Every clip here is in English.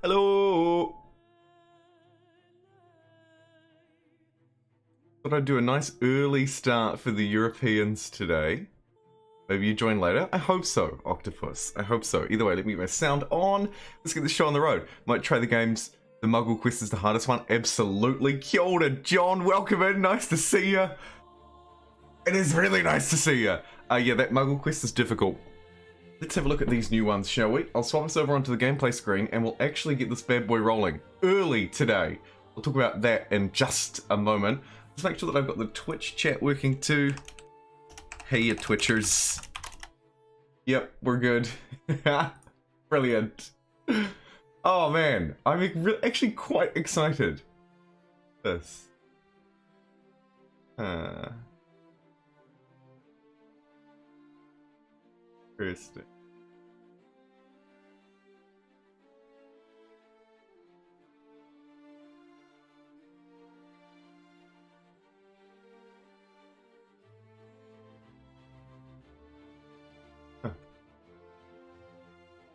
Hello! Thought I'd do a nice early start for the Europeans today. Maybe you join later? I hope so, Octopus. I hope so. Either way, let me get my sound on. Let's get this show on the road. Might try the games. The Muggle Quest is the hardest one. Absolutely. Kia ora, John. Welcome in. Nice to see you. It is really nice to see you. Yeah, that Muggle Quest is difficult. Let's have a look at these new ones, shall we? I'll swap us over onto the gameplay screen and we'll actually get this bad boy rolling early today. We'll talk about that in just a moment. Let's make sure that I've got the Twitch chat working too. Hey, you Twitchers. Yep, we're good. Brilliant. Oh man, I'm actually quite excited. This. Interesting.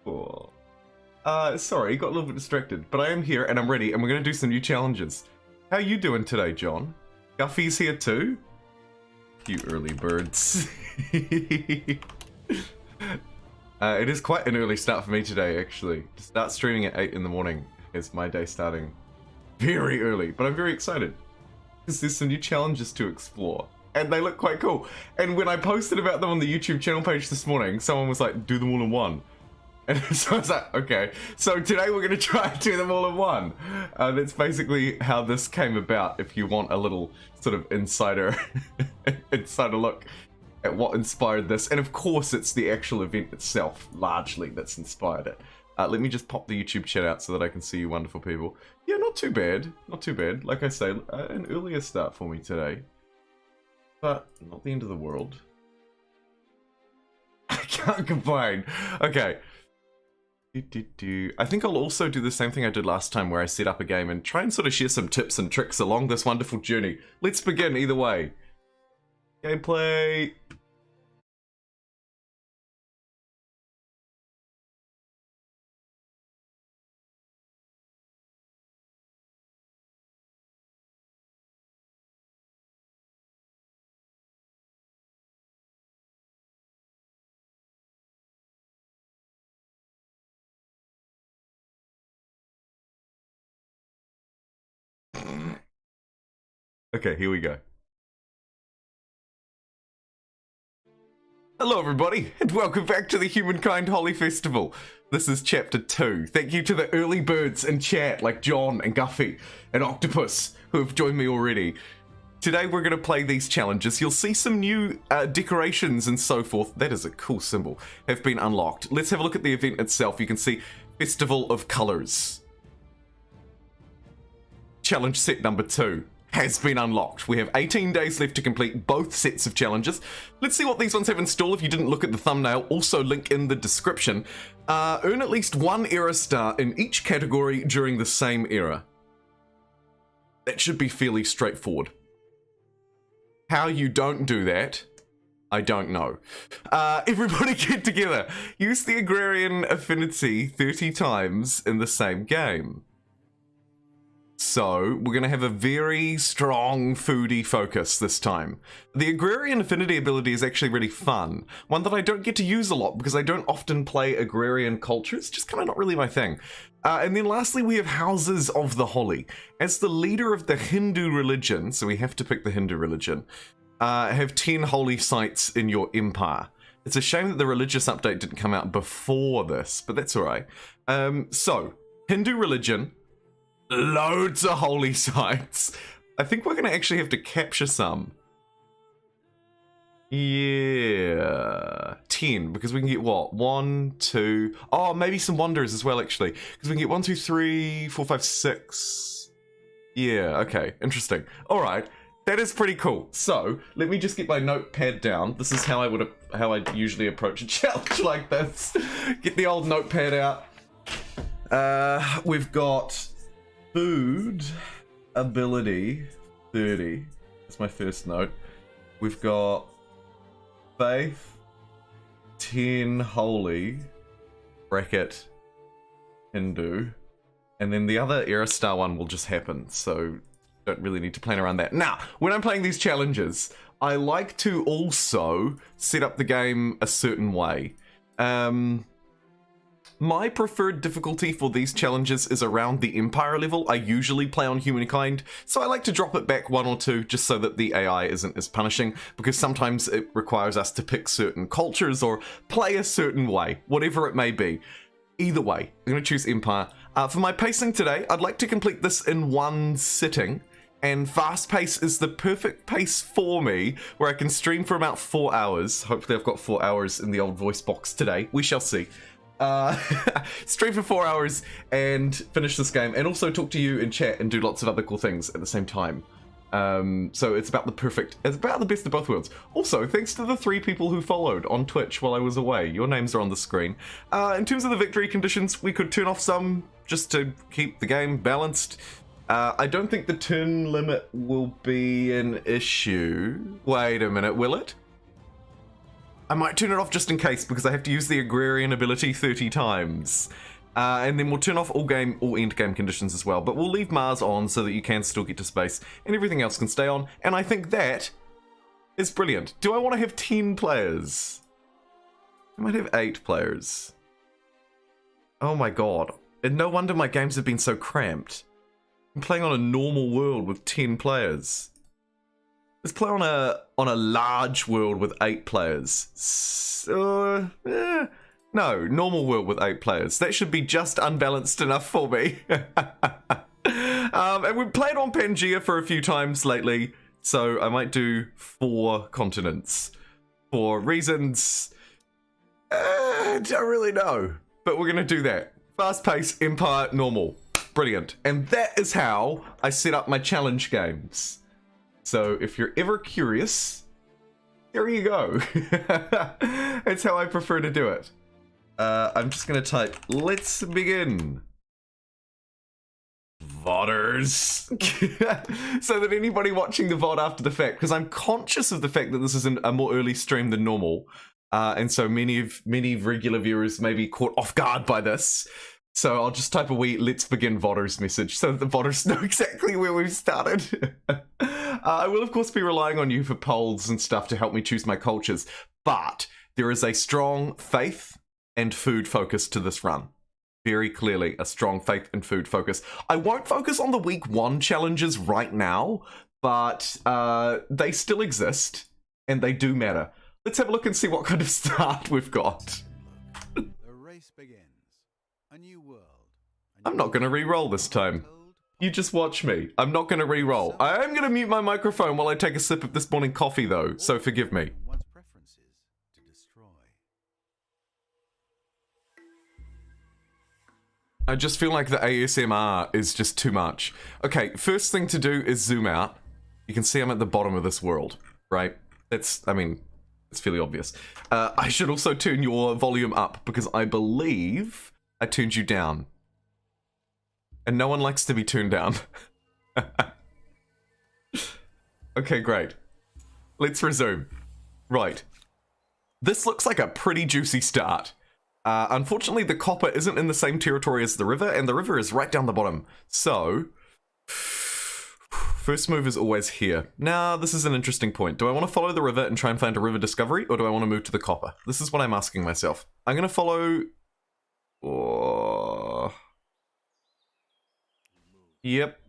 Cool. Sorry, got a little bit distracted, but I am here and I'm ready and we're going to do some new challenges. How you doing today, John? Guffy's here too? You early birds. It is quite an early start for me today, actually. To start streaming at 8 in the morning is my day starting very early, but I'm very excited because there's some new challenges to explore. And they look quite cool. And when I posted about them on the YouTube channel page this morning, someone was like, do them all in one. And so I was like, okay. So today we're going to try and do them all in one. That's basically how this came about, if you want a little sort of insider look at what inspired this. And of course, it's the actual event itself, largely, that's inspired it. Let me just pop the YouTube chat out so that I can see you wonderful people. Yeah, not too bad. Not too bad. Like I say, an earlier start for me today. But not the end of the world. I can't complain. Okay. I think I'll also do the same thing I did last time where I set up a game and try and sort of share some tips and tricks along this wonderful journey. Let's begin either way. Gameplay. Okay, here we go. Hello everybody, and welcome back to the Humankind Holi Festival. This is chapter 2. Thank you to the early birds in chat, like John and Guffy and Octopus, who have joined me already. Today we're going to play these challenges. You'll see some new decorations and so forth. That is a cool symbol. Have been unlocked. Let's have a look at the event itself. You can see Festival of Colors. Challenge set number 2 has been unlocked. We have 18 days left to complete both sets of challenges. Let's see what these ones have in store. If you didn't look at the thumbnail, also link in the description. Earn at least 1 era star in each category during the same era. That should be fairly straightforward. How you don't do that, I don't know. Everybody get together. Use the agrarian affinity 30 times in the same game. So, we're going to have a very strong foodie focus this time. The agrarian affinity ability is actually really fun. One that I don't get to use a lot because I don't often play agrarian culture. It's just kind of not really my thing. And then lastly, we have Houses of the Holi. As the leader of the Hindu religion, so we have to pick the Hindu religion, have 10 holy sites in your empire. It's a shame that the religious update didn't come out before this, but that's alright. So, Hindu religion. Loads of holy sites. I think we're going to actually have to capture some. Yeah. 10, because we can get what? 1, 2... Oh, maybe some wanderers as well, actually. Because we can get 1, 2, 3, 4, 5, 6... Yeah, okay. Interesting. Alright. That is pretty cool. So, let me just get my notepad down. This is how I usually approach a challenge like this. Get the old notepad out. We've got... Food ability 30. That's my first note. We've got faith 10 holy bracket Hindu And then the other Era Star one will just happen, so don't really need to plan around that. Now, when I'm playing these challenges, I like to also set up the game a certain way. My preferred difficulty for these challenges is around the Empire level. I usually play on Humankind, so I like to drop it back 1 or 2 just so that the AI isn't as punishing, because sometimes it requires us to pick certain cultures or play a certain way, whatever it may be. Either way, I'm going to choose Empire. For my pacing today, I'd like to complete this in 1 sitting, and fast pace is the perfect pace for me, where I can stream for about 4 hours. Hopefully I've got 4 hours in the old voice box today. We shall see. Stream for 4 hours and finish this game, and also talk to you in chat and do lots of other cool things at the same time. So it's about the best of both worlds. Also, thanks to the 3 people who followed on Twitch while I was away. Your names are on the screen. In terms of the victory conditions, we could turn off some just to keep the game balanced. I don't think the turn limit will be an issue. Wait a minute, will it? I might turn it off just in case, because I have to use the agrarian ability 30 times. And then we'll turn off all end game conditions as well. But we'll leave Mars on so that you can still get to space, and everything else can stay on. And I think that is brilliant. Do I want to have 10 players? I might have 8 players. Oh my god. And no wonder my games have been so cramped. I'm playing on a normal world with 10 players. Let's play on a large world with 8 players. So, no, normal world with 8 players. That should be just unbalanced enough for me. And we've played on Pangea for a few times lately, so I might do 4 continents. For reasons I don't really know, but we're gonna do that. Fast pace, Empire, normal. Brilliant. And that is how I set up my challenge games. So if you're ever curious, there you go. That's how I prefer to do it. I'm just going to type, let's begin. VODers. So that anybody watching the VOD after the fact, because I'm conscious of the fact that this is a more early stream than normal. And so many regular viewers may be caught off guard by this. So I'll just type a wee let's begin VODers message so that the VODers know exactly where we've started. I will of course be relying on you for polls and stuff to help me choose my cultures, but there is a strong faith and food focus to this run. Very clearly a strong faith and food focus. I won't focus on the week 1 challenges right now, but they still exist and they do matter. Let's have a look and see what kind of start we've got. The race begins. A new world. I'm not going to re-roll this time. You just watch me. I'm not going to re-roll. I am going to mute my microphone while I take a sip of this morning coffee though, so forgive me. I just feel like the ASMR is just too much. Okay, first thing to do is zoom out. You can see I'm at the bottom of this world, right? It's fairly obvious. I should also turn your volume up because I believe I turned you down. And no one likes to be turned down. Okay, great. Let's resume. Right. This looks like a pretty juicy start. Unfortunately, the copper isn't in the same territory as the river, and the river is right down the bottom. So, first move is always here. Now, this is an interesting point. Do I want to follow the river and try and find a river discovery, or do I want to move to the copper? This is what I'm asking myself. I'm going to follow... Oh... Yep.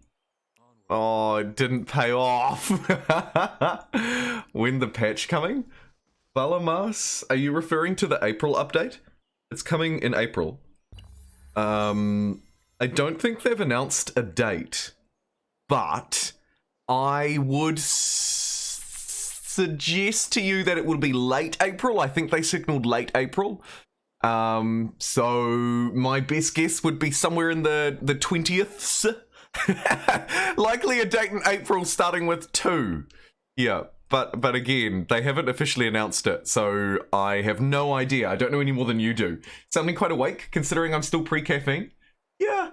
Oh, it didn't pay off. When the patch coming? Balamas? Are you referring to the April update? It's coming in April. I don't think they've announced a date, but I would suggest to you that it would be late April. I think they signaled late April. So my best guess would be somewhere in the 20th. Likely a date in April starting with 2. Yeah, but again, they haven't officially announced it, so I have no idea. I don't know any more than you do. Sounding quite awake, considering I'm still pre-caffeine? Yeah.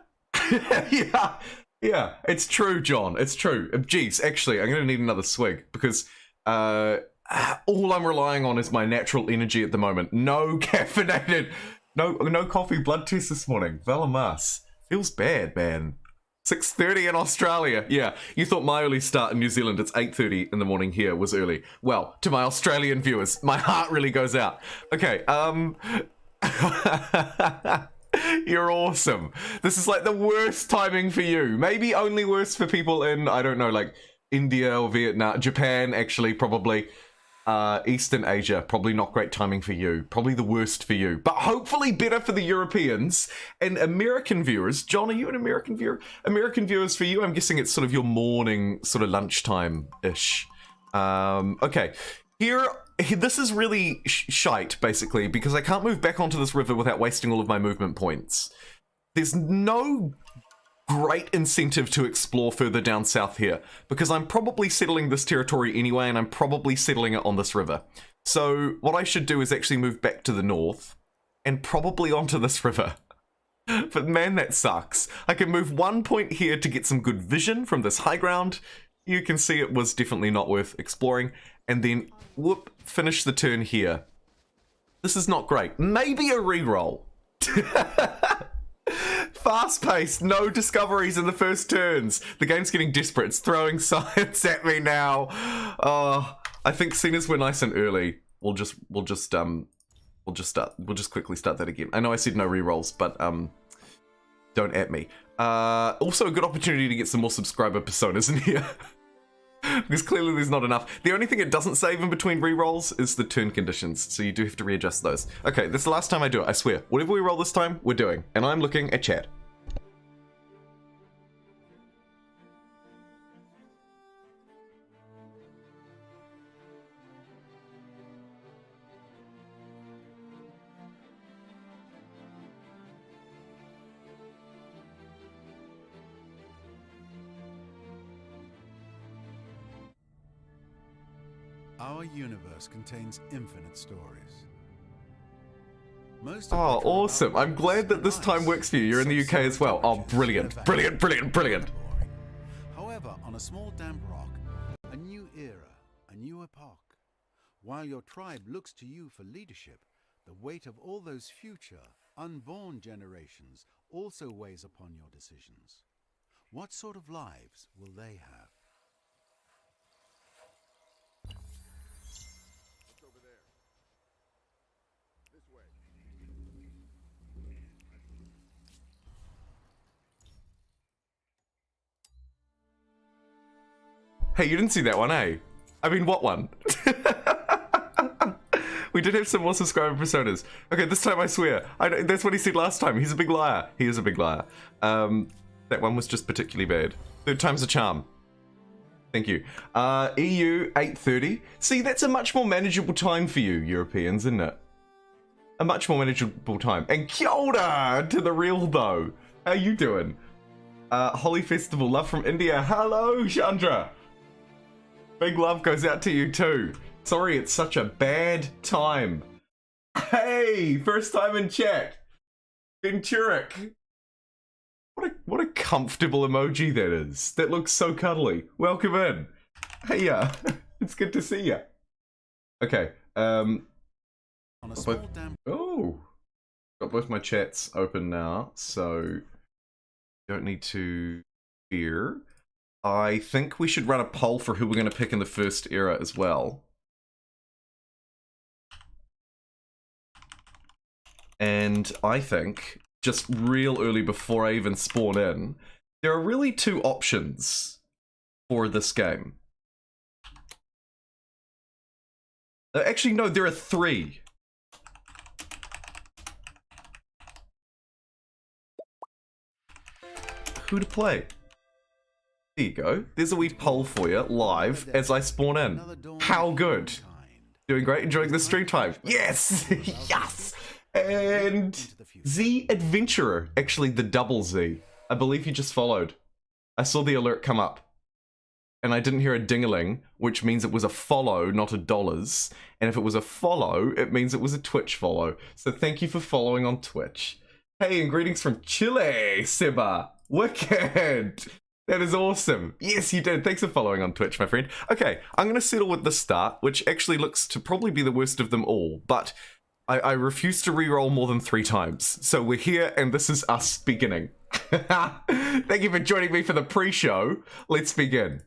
Yeah, it's true, John. It's true. Jeez, actually, I'm going to need another swig, because all I'm relying on is my natural energy at the moment. No caffeinated, no coffee blood test this morning. Valamas. Feels bad, man. 6:30 in Australia. Yeah, you thought my early start in New Zealand, it's 8:30 in the morning here, was early. Well, to my Australian viewers, my heart really goes out. Okay, you're awesome. This is like the worst timing for you. Maybe only worse for people in, I don't know, like India or Vietnam, Japan, actually, probably. Eastern Asia, probably not great timing for you. Probably the worst for you. But hopefully better for the Europeans and American viewers. John, are you an American viewer? American viewers for you, I'm guessing it's sort of your morning, sort of lunchtime-ish. Okay. Here, this is really shite, basically, because I can't move back onto this river without wasting all of my movement points. There's no great incentive to explore further down south here, because I'm probably settling this territory anyway, and I'm probably settling it on this river. So what I should do is actually move back to the north, and probably onto this river. But man, that sucks. I can move 1 point here to get some good vision from this high ground. You can see it was definitely not worth exploring. And then, whoop, finish the turn here. This is not great. Maybe a reroll. Fast-paced, no discoveries in the first turns. The game's getting desperate. It's throwing science at me now. I think seeing as we're nice and early, we'll just quickly start that again. I know I said no rerolls, but don't at me. Also a good opportunity to get some more subscriber personas in here. Because clearly there's not enough. The only thing it doesn't save in between rerolls is the turn conditions, so you do have to readjust those. Okay, this is the last time I do it, I swear. Whatever we roll this time, we're doing. And I'm looking at chat. Our universe contains infinite stories. Oh, awesome. I'm glad that this time works for you. You're in the UK as well. Oh, brilliant. Brilliant, brilliant, brilliant. However, on a small damp rock, a new era, a new epoch. While your tribe looks to you for leadership, the weight of all those future, unborn generations also weighs upon your decisions. What sort of lives will they have? Hey, you didn't see that one, eh? I mean, what one? We did have some more subscriber personas. Okay, this time I swear. That's what he said last time. He's a big liar. He is a big liar. That one was just particularly bad. Third time's a charm. Thank you. EU 8:30. See, that's a much more manageable time for you, Europeans, isn't it? A much more manageable time. And kia ora to the real, though. How you doing? Holi Festival, love from India. Hello, Chandra. Big love goes out to you too. Sorry it's such a bad time. Hey, first time in chat. Venturic. What a comfortable emoji that is. That looks so cuddly. Welcome in. Hey, it's good to see you. Okay. Oh, got both my chats open now, so don't need to fear. I think we should run a poll for who we're going to pick in the first era as well. And I think, just real early before I even spawn in, there are really two options for this game. Actually, no, there are three. Who to play? There you go. There's a wee poll for you, live, as I spawn in. How good? Doing great, enjoying the stream time. Yes! Yes! And Z Adventurer, actually the double Z. I believe you just followed. I saw the alert come up. And I didn't hear a ding-a-ling, which means it was a follow, not a dollars. And if it was a follow, it means it was a Twitch follow. So thank you for following on Twitch. Hey, and greetings from Chile, Seba. Wicked! That is awesome. Yes, you did. Thanks for following on Twitch, my friend. Okay, I'm going to settle with the start, which actually looks to probably be the worst of them all. But I refuse to reroll more than 3 times. So we're here, and this is us beginning. Thank you for joining me for the pre-show. Let's begin.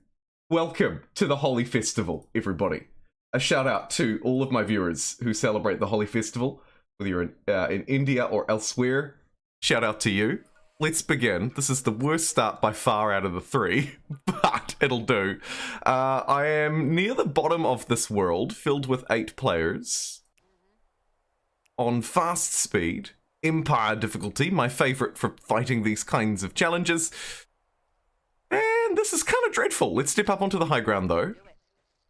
Welcome to the Holi Festival, everybody. A shout out to all of my viewers who celebrate the Holi Festival, whether you're in India or elsewhere. Shout out to you. Let's begin. This is the worst start by far out of the three, but it'll do. I am near the bottom of this world, filled with 8 players. On fast speed, Empire difficulty, my favourite for fighting these kinds of challenges. And this is kind of dreadful. Let's step up onto the high ground, though.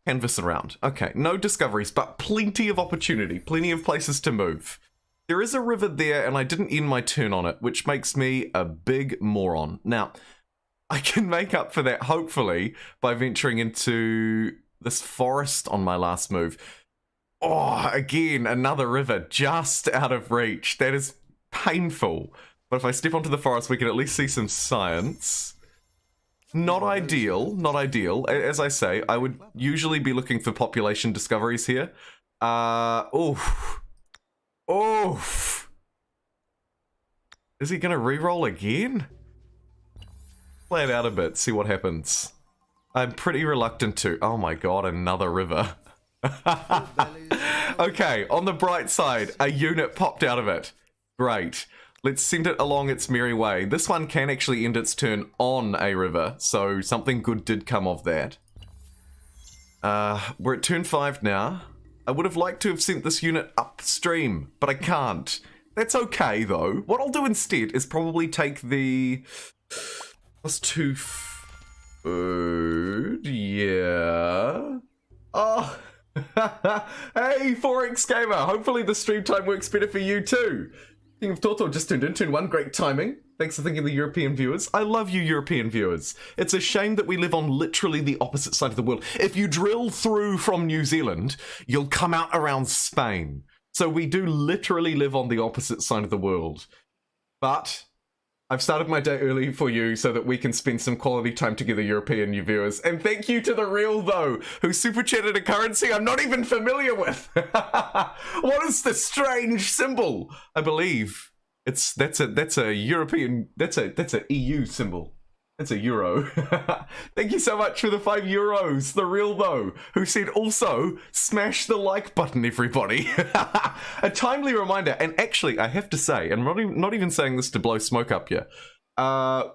Canvas around. Okay, no discoveries, but plenty of opportunity, plenty of places to move. There is a river there, and I didn't end my turn on it, which makes me a big moron. Now, I can make up for that, hopefully, by venturing into this forest on my last move. Oh, again, another river just out of reach. That is painful. But if I step onto the forest, we can at least see some science. Not ideal, not ideal. As I say, I would usually be looking for population discoveries here. Oof. Oof. Is he gonna re-roll again? Play it out a bit, see what happens. I'm pretty reluctant to. Oh my god, another river. Okay, on the bright side, a unit popped out of it. Great. Let's send it along its merry way. This one can actually end its turn on a river, so something good did come of that. We're at turn 5 now. I would have liked to have sent this unit upstream, but I can't. That's okay, though. What I'll do instead is probably take the +2 food. Yeah. Oh. Hey, Forex Gamer. Hopefully the stream time works better for you, too. King of Toto just tuned in. Turn 1, great timing. Thanks for thinking of the European viewers. I love you, European viewers. It's a shame that we live on literally the opposite side of the world. If you drill through from New Zealand, you'll come out around Spain. So we do literally live on the opposite side of the world. But I've started my day early for you so that we can spend some quality time together, European viewers. And thank you to the real, though, who super chatted a currency I'm not even familiar with. What is this strange symbol? I believe that's a European, that's a EU symbol. That's a euro. Thank you so much for the €5. The real, though, who said also, smash the like button, everybody. A timely reminder, and actually, I have to say, and I'm not even saying this to blow smoke up here,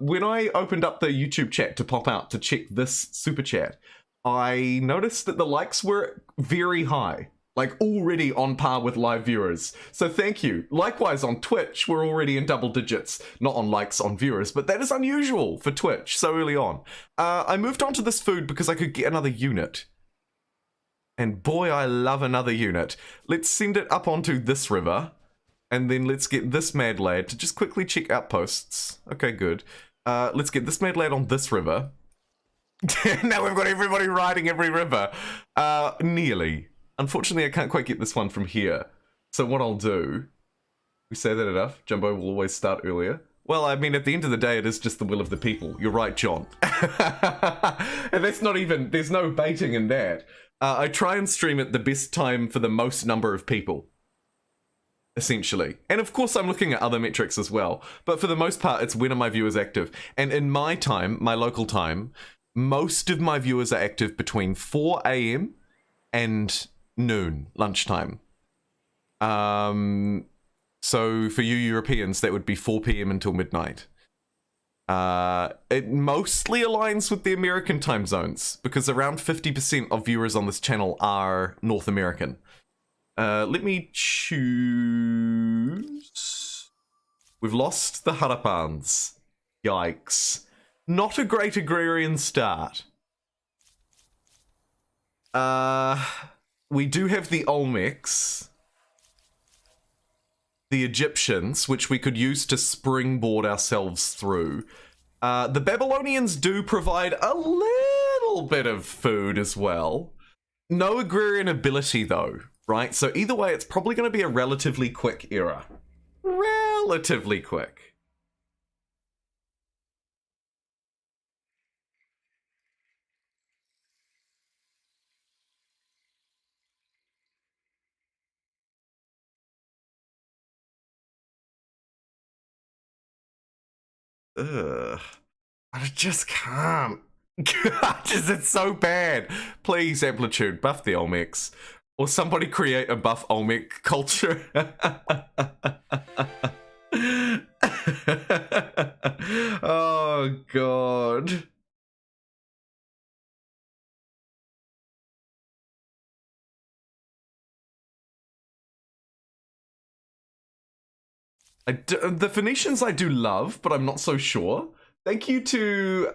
when I opened up the YouTube chat to pop out to check this super chat, I noticed that the likes were very high. Like, already on par with live viewers. So thank you. Likewise, on Twitch, we're already in double digits. Not on likes on viewers, but that is unusual for Twitch so early on. I moved on to this food because I could get another unit. And boy, I love another unit. Let's send it up onto this river. And then let's get this mad lad to just quickly check outposts. Okay, good. Let's get this mad lad on this river. Now we've got everybody riding every river. Nearly. Unfortunately, I can't quite get this one from here. So what I'll do... We say that enough? Jumbo will always start earlier. Well, I mean, at the end of the day, it is just the will of the people. You're right, John. And that's not even... There's no baiting in that. I try and stream at the best time for the most number of people. Essentially. And of course, I'm looking at other metrics as well. But for the most part, it's when are my viewers active. And in my time, my local time, most of my viewers are active between 4 a.m. and noon, lunchtime. So for you Europeans, that would be 4 p.m. until midnight. It mostly aligns with the American time zones, because around 50% of viewers on this channel are North American. Let me choose... We've lost the Harapans. Yikes. Not a great agrarian start. We do have the Olmecs, the Egyptians, which we could use to springboard ourselves through. The Babylonians do provide a little bit of food as well. No agrarian ability, though, right? So either way, it's probably going to be a relatively quick era. Relatively quick. Ugh. I just can't. It's so bad. Please, Amplitude, buff the Olmecs. Or somebody create a buff Olmec culture. Oh, God. The Phoenicians I do love, but I'm not so sure. Thank you to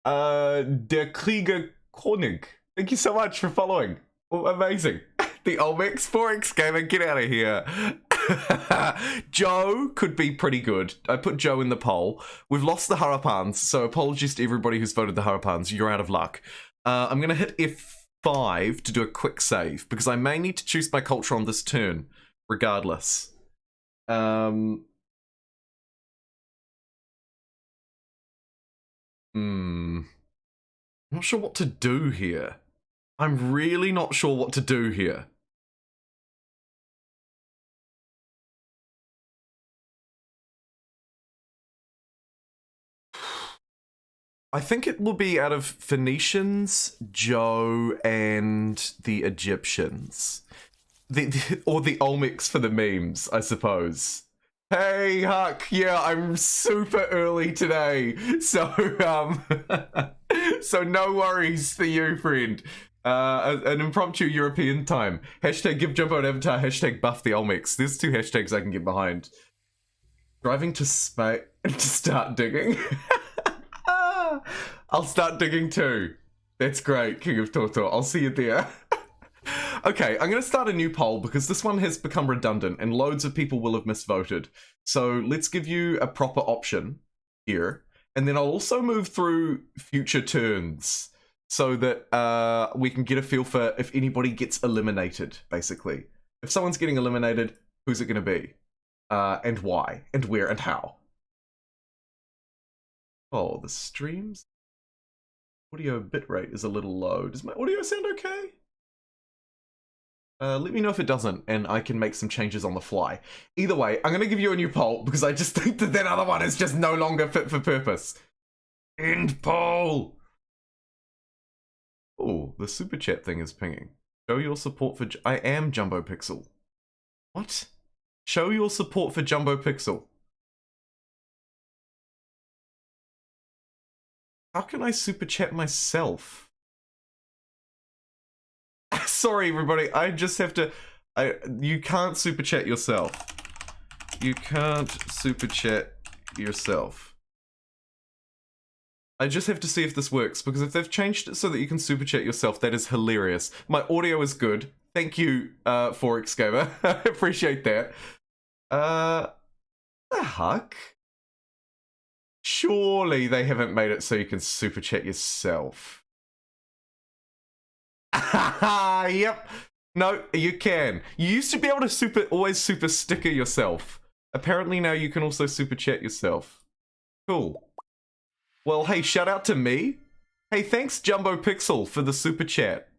Der Krieger Konig. Thank you so much for following. Oh, amazing. The Olmecs 4X gamer, get out of here. Joe could be pretty good. I put Joe in the poll. We've lost the Harapans, so apologies to everybody who's voted the Harapans. You're out of luck. I'm going to hit F5 to do a quick save, because I may need to choose my culture on this turn, regardless. I'm not sure what to do here. I'm really not sure what to do here. I think it will be out of Phoenicians, Joe, and the Egyptians. Or the Olmecs for the memes, I suppose. Hey, Huck, yeah, I'm super early today, so, so no worries for you, friend. An impromptu European time. Hashtag give Jumbo an avatar, hashtag buff the Olmecs. There's 2 hashtags I can get behind. Driving to Spain to start digging. I'll start digging too. That's great, King of Tortor. I'll see you there. Okay, I'm going to start a new poll because this one has become redundant and loads of people will have misvoted. So let's give you a proper option here. And then I'll also move through future turns so that we can get a feel for if anybody gets eliminated, basically. If someone's getting eliminated, who's it going to be? And why? And where? And how? Oh, the streams? Audio bitrate is a little low. Does my audio sound okay? Let me know if it doesn't, and I can make some changes on the fly. Either way, I'm going to give you a new poll, because I just think that other one is just no longer fit for purpose. End poll! Oh, the super chat thing is pinging. Show your support for... I am JumboPixel. What? Show your support for JumboPixel. How can I super chat myself? Sorry, everybody. I just have to... you can't super chat yourself. You can't super chat yourself. I just have to see if this works, because if they've changed it so that you can super chat yourself, that is hilarious. My audio is good. Thank you, Forex Gamer. I appreciate that. The heck? Surely they haven't made it so you can super chat yourself. Yep. No, you can. You used to be able to always super sticker yourself. Apparently now you can also super chat yourself. Cool. Well, hey, shout out to me. Hey, thanks JumboPixel for the super chat.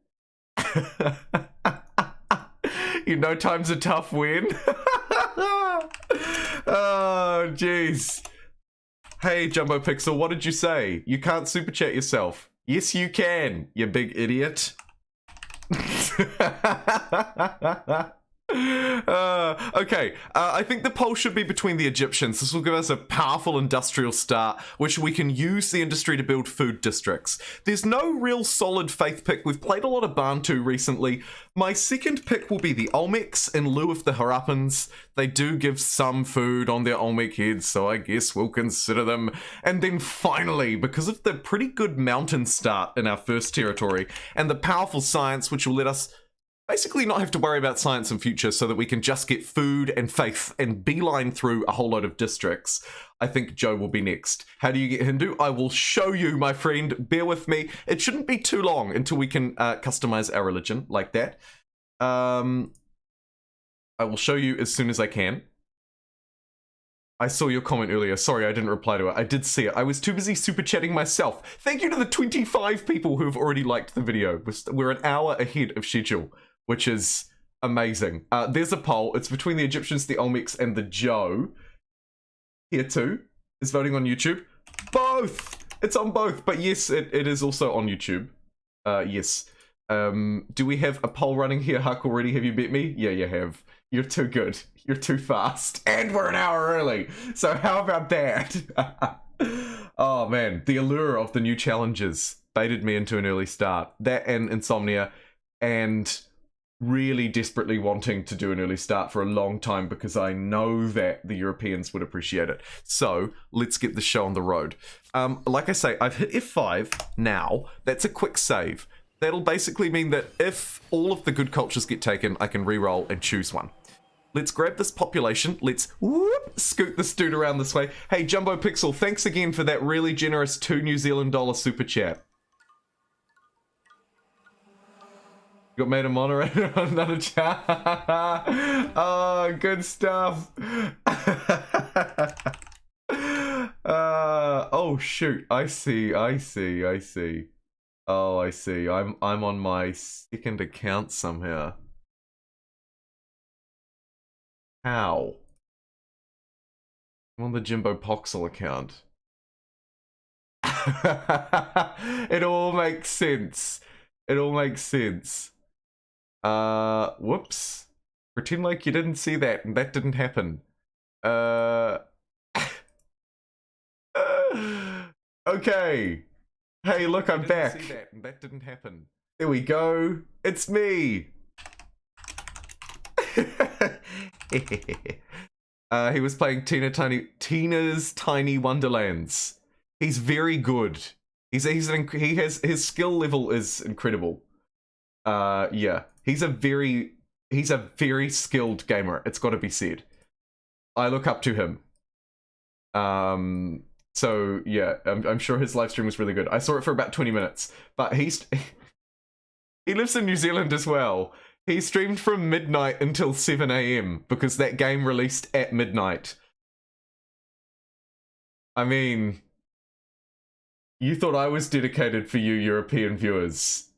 You know time's a tough win. Oh, jeez. Hey, JumboPixel, what did you say? You can't super chat yourself. Yes, you can, you big idiot. Okay, I think the poll should be between the Egyptians. This will give us a powerful industrial start, which we can use the industry to build food districts. There's no real solid faith pick. We've played a lot of Bantu recently. My second pick will be the Olmecs in lieu of the Harappans. They do give some food on their Olmec heads, so I guess we'll consider them. And then finally, because of the pretty good mountain start in our first territory, and the powerful science which will let us basically not have to worry about science in future so that we can just get food and faith and beeline through a whole load of districts, I think Joe will be next. How do you get Hindu? I will show you, my friend. Bear with me. It shouldn't be too long until we can customize our religion like that. I will show you as soon as I can. I saw your comment earlier. Sorry, I didn't reply to it. I did see it. I was too busy super chatting myself. Thank you to the 25 people who have already liked the video. We're an hour ahead of schedule, which is amazing. There's a poll. It's between the Egyptians, the Olmecs, and the Joe. Here too. is voting on YouTube? Both! It's on both, but yes, it is also on YouTube. Yes. Do we have a poll running here, Huck, already? Have you beat me? Yeah, you have. You're too good. You're too fast. And we're an hour early. So how about that? Oh, man. The allure of the new challenges baited me into an early start. That and Insomnia, and really desperately wanting to do an early start for a long time because I know that the Europeans would appreciate it. So let's get the show on the road. Like I say, I've hit F5 now. That's a quick save. That'll basically mean that if all of the good cultures get taken, I can re-roll and choose one. Let's grab this population. Let's scoot this dude around this way. Hey, JumboPixel, thanks again for that really generous $2 New Zealand super chat. Got made a moderator on another chat. Oh, good stuff. Oh shoot! I see. Oh, I see. I'm on my second account somehow. How? I'm on the JumboPixel account. It all makes sense. It all makes sense. Whoops. Pretend like you didn't see that and that didn't happen. Okay. Hey, look, I'm back. See that and that didn't happen. There we go. It's me. He was playing Tina's Tiny Wonderlands. He's very good. His skill level is incredible. Yeah, he's a very skilled gamer. It's got to be said. I look up to him. So yeah, I'm sure his live stream was really good. I saw it for about 20 minutes, but he lives in New Zealand as well. He streamed from midnight until 7 AM because that game released at midnight. I mean, you thought I was dedicated for you European viewers.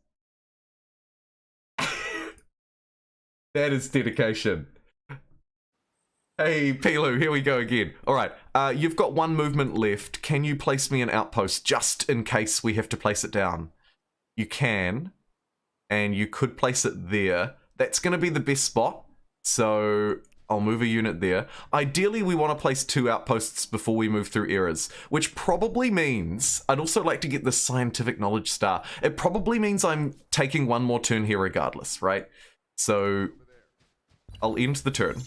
That is dedication. Hey, Pilu, here we go again. All right, you've got one movement left. Can you place me an outpost just in case we have to place it down? You can, and you could place it there. That's going to be the best spot, so I'll move a unit there. Ideally, we want to place 2 outposts before we move through eras, which probably means I'd also like to get the scientific knowledge star. It probably means I'm taking one more turn here regardless, right? So I'll end the turn.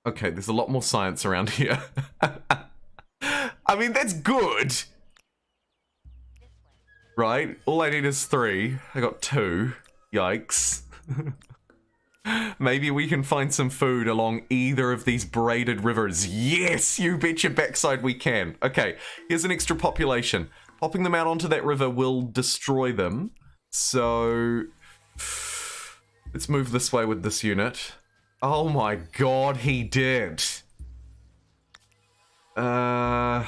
Okay, there's a lot more science around here. I mean, that's good. Right? All I need is 3. I got 2. Yikes. Maybe we can find some food along either of these braided rivers. Yes, you bet your backside we can. Okay, here's an extra population. Popping them out onto that river will destroy them. So let's move this way with this unit. Oh my god, he did. Fuck,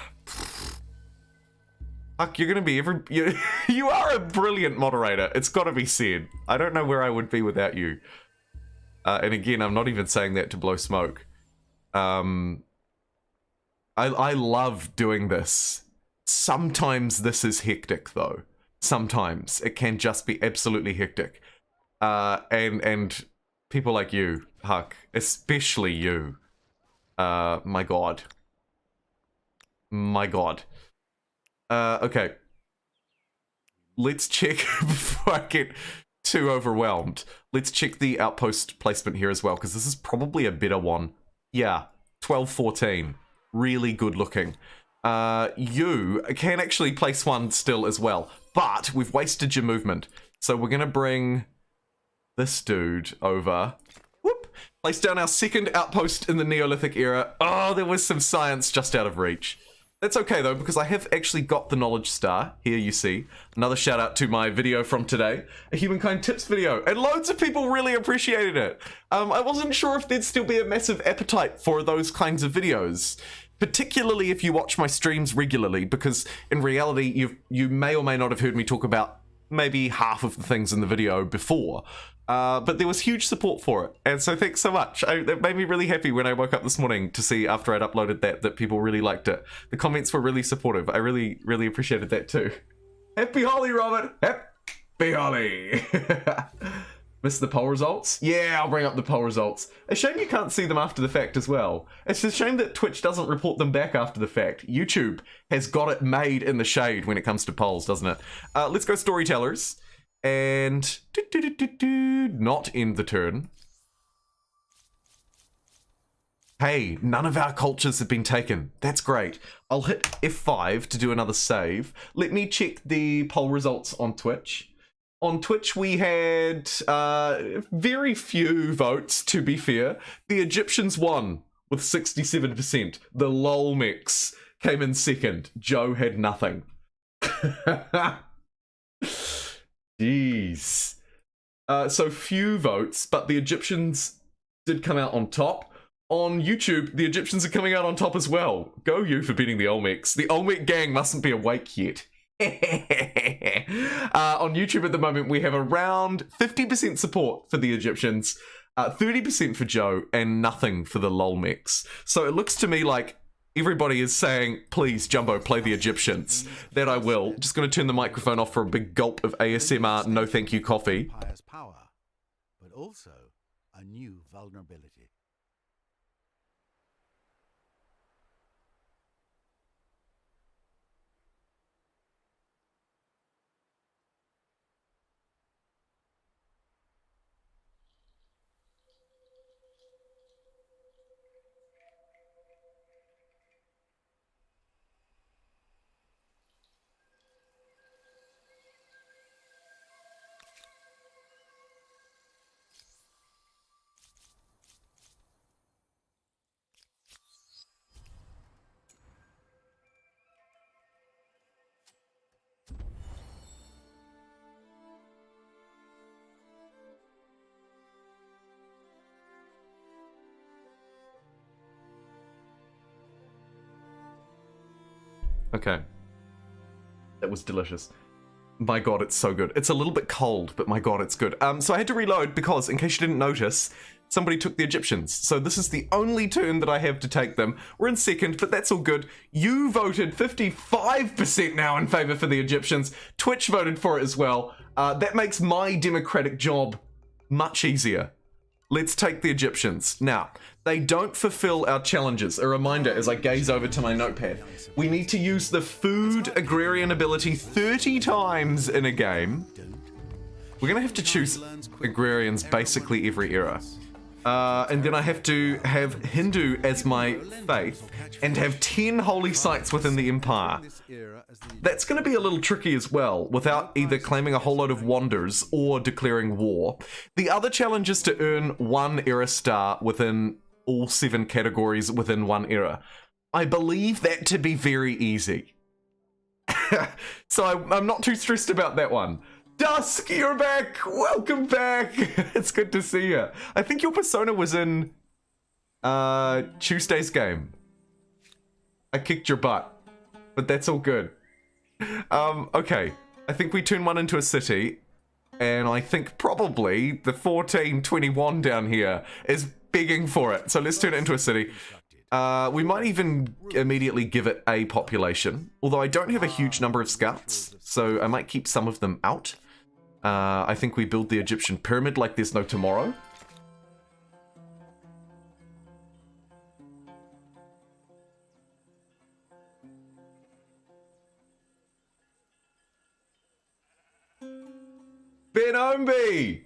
you're gonna be you are a brilliant moderator. It's gotta be said. I don't know where I would be without you. And again, I'm not even saying that to blow smoke. I love doing this. Sometimes this is hectic though. Sometimes it can just be absolutely hectic. And people like you, Huck, especially you. My god. My god. Okay. Let's check before I get too overwhelmed. Let's check the outpost placement here as well, because this is probably a better one. Yeah, 12-14. Really good looking. You can actually place one still as well, but we've wasted your movement. So we're going to bring this dude over. Whoop! Place down our second outpost in the Neolithic era. Oh, there was some science just out of reach. That's okay though, because I have actually got the knowledge star. Here you see. Another shout out to my video from today. A Humankind tips video. And loads of people really appreciated it. I wasn't sure if there'd still be a massive appetite for those kinds of videos. Particularly if you watch my streams regularly, because in reality, you may or may not have heard me talk about maybe half of the things in the video before. But there was huge support for it, and so thanks so much. It made me really happy when I woke up this morning to see after I'd uploaded that people really liked it. The comments were really supportive. I really, really appreciated that too. Happy Holi, Robert! Happy Holi! Missed the poll results? Yeah, I'll bring up the poll results. A shame you can't see them after the fact as well. It's a shame that Twitch doesn't report them back after the fact. YouTube has got it made in the shade when it comes to polls, doesn't it? Let's go storytellers. And not end the turn. Hey, none of our cultures have been taken. That's great. I'll hit F5 to do another save. Let me check the poll results on Twitch. On Twitch, we had very few votes, to be fair. The Egyptians won with 67%. The LOL mix came in second. Joe had nothing. Jeez. So few votes, but the Egyptians did come out on top. On YouTube, the Egyptians are coming out on top as well. Go you for beating the Olmecs. The Olmec gang mustn't be awake yet. On YouTube at the moment, we have around 50% support for the Egyptians, 30% for Joe, and nothing for the Lolmecs. So it looks to me like everybody is saying, please, Jumbo, play the Egyptians. That I will. Just going to turn the microphone off for a big gulp of ASMR, no thank you coffee. Empire's power, but also a new vulnerability. Okay. That was delicious. My god, it's so good. It's a little bit cold, but my god, it's good. So I had to reload because, in case you didn't notice, somebody took the Egyptians. So this is the only turn that I have to take them. We're in second, but that's all good. You voted 55% now in favor for the Egyptians. Twitch voted for it as well. That makes my democratic job much easier. Let's take the Egyptians. Now, they don't fulfill our challenges. A reminder as I gaze over to my notepad. We need to use the food agrarian ability 30 times in a game. We're going to have to choose agrarians basically every era. And then I have to have Hindu as my faith and have 10 holy sites within the empire. That's going to be a little tricky as well, without either claiming a whole load of wonders or declaring war. The other challenge is to earn 1 era star within all 7 categories within 1 era. I believe that to be very easy. So I'm not too stressed about that one. Dusk, you're back! Welcome back! It's good to see you. I think your persona was in Tuesday's game. I kicked your butt, but that's all good. Okay, I think we turn one into a city, and I think probably the 1421 down here is begging for it. So let's turn it into a city. We might even immediately give it a population, although I don't have a huge number of scouts, so I might keep some of them out. I think we build the Egyptian pyramid like there's no tomorrow. Benombi!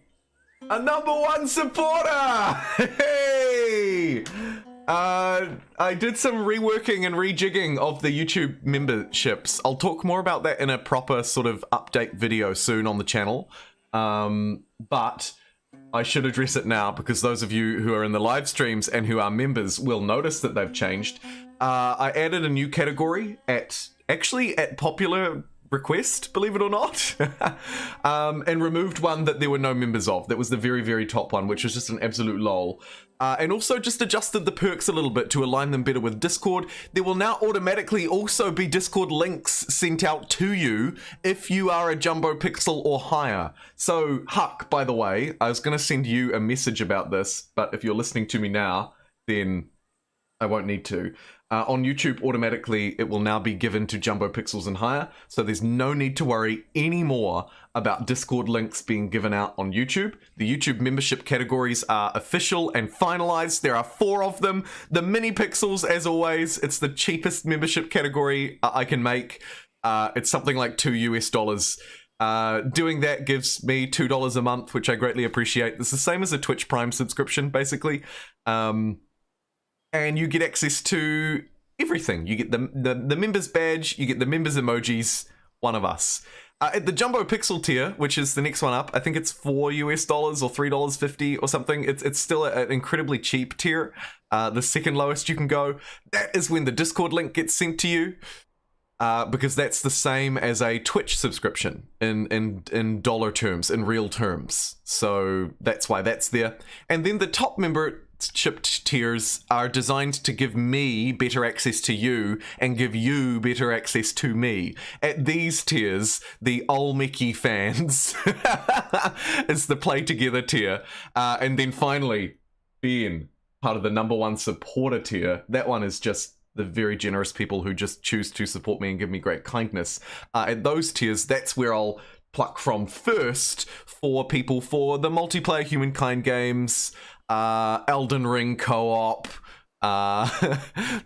A #1 supporter! Hey! I did some reworking and rejigging of the YouTube memberships. I'll talk more about that in a proper sort of update video soon on the channel. But I should address it now because those of you who are in the live streams and who are members will notice that they've changed. I added a new category at popular request, believe it or not, and removed one that there were no members of. That was the very, very top one, which was just an absolute lol. And also just adjusted the perks a little bit to align them better with Discord. There will now automatically also be Discord links sent out to you if you are a JumboPixel or higher. So, Huck, by the way, I was going to send you a message about this, but if you're listening to me now, then I won't need to. On YouTube, automatically, it will now be given to JumboPixels and higher, so there's no need to worry anymore about Discord links being given out on YouTube. The YouTube membership categories are official and finalized. There are 4 of them. The mini pixels, as always, it's the cheapest membership category I can make. It's something like $2 US. Doing that gives me $2 a month, which I greatly appreciate. It's the same as a Twitch Prime subscription, basically. And you get access to everything. You get the members badge, you get the members emojis, one of us. At the JumboPixel tier, which is the next one up, I think it's $4 US or $3.50 or something. It's still an incredibly cheap tier. The second lowest you can go. That is when the Discord link gets sent to you. Because that's the same as a Twitch subscription in dollar terms, in real terms. So that's why that's there. And then the top membership tiers are designed to give me better access to you and give you better access to me. At these tiers, the Olmeki fans is the play together tier. And then finally, Ben, part of the #1 supporter tier. That one is just the very generous people who just choose to support me and give me great kindness. At those tiers, that's where I'll pluck from first for people for the multiplayer Humankind games, Elden Ring co-op,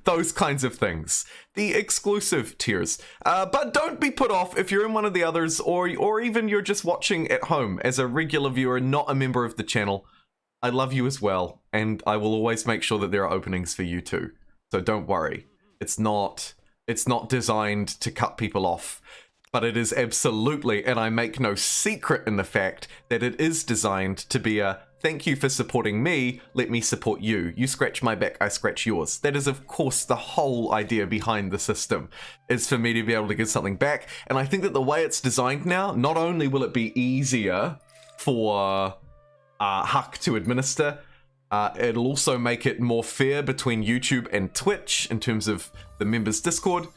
those kinds of things. The exclusive tiers. But don't be put off if you're in one of the others, or even you're just watching at home as a regular viewer, not a member of the channel. I love you as well, and I will always make sure that there are openings for you too. So don't worry. It's not designed to cut people off. But it is absolutely, and I make no secret in the fact that it is designed to be a thank you for supporting me, let me support you. You scratch my back, I scratch yours. That is, of course, the whole idea behind the system, is for me to be able to give something back. And I think that the way it's designed now, not only will it be easier for Huck to administer, it'll also make it more fair between YouTube and Twitch in terms of the members' Discord.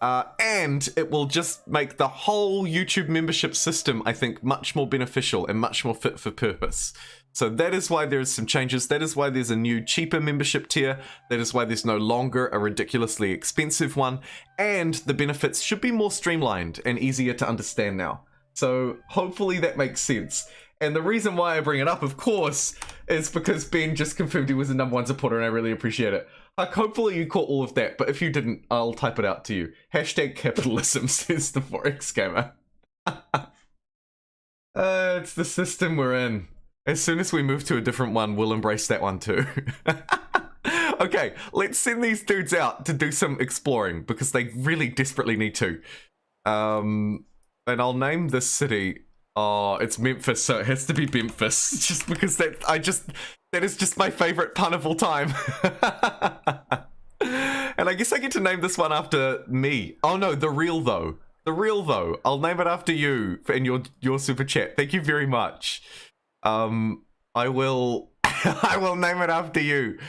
And it will just make the whole YouTube membership system, I think, much more beneficial and much more fit for purpose. So that is why there's some changes. That is why there's a new, cheaper membership tier. That is why there's no longer a ridiculously expensive one. And the benefits should be more streamlined and easier to understand now. So hopefully that makes sense. And the reason why I bring it up, of course, is because Ben just confirmed he was the #1 supporter, and I really appreciate it. Hopefully you caught all of that, but if you didn't, I'll type it out to you. #capitalism, says the Forex Gamer. It's the system we're in. As soon as we move to a different one, we'll embrace that one too. Okay, let's send these dudes out to do some exploring, because they really desperately need to. And I'll name this city... Oh, it's Memphis, so it has to be Memphis. Just because that is just my favorite pun of all time. And I guess I get to name this one after me. Oh no, the real though. The real though. I'll name it after you in your super chat. Thank you very much. I will I will name it after you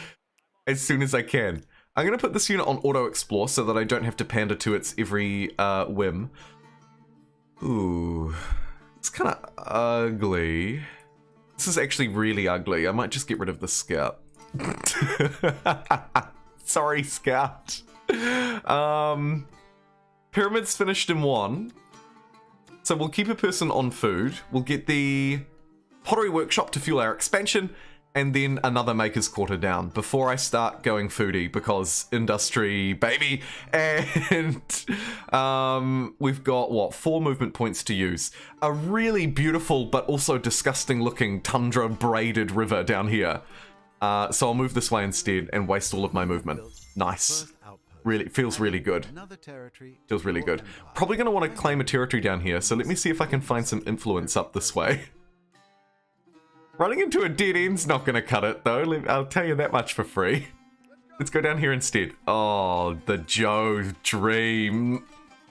as soon as I can. I'm gonna put this unit on auto explore so that I don't have to pander to its every whim. Ooh. It's kind of ugly. This is actually really ugly. I might just get rid of the scout. Sorry, scout. Pyramids finished in 1. So we'll keep a person on food. We'll get the pottery workshop to fuel our expansion, and then another maker's quarter down before I start going foodie, because industry, baby. And we've got, what, 4 movement points to use. A really beautiful but also disgusting looking tundra braided river down here. So I'll move this way instead and waste all of my movement. Nice. Really, feels really good. Feels really good. Probably going to want to claim a territory down here, so let me see if I can find some influence up this way. Running into a dead end's not going to cut it, though. I'll tell you that much for free. Let's go down here instead. Oh, the Joe dream.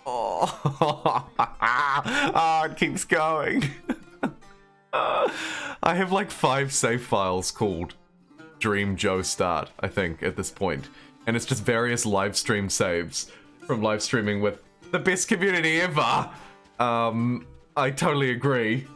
Oh, oh, it keeps going. I have like 5 save files called Dream Joe Start, I think, at this point. And it's just various live stream saves from live streaming with the best community ever. I totally agree.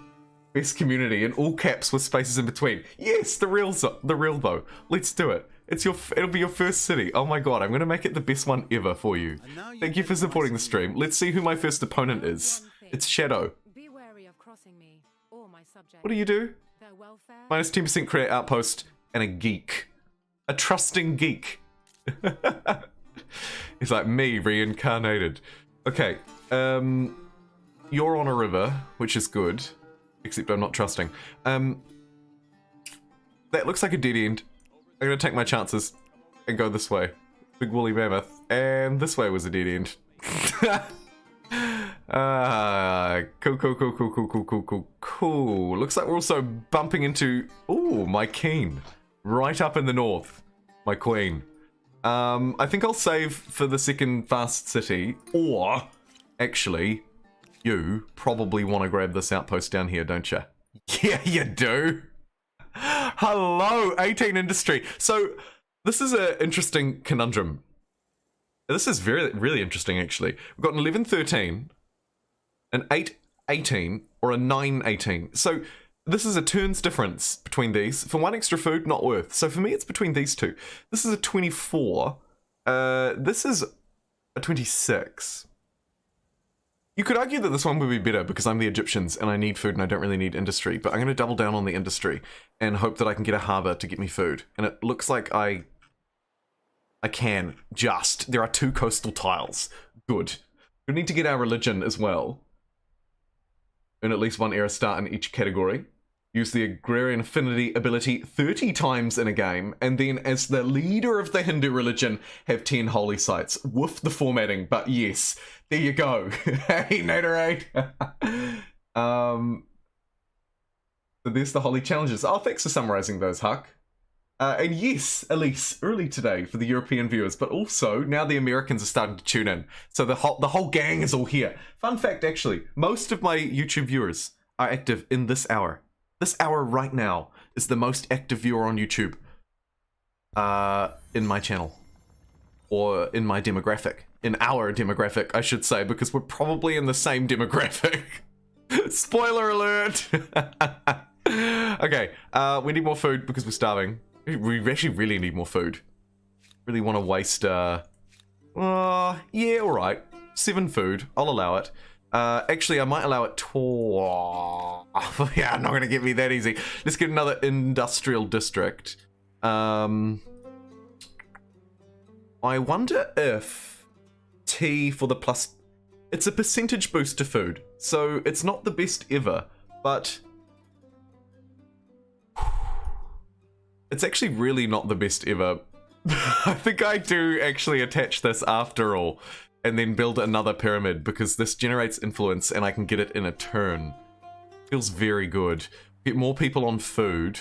Best community in all caps with spaces in between. Yes, the real though. Let's do it. It'll be your first city. Oh my god, I'm gonna make it the best one ever for you. Thank you for supporting the stream. Let's see who my first opponent is. It's Shadow. Be wary of crossing me or my subject. What do you do? Their welfare. Minus 10% create outpost and a geek. A trusting geek. He's like me, reincarnated. Okay, you're on a river, which is good. Except I'm not trusting. That looks like a dead end. I'm gonna take my chances and go this way. Big woolly mammoth. And this way was a dead end. Cool. Looks like we're also bumping into... Ooh, my king. Right up in the north. My queen. I think I'll save for the second fast city. Or, actually, you probably want to grab this outpost down here, don't you? Yeah, you do. Hello, 18 industry. So, this is an interesting conundrum. This is really interesting, actually. We've got an 11-13, an 8-18, or a 9-18. So, this is a turn's difference between these. For 1 extra food, not worth. So, for me, it's between these two. This is a 24. This is a 26. You could argue that this one would be better because I'm the Egyptians and I need food and I don't really need industry, but I'm going to double down on the industry and hope that I can get a harbour to get me food. And it looks like I can just. There are 2 coastal tiles. Good. We need to get our religion as well. And at least 1 era start in each category. Use the agrarian affinity ability 30 times in a game, and then as the leader of the Hindu religion, have 10 holy sites. Woof the formatting, but yes, there you go. Hey, Naderade. So there's the holy challenges. Oh, thanks for summarizing those, Huck. And yes, Elise, early today for the European viewers, but also now the Americans are starting to tune in. So the whole gang is all here. Fun fact, actually, most of my YouTube viewers are active in this hour. This hour right now is the most active viewer on YouTube in my channel. Or in my demographic. In our demographic, I should say, because we're probably in the same demographic. Spoiler alert! Okay, we need more food because we're starving. We actually really need more food. Really want to waste, yeah, alright. 7 food, I'll allow it. Actually, I might allow it yeah, not gonna get me that easy. Let's get another industrial district. I wonder if T for the plus... It's a percentage boost to food, so it's not the best ever, but... It's actually really not the best ever. I think I do actually attach this after all. And then build another pyramid, because this generates influence and I can get it in a turn. Feels very good. Get more people on food.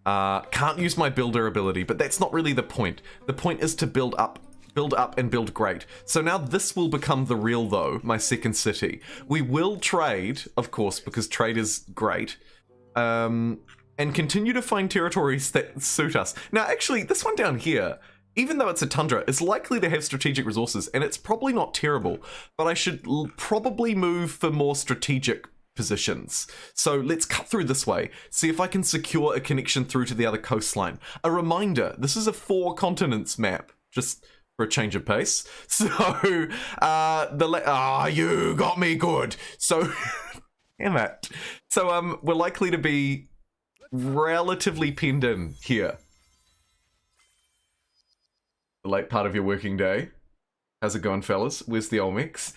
Can't use my builder ability, but that's not really the point. The point is to build up and build great. So now this will become the real, though, my second city. We will trade, of course, because trade is great. And continue to find territories that suit us. Now, actually, this one down here... Even though it's a tundra, it's likely to have strategic resources, and it's probably not terrible, but I should probably move for more strategic positions. So let's cut through this way, see if I can secure a connection through to the other coastline. A reminder, this is a 4 continents map, just for a change of pace. So, you got me good. So, damn it. So, we're likely to be relatively penned in here. The late part of your working day. How's it going, fellas? Where's the Olmex?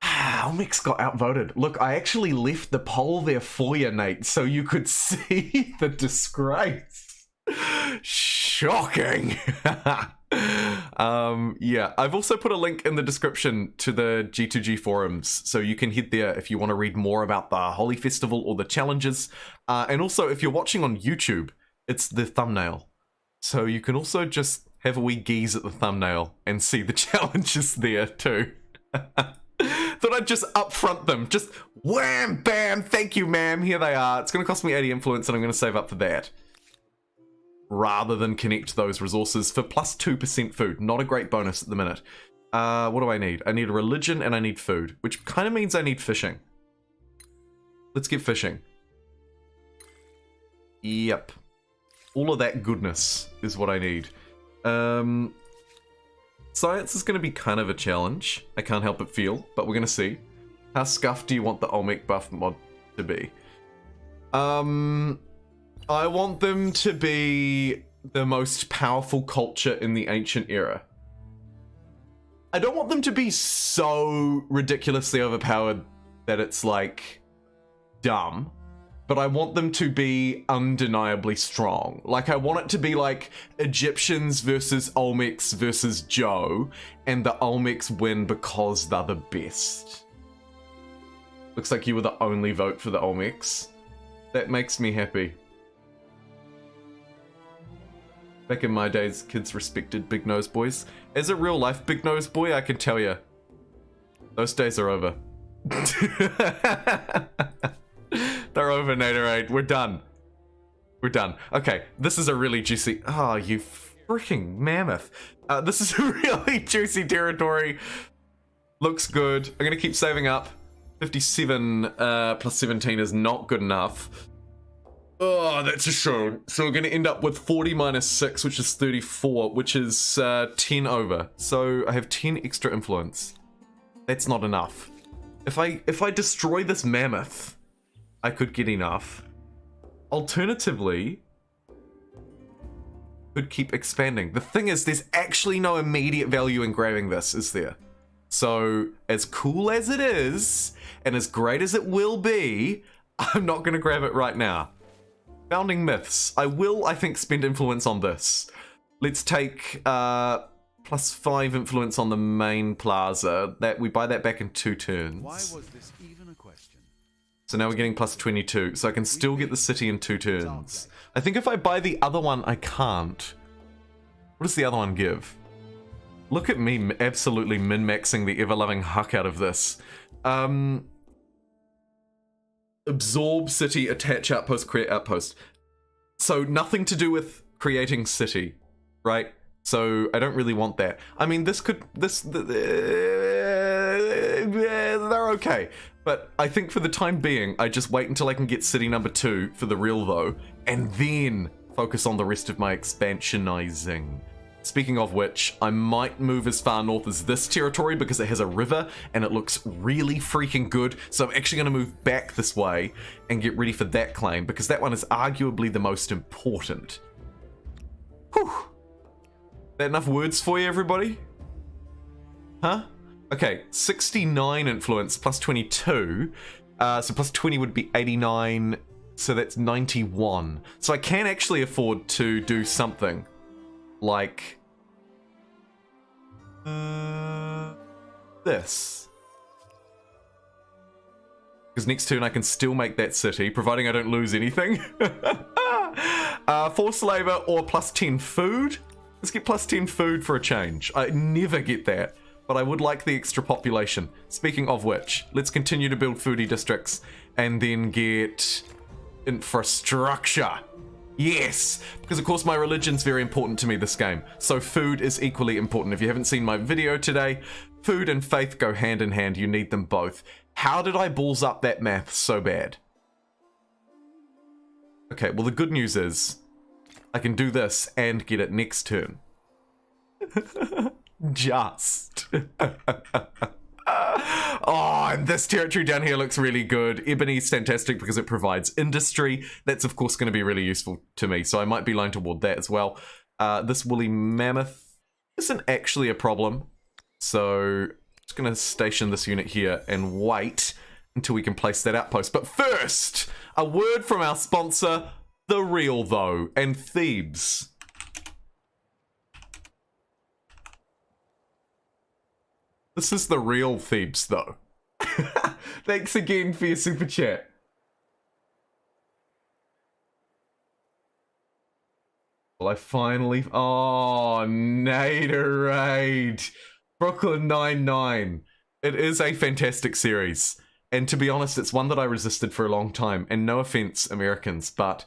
Olmex got outvoted. Look, I actually left the poll there for you, Nate, so you could see the disgrace. Shocking. Yeah, I've also put a link in the description to the G2G forums, so you can head there if you want to read more about the Holi Festival or the challenges. And also, if you're watching on YouTube, it's the thumbnail. So you can also just have a wee geeze at the thumbnail and see the challenges there too. Thought I'd just upfront them. Just wham, bam, thank you, ma'am. Here they are. It's going to cost me 80 influence, and I'm going to save up for that. Rather than connect those resources for plus 2% food. Not a great bonus at the minute. What do I need? I need a religion and I need food, which kind of means I need fishing. Let's get fishing. Yep. All of that goodness is what I need. Science is going to be kind of a challenge. I can't help but feel, but we're going to see. How scuffed do you want the Olmec buff mod to be? I want them to be the most powerful culture in the ancient era. I don't want them to be so ridiculously overpowered that it's like dumb, but I want them to be undeniably strong. Like, I want it to be like Egyptians versus Olmecs versus Joe, and the Olmecs win because they're the best. Looks like you were the only vote for the Olmecs. That makes me happy. Back in my days, kids respected big nose boys. As a real life big nose boy, I can tell you, those days are over. They're over, Naderade. We're done. We're done. Okay, this is a really juicy... Oh, you freaking mammoth. This is a really juicy territory. Looks good. I'm going to keep saving up. 57 plus 17 is not good enough. Oh, that's a show. So we're going to end up with 40 minus 6, which is 34, which is 10 over. So I have 10 extra influence. That's not enough. If I destroy this mammoth, I could get enough. Alternatively, could keep expanding. The thing is, there's actually no immediate value in grabbing this, is there? So, as cool as it is, and as great as it will be, I'm not going to grab it right now. Founding myths. I will, I think, spend influence on this. Let's take plus 5 influence on the main plaza. That we buy that back in 2 turns. Why was this even a question? So now we're getting plus 22, so I can still get the city in 2 turns. I think if I buy the other one, I can't. What does the other one give? Look at me absolutely min-maxing the ever-loving huck out of this. Absorb city, attach outpost, create outpost. So nothing to do with creating city, right? So I don't really want that. I mean, they're okay. But I think for the time being, I just wait until I can get city number 2 for the real though, and then focus on the rest of my expansionizing. Speaking of which, I might move as far north as this territory because it has a river and it looks really freaking good. So I'm actually going to move back this way and get ready for that claim because that one is arguably the most important. Whew. That enough words for you, everybody? Huh? Okay, 69 influence plus 22. So plus 20 would be 89. So that's 91. So I can actually afford to do something. Like this. Because next turn I can still make that city, providing I don't lose anything. Forced labor or plus 10 food. Let's get plus 10 food for a change. I never get that, but I would like the extra population. Speaking of which, let's continue to build foodie districts and then get infrastructure. Yes, because of course my religion's very important to me this game, so food is equally important. If you haven't seen my video today, food and faith go hand in hand, you need them both. How did I balls up that math so bad? Okay, well the good news is, I can do this and get it next turn. Just. Oh, and this territory down here looks really good. Ebony's fantastic because it provides industry. That's of course going to be really useful to me, so I might be lying toward that as well. This woolly mammoth isn't actually a problem, so I'm just going to station this unit here and wait until we can place that outpost. But first, a word from our sponsor, The Real Though, and Thebes. This is the real Thebes, though. Thanks again for your super chat. Well, I finally... Oh, Naderade. Brooklyn 99. It is a fantastic series. And to be honest, it's one that I resisted for a long time. And no offense, Americans, but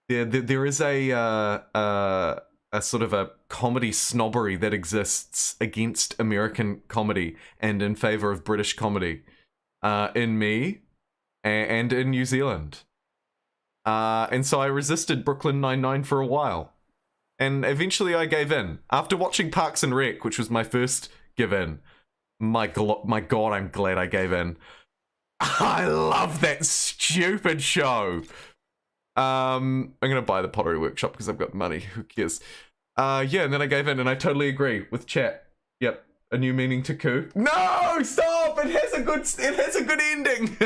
there is a sort of a comedy snobbery that exists against American comedy and in favor of British comedy in me and in New Zealand. And so I resisted Brooklyn Nine-Nine for a while. And eventually I gave in. After watching Parks and Rec, which was my first give in, my god, I'm glad I gave in. I love that stupid show. I'm gonna buy the Pottery Workshop because I've got money. Who cares? Yeah, and then I gave in, and I totally agree with chat. Yep, a new meaning to coup. No, stop! It has a good ending.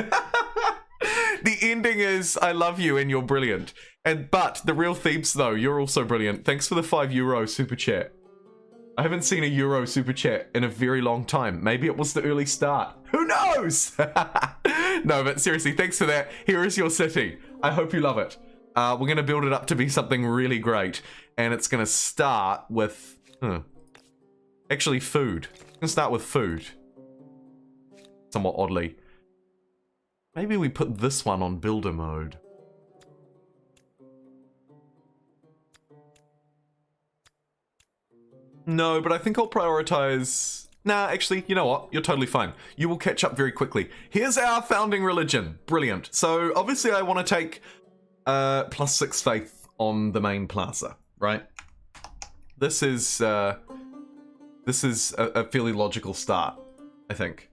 The ending is I love you and you're brilliant. But the real themes though, you're also brilliant. Thanks for the €5 super chat. I haven't seen a Euro super chat in a very long time. Maybe it was the early start. Who knows? No, but seriously, thanks for that. Here is your city. I hope you love it. We're going to build it up to be something really great. And it's going to start with... actually, food. It's going to start with food. Somewhat oddly. Maybe we put this one on builder mode. No, but I think I'll prioritize... Nah, actually, you know what? You're totally fine. You will catch up very quickly. Here's our founding religion. Brilliant. So, obviously, I want to take +6 faith on the main plaza, right? This is a fairly logical start, I think.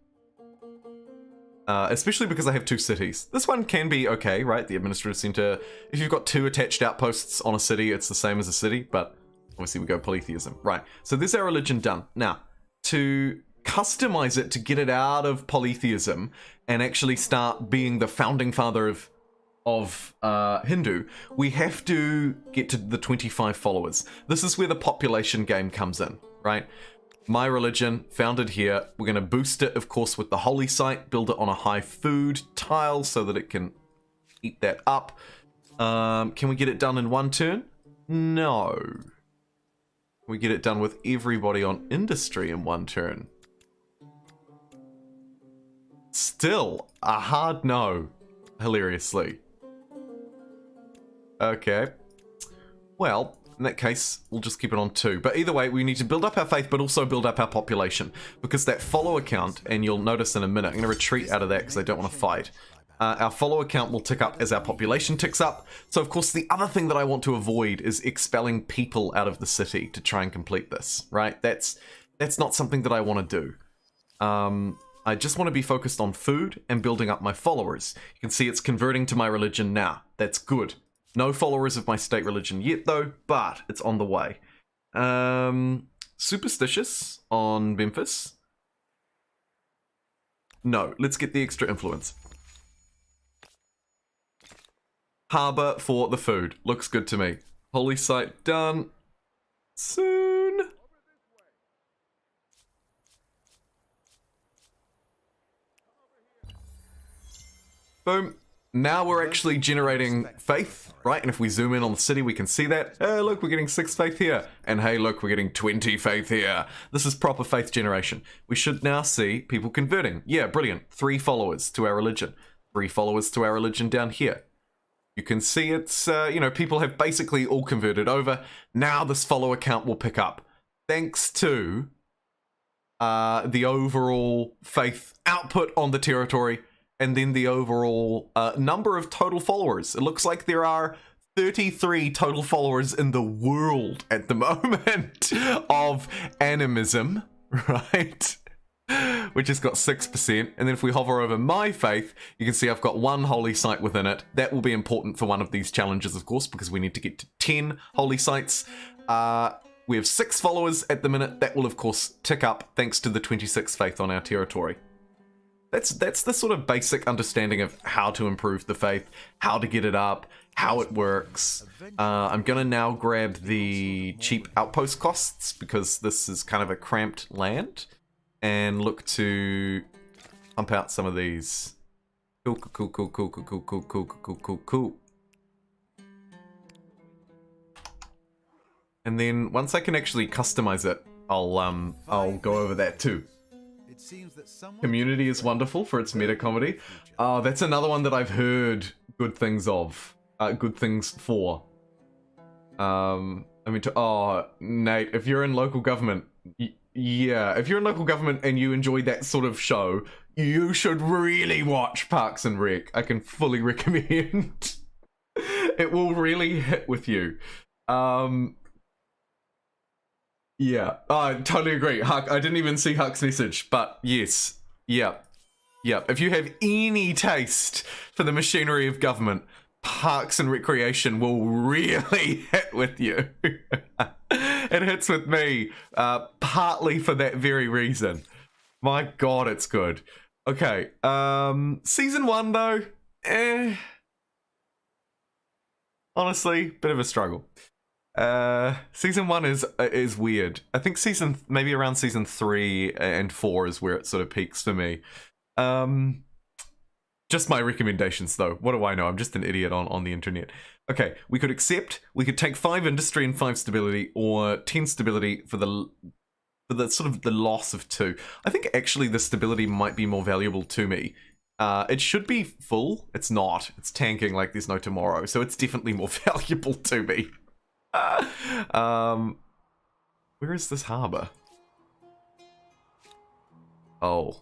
Especially because I have 2 cities. This one can be okay, right? The administrative center. If you've got 2 attached outposts on a city, it's the same as a city, but... Obviously, we go polytheism. Right. So there's our religion done. Now, to customize it, to get it out of polytheism and actually start being the founding father of Hindu, we have to get to the 25 followers. This is where the population game comes in, right? My religion, founded here. We're going to boost it, of course, with the Holi site, build it on a high food tile so that it can eat that up. Can we get it done in 1 turn? No. We get it done with everybody on industry in 1 turn. Still a hard no, hilariously. Okay. Well, in that case, we'll just keep it on 2. But either way, we need to build up our faith, but also build up our population. Because that follower count, and you'll notice in a minute, I'm going to retreat out of that because I don't want to fight. Our follower count will tick up as our population ticks up. So, of course, the other thing that I want to avoid is expelling people out of the city to try and complete this, right? That's not something that I want to do. I just want to be focused on food and building up my followers. You can see it's converting to my religion now. That's good. No followers of my state religion yet, though, but it's on the way. Superstitious on Memphis. No, let's get the extra influence. Harbour for the food. Looks good to me. Holy site done. Soon. Boom. Now we're actually generating faith, right? And if we zoom in on the city, we can see that. Hey, look, we're getting 6 faith here. And hey, look, we're getting 20 faith here. This is proper faith generation. We should now see people converting. Yeah, brilliant. 3 followers to our religion. 3 followers to our religion down here. You can see it's, people have basically all converted over. Now this follower count will pick up. Thanks to the overall faith output on the territory and then the overall number of total followers. It looks like there are 33 total followers in the world at the moment of animism, right? Which has got 6%. And then if we hover over my faith, you can see I've got 1 holy site within it. That will be important for one of these challenges, of course, because we need to get to 10 holy sites. We have 6 followers at the minute. That will, of course, tick up thanks to the 26 faith on our territory. That's the sort of basic understanding of how to improve the faith, how to get it up, how it works. I'm going to now grab the cheap outpost costs because this is kind of a cramped land. And look to pump out some of these. Cool. And then once I can actually customize it, I'll go over that too. that someone Community is wonderful for its meta comedy. Oh, that's another one that I've heard good things of. Good things for. Nate, if you're in local government, yeah, if you're in local government and you enjoy that sort of show, you should really watch Parks and Rec. I can fully recommend. It will really hit with you. Yeah, I totally agree. Huck, I didn't even see Huck's message, but yes, yeah. If you have any taste for the machinery of government, Parks and Recreation will really hit with you. It hits with me, partly for that very reason. My god, it's good. Okay, season 1 though, honestly, bit of a struggle. Season 1 is weird. I think maybe around season 3 and 4 is where it sort of peaks for me. Just my recommendations though. What do I know? I'm just an idiot on the internet. Okay, we could accept. We could take 5 industry and 5 stability, or 10 stability for the sort of the loss of 2. I think actually the stability might be more valuable to me. It should be full. It's not. It's tanking like there's no tomorrow. So it's definitely more valuable to me. Where is this harbor? Oh.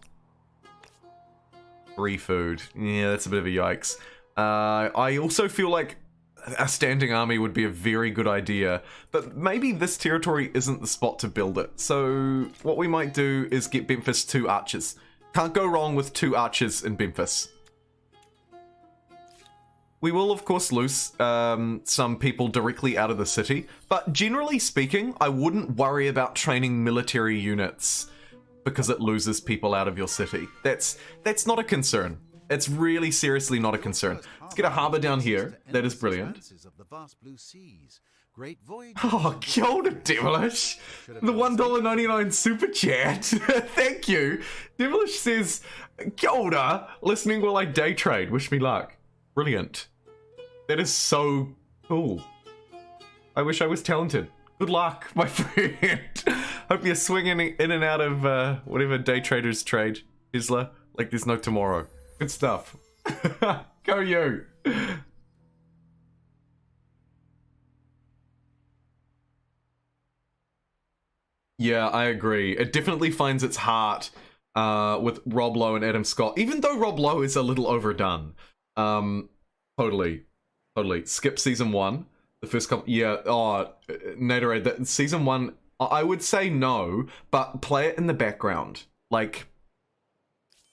Free food. Yeah, that's a bit of a yikes. I also feel like a standing army would be a very good idea, but maybe this territory isn't the spot to build it. So what we might do is get Memphis 2 archers. Can't go wrong with 2 archers in Memphis. We will, of course, lose some people directly out of the city, but generally speaking, I wouldn't worry about training military units because it loses people out of your city. That's not a concern. It's really seriously not a concern. Let's get a harbour down here. That is brilliant. Oh, kia ora, Devilish. The $1.99 super chat. Thank you. Devilish says, kia ora, listening while I day trade. Wish me luck. Brilliant. That is so cool. I wish I was talented. Good luck, my friend. Hope you're swinging in and out of whatever day traders trade, Isla, like there's no tomorrow. Good stuff. Go you. Yeah, I agree. It definitely finds its heart with Rob Lowe and Adam Scott, even though Rob Lowe is a little overdone. Totally. Skip season 1. The first couple, yeah. Oh, Naderade, that season 1. I would say no, but play it in the background. Like,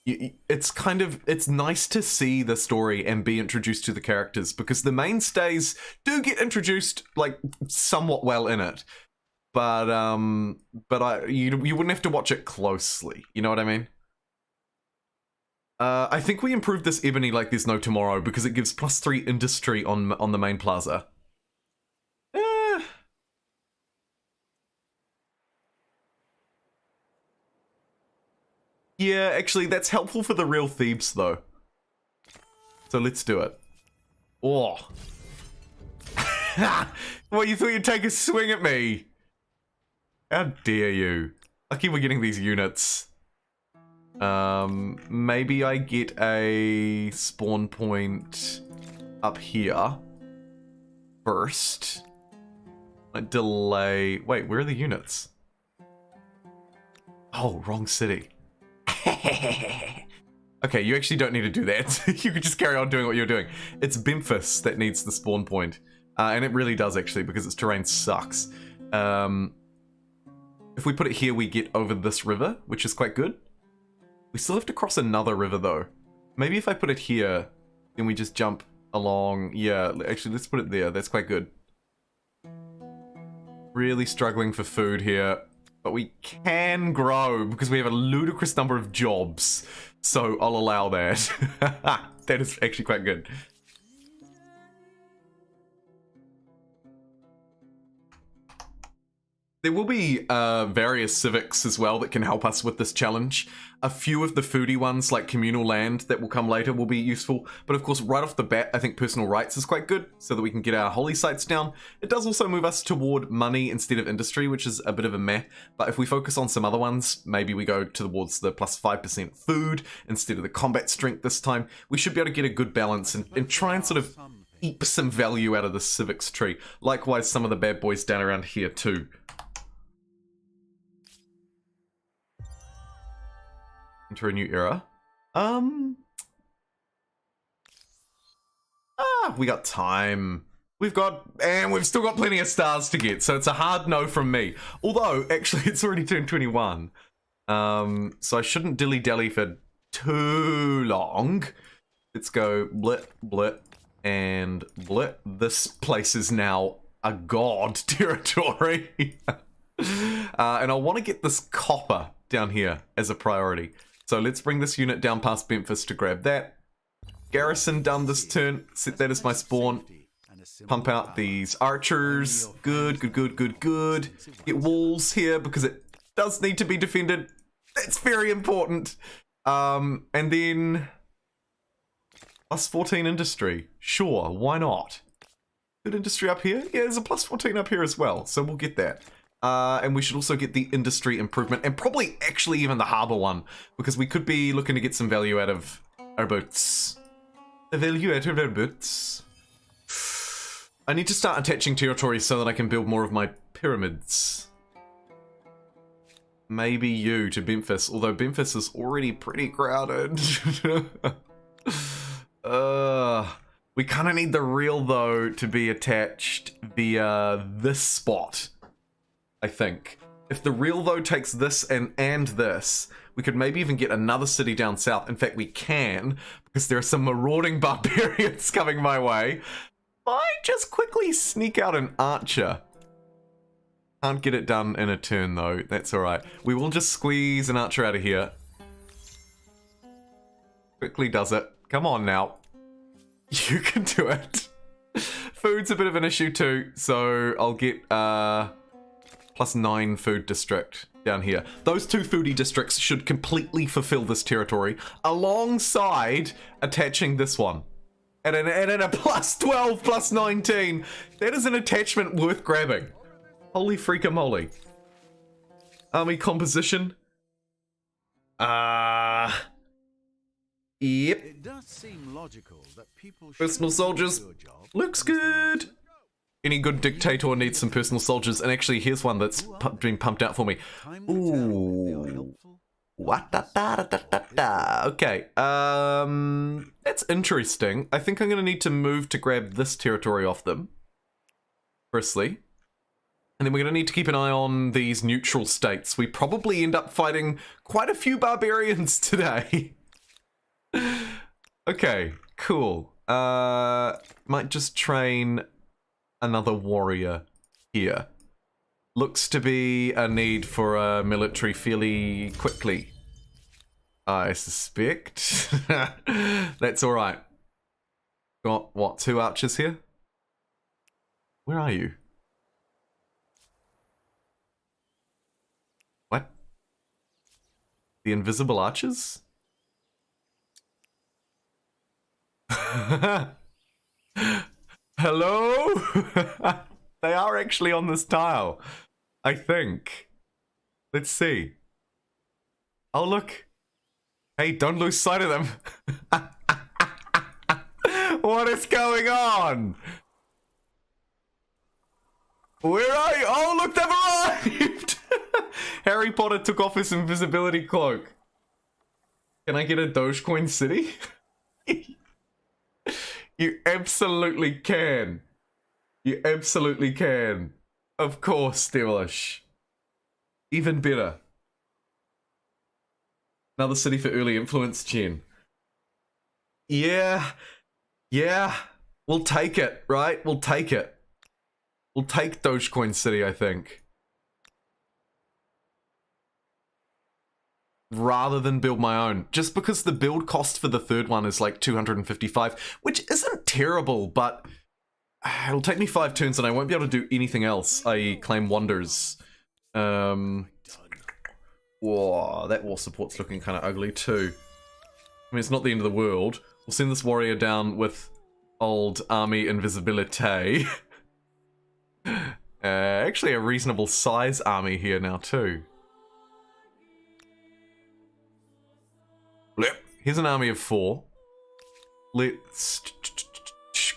it's nice to see the story and be introduced to the characters, because the mainstays do get introduced like somewhat well in it. But you wouldn't have to watch it closely. You know what I mean? I think we improved this ebony like there's no tomorrow because it gives +3 industry on the main plaza. Yeah, actually, that's helpful for the real Thebes, though. So let's do it. Oh. Well, you thought you'd take a swing at me? How dare you? Lucky we're getting these units. Maybe I get a spawn point up here first. I delay. Wait, where are the units? Oh, wrong city. Okay, you actually don't need to do that. You could just carry on doing what you're doing. It's Memphis that needs the spawn point. And it really does, actually, because its terrain sucks. If we put it here, we get over this river, which is quite good. We still have to cross another river, though. Maybe if I put it here, then we just jump along. Yeah, actually, let's put it there. That's quite good. Really struggling for food here. But we can grow because we have a ludicrous number of jobs. So I'll allow that. That is actually quite good. There will be various civics as well that can help us with this challenge. A few of the foodie ones, like communal land, that will come later will be useful. But of course, right off the bat, I think personal rights is quite good, so that we can get our holy sites down. It does also move us toward money instead of industry, which is a bit of a meh. But if we focus on some other ones, maybe we go towards the plus 5% food instead of the combat strength this time, we should be able to get a good balance and try and sort of eat some value out of the civics tree. Likewise, some of the bad boys down around here too. Enter a new era. We got time. We've still got plenty of stars to get, so it's a hard no from me. Although, actually, it's already turned 21. So I shouldn't dilly-dally for too long. Let's go blip, blip, and blip. This place is now a god territory. And I want to get this copper down here as a priority. So let's bring this unit down past Memphis to grab that. Garrison done this turn. Set that as my spawn. Pump out these archers. Good, good, good, good, good. Get walls here because it does need to be defended. That's very important. And then plus 14 industry. Sure, why not? Good industry up here. Yeah, there's a plus 14 up here as well. So we'll get that. And we should also get the industry improvement and probably actually even the harbour one, because we could be looking to get some value out of our boats. The value out of our boats. I need to start attaching territories so that I can build more of my pyramids. Maybe you to Memphis, although Memphis is already pretty crowded. We kind of need the real though to be attached via this spot. I think. If the real though takes this and this, we could maybe even get another city down south. In fact, we can, because there are some marauding barbarians coming my way. Might just quickly sneak out an archer. Can't get it done in a turn though, that's alright. We will just squeeze an archer out of here. Quickly does it. Come on now. You can do it. Food's a bit of an issue too, so I'll get plus 9 food district down here. Those two foodie districts should completely fulfill this territory alongside attaching this one. And at a plus 12, plus 19, that is an attachment worth grabbing. Holy freakamole. Army composition. Yep. It does seem logical that people Personal soldiers. Looks good. Any good dictator needs some personal soldiers, and actually here's one that's been pumped out for me. Ooh. What da da da da da. Okay, that's interesting. I think I'm gonna need to move to grab this territory off them. Firstly. And then we're gonna need to keep an eye on these neutral states. We probably end up fighting quite a few barbarians today. Okay, cool. Might just train another warrior here. Looks to be a need for a military fairly quickly, I suspect. That's alright. Got, what, 2 archers here? Where are you? What? The invisible archers? Hello? They are actually on this tile, I think. Let's see. Oh, look. Hey, don't lose sight of them. What is going on? Where are you? Oh, look, they've arrived! Harry Potter took off his invisibility cloak. Can I get a Dogecoin city? You absolutely can. You absolutely can. Of course, Devilish. Even better. Another city for early influence, Jen. Yeah. Yeah. We'll take it, right? We'll take it. We'll take Dogecoin City, I think. Rather than build my own. Just because the build cost for the third one is like 255, which isn't terrible, but it'll take me 5 turns and I won't be able to do anything else, i.e. claim wonders Whoa, that war support's looking kind of ugly too. I mean, it's not the end of the world. We'll send this warrior down with old army invisibility. Actually, a reasonable size army here now too. Here's an army of 4. Let's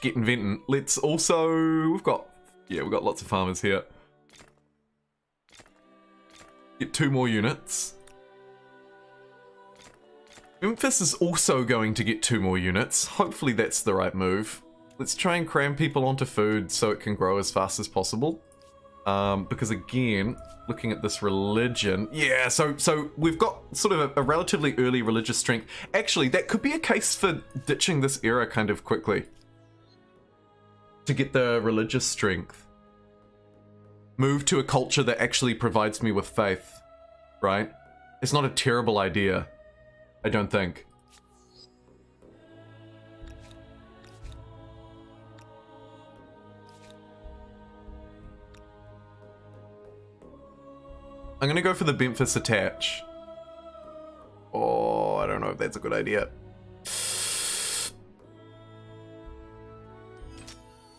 get inventing. Let's also... We've got lots of farmers here. Get 2 more units. Memphis is also going to get 2 more units. Hopefully that's the right move. Let's try and cram people onto food so it can grow as fast as possible. Because again, looking at this religion... Yeah, so we've got sort of a relatively early religious strength. Actually, that could be a case for ditching this era kind of quickly. To get the religious strength. Move to a culture that actually provides me with faith. Right? It's not a terrible idea. I don't think. I'm gonna go for the Memphis attach. Oh, I don't know if that's a good idea.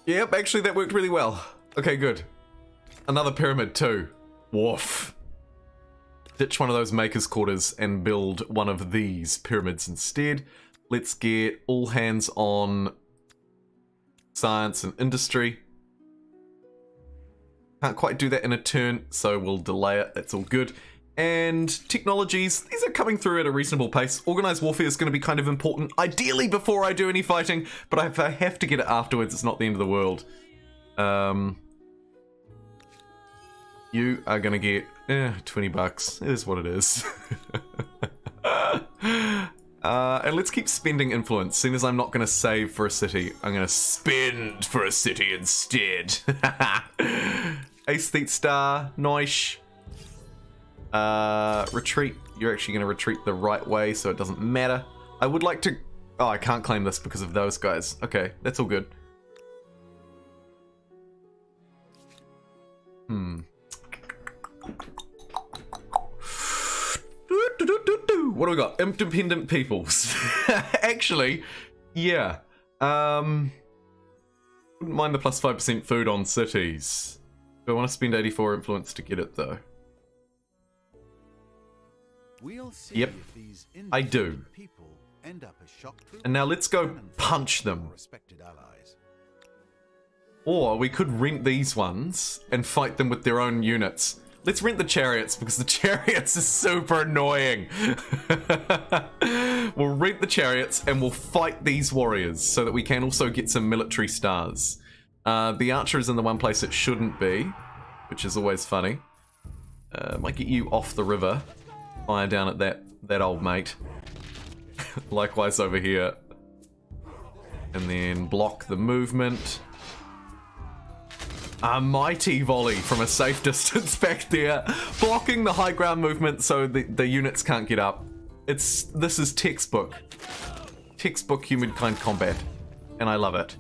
Yep, actually that worked really well. Okay, good. Another pyramid too. Woof. Ditch one of those maker's quarters and build one of these pyramids instead. Let's get all hands on science and industry. Can't quite do that in a turn, so we'll delay it. That's all good. And technologies, these are coming through at a reasonable pace. Organized warfare is going to be kind of important, ideally before I do any fighting, but if I have to get it afterwards, it's not the end of the world. You are going to get 20 bucks. It is what it is. And let's keep spending influence. Seeing as I'm not going to save for a city, I'm going to spend for a city instead. Aesthete star, nice. Retreat. You're actually going to retreat the right way, so it doesn't matter. I would like to... Oh, I can't claim this because of those guys. Okay, that's all good. What do we got? Independent peoples. Actually, yeah. Wouldn't mind the plus 5% food on cities. Do I want to spend 84 influence to get it though? We'll see Yep, if these I do. independent people end up as shock troops, And now let's go cannon punch fodder, them. or respected allies. Or we could rent these ones and fight them with their own units. Let's rent the chariots because the chariots is super annoying. We'll rent the chariots and we'll fight these warriors so that we can also get some military stars. The archer is in the one place it shouldn't be, which is always funny. Might get you off the river. Fire down at that old mate. Likewise over here. And then block the movement. A mighty volley from a safe distance back there, blocking the high ground movement so the units can't get up. This is textbook Humankind combat, and I love it.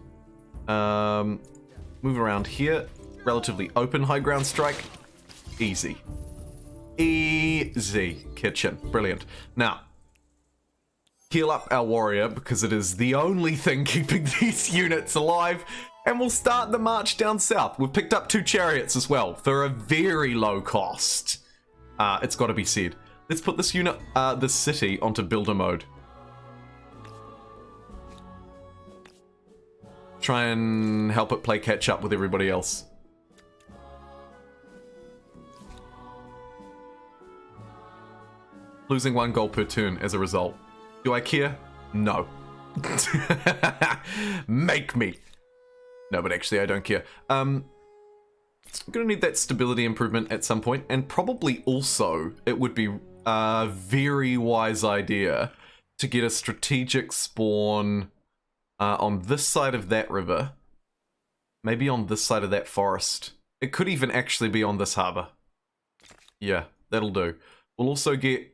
Move around here, relatively open high ground strike, easy, kitchen, brilliant. Now, heal up our warrior because it is the only thing keeping these units alive. And we'll start the march down south. We've picked up 2 chariots as well for a very low cost. It's got to be said. Let's put this unit, this city, onto builder mode. Try and help it play catch up with everybody else. Losing 1 gold per turn as a result. Do I care? No. Make me. No, but actually I don't care. I'm gonna need that stability improvement at some point, and probably also it would be a very wise idea to get a strategic spawn on this side of that river. Maybe on this side of that forest. It could even actually be on this harbour. Yeah, that'll do. We'll also get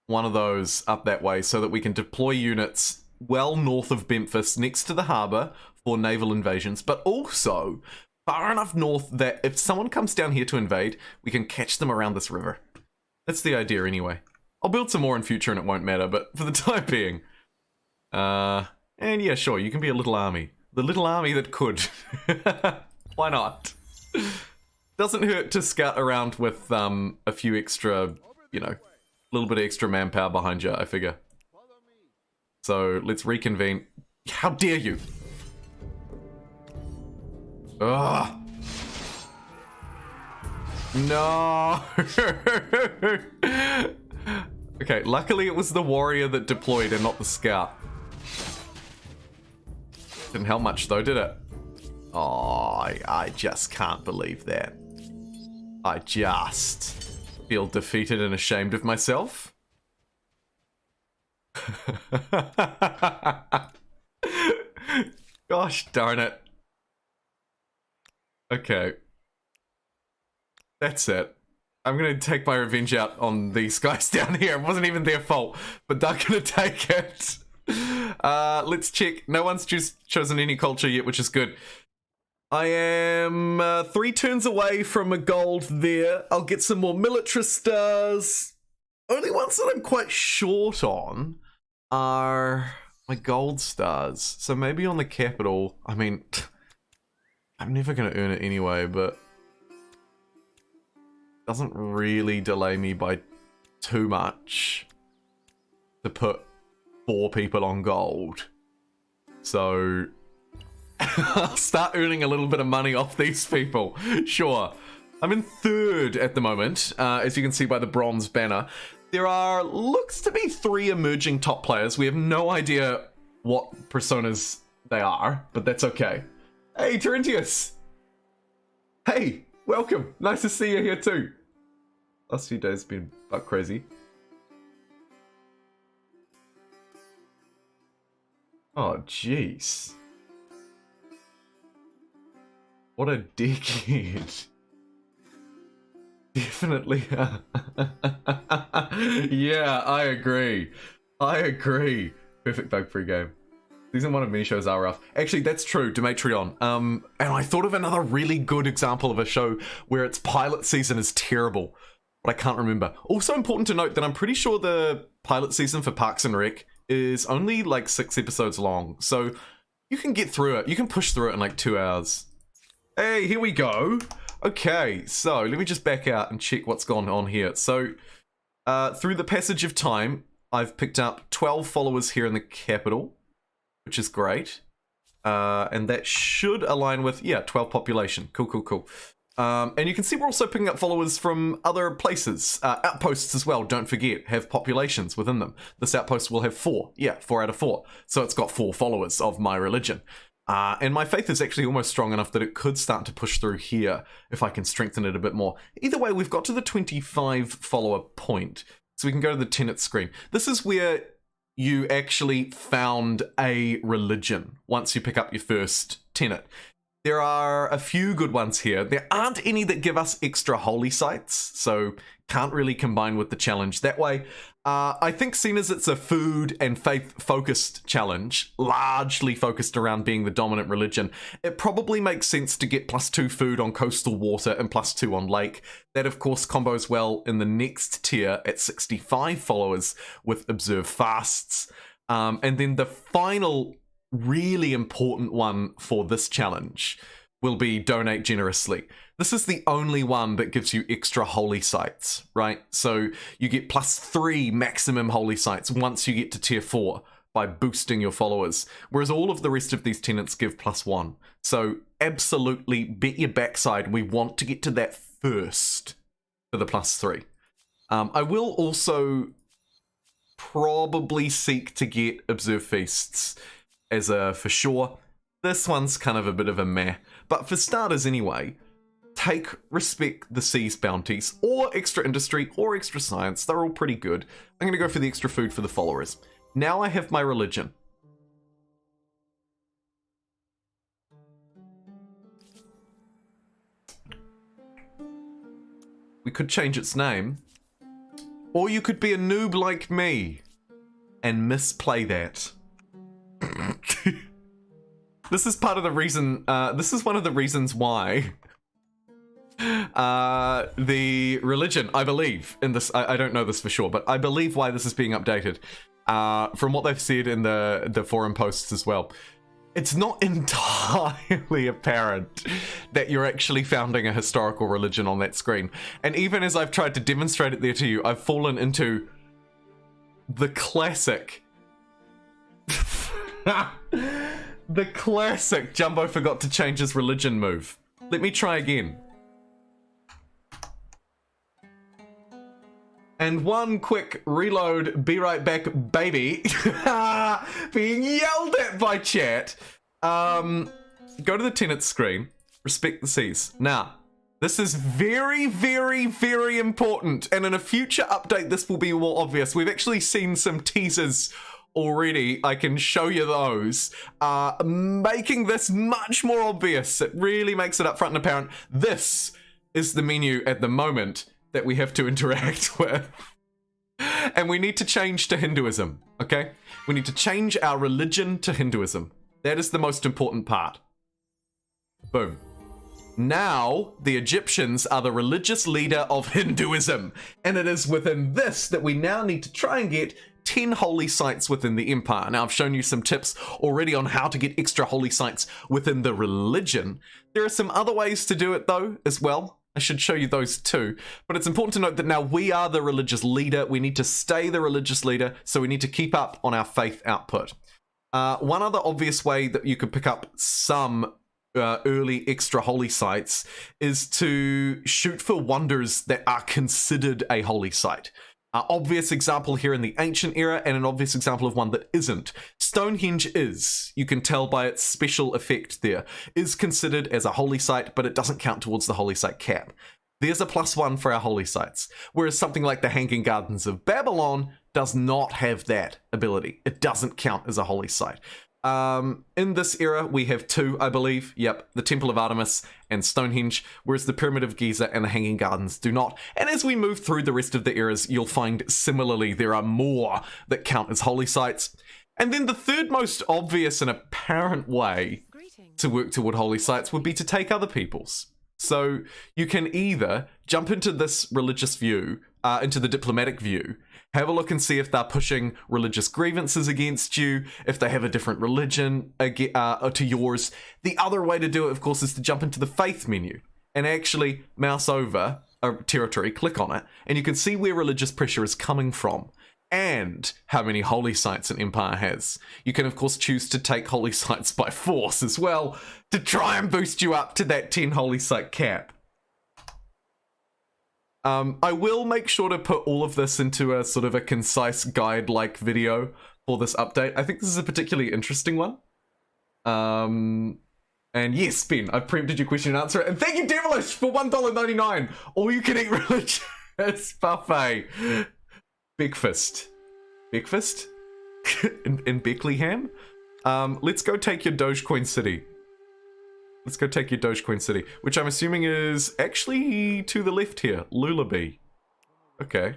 one of those up that way so that we can deploy units well north of Memphis next to the harbour for naval invasions, but also far enough north that if someone comes down here to invade, we can catch them around this river. That's the idea anyway. I'll build some more in future and it won't matter, but for the time being. And yeah, sure, you can be a little army. The little army that could. Why not? Doesn't hurt to scout around with a few extra, you know, a little bit of extra manpower behind you, I figure. So let's reconvene. How dare you? Ugh. No. Okay, luckily it was the warrior that deployed and not the scout. Didn't help much though, did it? Oh, I just can't believe that. I just feel defeated and ashamed of myself. Gosh darn it. Okay. That's it. I'm gonna take my revenge out on these guys down here. It wasn't even their fault, but they're gonna take it. Let's check. No one's chosen any culture yet, which is good. I am 3 turns away from a gold there. I'll get some more militarist stars. Only ones that I'm quite short on are my gold stars. So maybe on the capital, I mean, I'm never going to earn it anyway, but it doesn't really delay me by too much to put 4 people on gold. So I'll start earning a little bit of money off these people. Sure. I'm in 3rd at the moment, as you can see by the bronze banner. There are, looks to be 3 emerging top players. We have no idea what personas they are, but that's okay. Hey, Terentius! Hey, welcome. Nice to see you here too. Last few days have been about crazy. Oh, jeez. What a dickhead. Definitely. Yeah, I agree. I agree. Perfect bug-free game. Season 1 of mini shows are rough. Actually, that's true, Demetrion. And I thought of another really good example of a show where its pilot season is terrible, but I can't remember. Also important to note that I'm pretty sure the pilot season for Parks and Rec is only like 6 episodes long, so you can get through it. You can push through it in like 2 hours. Hey, here we go. Okay, so let me just back out and check what's gone on here. So, through the passage of time, I've picked up 12 followers here in the capital, which is great. And that should align with, yeah, 12 population. Cool, cool, cool. And you can see we're also picking up followers from other places. Outposts as well, don't forget, have populations within them. This outpost will have 4. Yeah, 4 out of 4. So it's got 4 followers of my religion. And my faith is actually almost strong enough that it could start to push through here if I can strengthen it a bit more. Either way, we've got to the 25 follower point. So we can go to the tenet screen. This is where you actually found a religion once you pick up your first tenet. There are a few good ones here. There aren't any that give us extra holy sites, so can't really combine with the challenge that way. I think seeing as it's a food and faith-focused challenge, largely focused around being the dominant religion, it probably makes sense to get +2 food on coastal water and +2 on lake. That, of course, combos well in the next tier at 65 followers with observe fasts. And then the final really important one for this challenge will be donate generously. This is the only one that gives you extra holy sites, right? So you get +3 maximum holy sites once you get to tier 4 by boosting your followers, whereas all of the rest of these tenants give +1. So absolutely bet your backside we want to get to that first for the +3. I will also probably seek to get observe feasts as a for sure. This one's kind of a bit of a meh, but for starters anyway, take respect the seas bounties, or extra industry, or extra science. They're all pretty good. I'm going to go for the extra food for the followers. Now I have my religion. We could change its name. Or you could be a noob like me and misplay that. This is part of the reason, this is one of the reasons why the religion, I believe, in this, I don't know this for sure, but I believe why this is being updated, from what they've said in the forum posts as well. It's not entirely apparent that you're actually founding a historical religion on that screen. And even as I've tried to demonstrate it there to you, I've fallen into the classic... the classic Jumbo forgot to change his religion move. Let me try again. And one quick reload, be right back, baby. Being yelled at by chat. Go to the tenant screen, respect the seas. Now, this is very, very, very important. And in a future update, this will be more obvious. We've actually seen some teasers already. I can show you those. Making this much more obvious. It really makes it up front and apparent. This is the menu at the moment that we have to interact with. And we need to change to Hinduism, okay? We need to change our religion to Hinduism. That is the most important part. Boom. Now, the Egyptians are the religious leader of Hinduism. And it is within this that we now need to try and get 10 holy sites within the empire. Now, I've shown you some tips already on how to get extra holy sites within the religion. There are some other ways to do it, though, as well. I should show you those too. But it's important to note that now we are the religious leader. We need to stay the religious leader, so we need to keep up on our faith output. One other obvious way that you could pick up some early extra holy sites is to shoot for wonders that are considered a holy site. Obvious example here in the ancient era, and an obvious example of one that isn't. Stonehenge is, you can tell by its special effect there, is considered as a holy site, but it doesn't count towards the holy site cap. There's a +1 for our holy sites, whereas something like the Hanging Gardens of Babylon does not have that ability. It doesn't count as a holy site. In this era, we have 2, I believe. Yep, the Temple of Artemis and Stonehenge, whereas the Pyramid of Giza and the Hanging Gardens do not. And as we move through the rest of the eras, you'll find similarly there are more that count as holy sites. And then the third most obvious and apparent way to work toward holy sites would be to take other people's. So you can either jump into this religious view, into the diplomatic view, have a look and see if they're pushing religious grievances against you, if they have a different religion to yours. The other way to do it, of course, is to jump into the faith menu and actually mouse over a territory, click on it, and you can see where religious pressure is coming from and how many holy sites an empire has. You can, of course, choose to take holy sites by force as well to try and boost you up to that 10 holy site cap. I will make sure to put all of this into a sort of a concise guide-like video for this update. I think this is a particularly interesting one. And yes, Ben, I've preempted your question and answer it. And thank you, Devilish, for $1.99. All you can eat religious buffet. Breakfast. Breakfast? in Bethlehem? Let's go take your Dogecoin City. Let's go take your Dogecoin City, which I'm assuming is actually to the left here. Lullaby. Okay.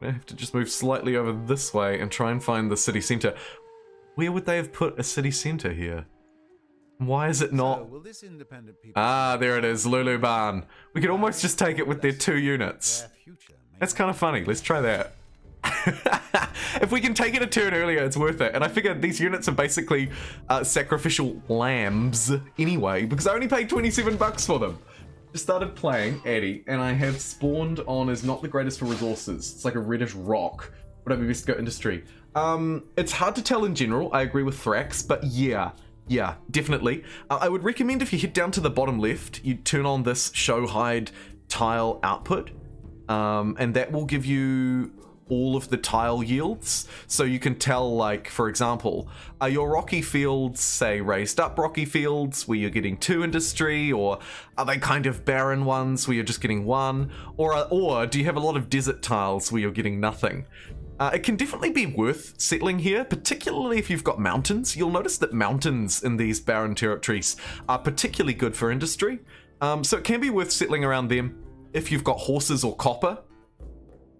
I have to just move slightly over this way and try and find the city center. Where would they have put a city center here? Why is it not? So, will this independent people There it is, Lulu Barn. We could almost just take it with their 2 units. their future may That's kind of funny. Let's try that. If we can take it a turn earlier, it's worth it. And I figured these units are basically sacrificial lambs anyway, because I only paid 27 bucks for them. Just started playing Addy, and I have spawned on is not the greatest for resources. It's like a reddish rock. Would I be best to go industry? It's hard to tell in general. I agree with Thrax, but yeah, definitely. I would recommend if you head down to the bottom left, you turn on this show hide tile output, and that will give you all of the tile yields, so you can tell, like, for example, are your rocky fields, say, raised up rocky fields where you're getting 2 industry, or are they kind of barren ones where you're just getting 1, or do you have a lot of desert tiles where you're getting nothing? It can definitely be worth settling here, particularly if you've got mountains. You'll notice that mountains in these barren territories are particularly good for industry, so it can be worth settling around them if you've got horses or copper.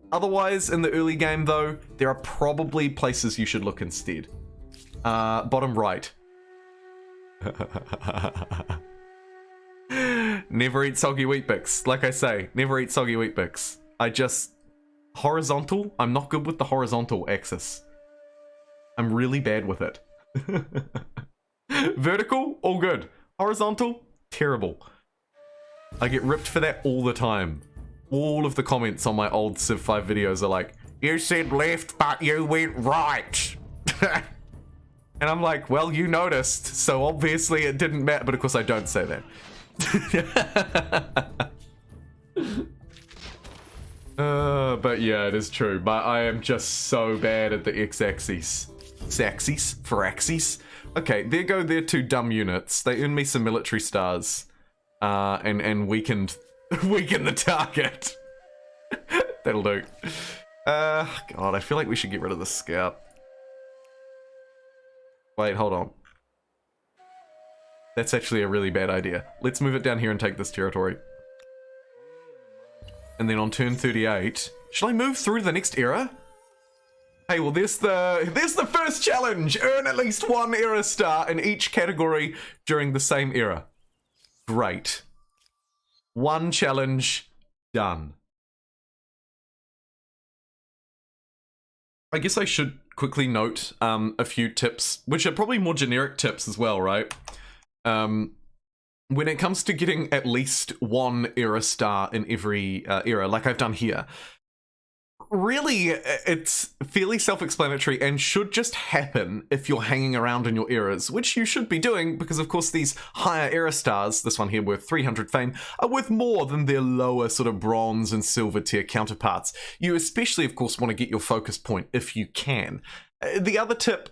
Otherwise, in the early game, though, there are probably places you should look instead. Bottom right. Never eat soggy wheat bix. Like I say, never eat soggy wheat bix. Horizontal? I'm not good with the horizontal axis. I'm really bad with it. Vertical? All good. Horizontal? Terrible. I get ripped for that all the time. All of the comments on my old Civ 5 videos are like, you said left, but you went right. And I'm like, well, you noticed, so obviously it didn't matter. But of course I don't say that. But yeah, it is true. But I am just so bad at the x-axis. X-axis? For axes? Okay, there go their two dumb units. They earned me some military stars. And weakened the target. That'll do. God, I feel like we should get rid of the scout. Wait, hold on. That's actually a really bad idea. Let's move it down here and take this territory. And then on turn 38, should I move through to the next era? Hey, well, there's the first challenge. Earn at least one era star in each category during the same era. Great. One challenge, done. I guess I should quickly note a few tips, which are probably more generic tips as well, right? When it comes to getting at least one era star in every era, like I've done here, really, it's fairly self-explanatory and should just happen if you're hanging around in your eras, which you should be doing because, of course, these higher era stars, this one here worth 300 fame, are worth more than their lower sort of bronze and silver tier counterparts. You especially, of course, want to get your focus point if you can. The other tip,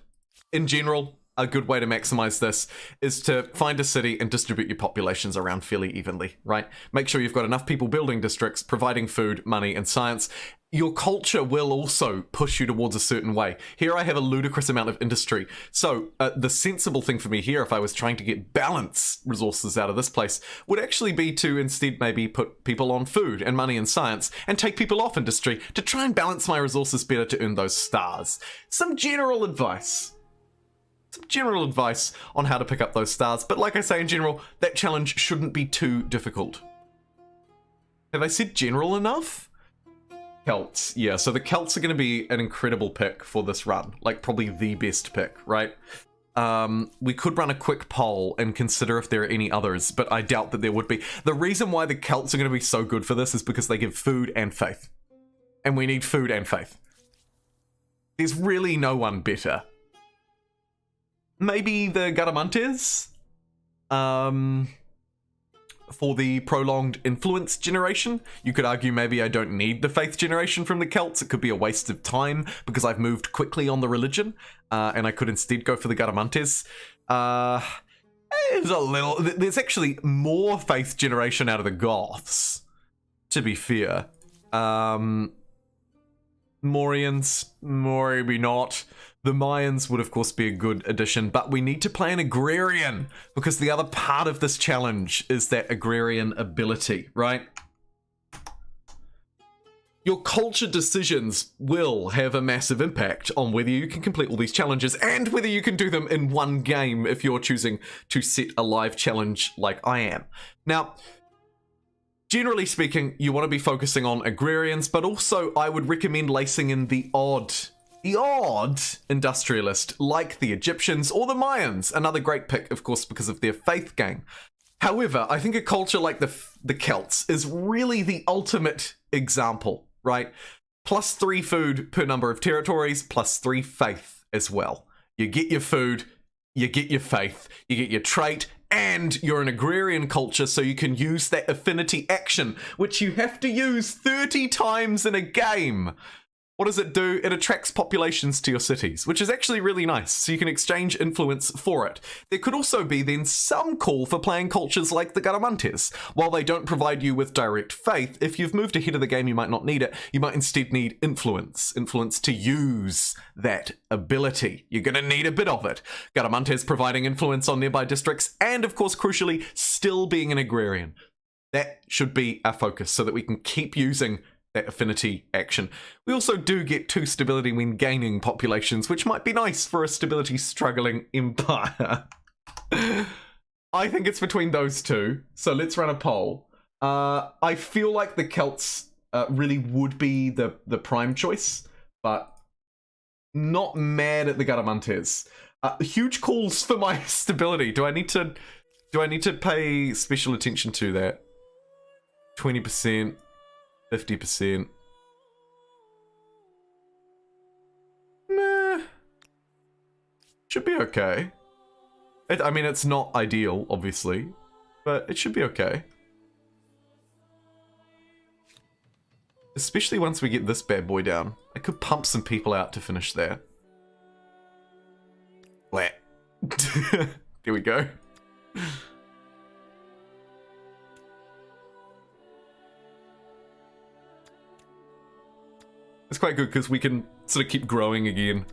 in general, a good way to maximize this is to find a city and distribute your populations around fairly evenly, right? Make sure you've got enough people building districts, providing food, money, and science. Your culture will also push you towards a certain way. Here I have a ludicrous amount of industry. So the sensible thing for me here, if I was trying to get balance resources out of this place, would actually be to instead maybe put people on food and money and science and take people off industry to try and balance my resources better to earn those stars. Some general advice on how to pick up those stars, but like I say, in general, that challenge shouldn't be too difficult. Have I said general enough? Celts, yeah, so the Celts are going to be an incredible pick for this run, like probably the best pick, right? We could run a quick poll and consider if there are any others, but I doubt that there would be. The reason why the Celts are going to be so good for this is because they give food and faith. And we need food and faith. There's really no one better. Maybe the Garamantes? For the prolonged influence generation. You could argue maybe I don't need the faith generation from the Celts. It could be a waste of time because I've moved quickly on the religion, and I could instead go for the Garamantes. There's actually more faith generation out of the Goths, to be fair. Morians, maybe not. The Mayans would, of course, be a good addition, but we need to play an agrarian because the other part of this challenge is that agrarian ability, right? Your culture decisions will have a massive impact on whether you can complete all these challenges and whether you can do them in one game if you're choosing to set a live challenge like I am. Now, generally speaking, you want to be focusing on agrarians, but also I would recommend lacing in the odd industrialist, like the Egyptians or the Mayans. Another great pick, of course, because of their faith gain. However, I think a culture like the Celts is really the ultimate example, right? +3 food per number of territories, +3 faith as well. You get your food, you get your faith, you get your trait, and you're an agrarian culture, so you can use that affinity action, which you have to use 30 times in a game. What does it do? It attracts populations to your cities, which is actually really nice, so you can exchange influence for it. There could also be then some call for playing cultures like the Garamantes. While they don't provide you with direct faith, if you've moved ahead of the game you might not need it, you might instead need influence to use that ability. You're going to need a bit of it. Garamantes providing influence on nearby districts, and of course, crucially, still being an agrarian. That should be our focus so that we can keep using that affinity action. We also do get 2 stability when gaining populations, which might be nice for a stability struggling empire. I think it's between those two, so let's run a poll. I feel like the Celts really would be the prime choice, but not mad at the Garamantes. Huge calls for my stability. Do I need to pay special attention to that? 20%, 50%. Meh. Should be okay. I mean, it's not ideal, obviously, but it should be okay. Especially once we get this bad boy down. I could pump some people out to finish there. Blah. There we go. It's quite good because we can sort of keep growing again.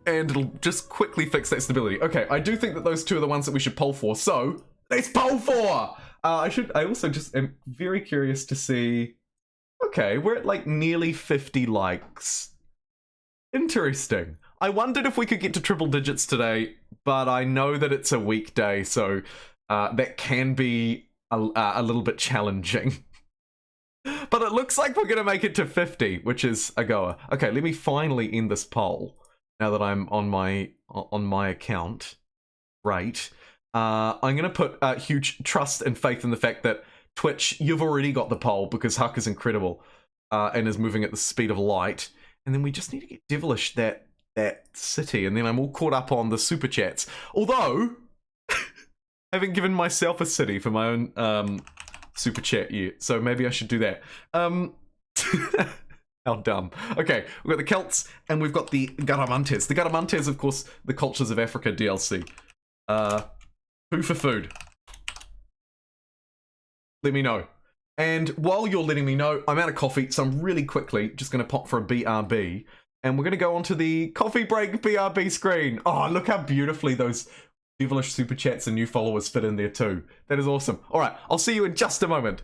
And it'll just quickly fix that stability. Okay, I do think that those two are the ones that we should poll for, so let's poll for! I also just am very curious to see... Okay, we're at like nearly 50 likes. Interesting. I wondered if we could get to triple digits today, but I know that it's a weekday, so that can be a little bit challenging. But it looks like we're going to make it to 50, which is a goer. Okay, let me finally end this poll now that I'm on my account. Right. I'm going to put huge trust and faith in the fact that Twitch, you've already got the poll because Huck is incredible and is moving at the speed of light. And then we just need to get devilish that city, and then I'm all caught up on the super chats. Although, I haven't given myself a city for my own super chat yet, so maybe I should do that. How dumb. Okay, we've got the Celts and we've got the Garamantes. The Garamantes, of course, the Cultures of Africa DLC. Who for food? Let me know. And while you're letting me know, I'm out of coffee, so I'm really quickly just going to pop for a BRB. And we're going to go onto the coffee break BRB screen. Oh, look how beautifully those devilish super chats and new followers fit in there too. That is awesome. All right, I'll see you in just a moment.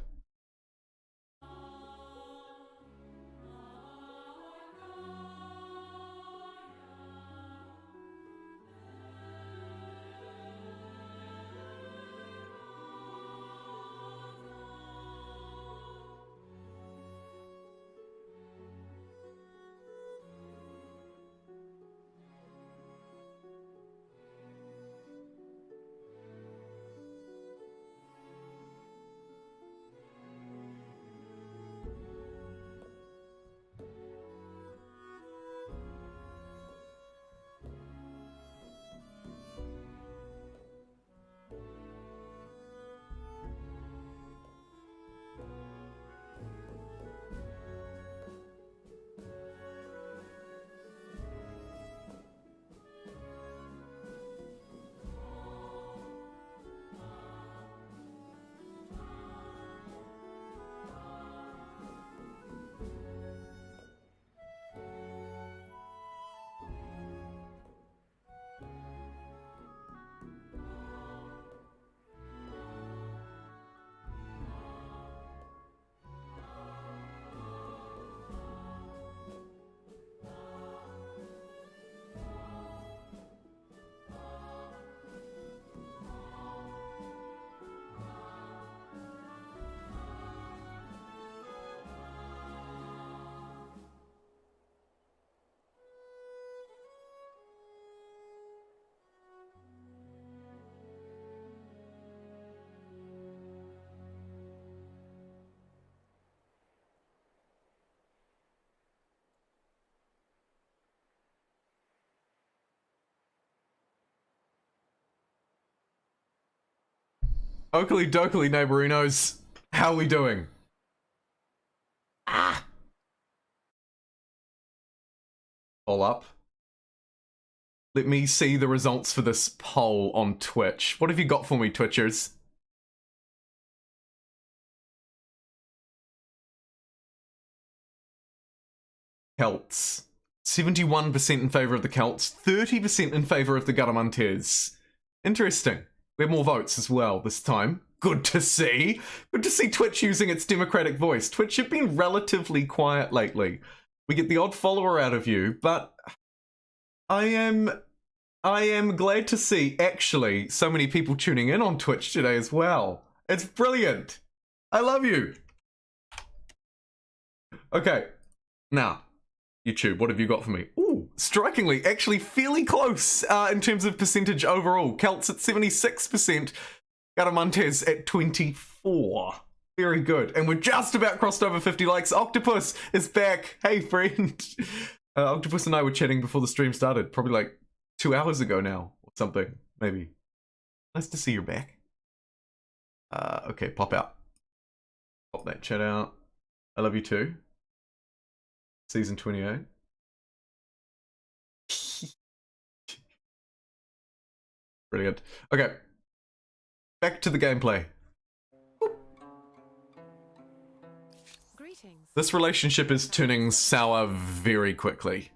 Oakley dokley, neighborinos. How are we doing? All up. Let me see the results for this poll on Twitch. What have you got for me, Twitchers? Celts. 71% in favour of the Celts, 30% in favour of the Garamantes. Interesting. We have more votes as well this time. Good to see. Good to see Twitch using its democratic voice. Twitch, you've been relatively quiet lately. We get the odd follower out of you, but I'm I am glad to see, actually, so many people tuning in on Twitch today as well. It's brilliant. I love you. Okay, now, YouTube, what have you got for me? Ooh, strikingly, actually fairly close in terms of percentage overall. Celts at 76%, Garamontes at 24. Very good. And we're just about crossed over 50 likes. Octopus is back. Hey, friend. Octopus and I were chatting before the stream started, probably like 2 hours ago now, or something, maybe. Nice to see you're back. Okay, pop out. Pop that chat out. I love you too. Season 28. Brilliant. Okay. Back to the gameplay. Greetings. This relationship is turning sour very quickly.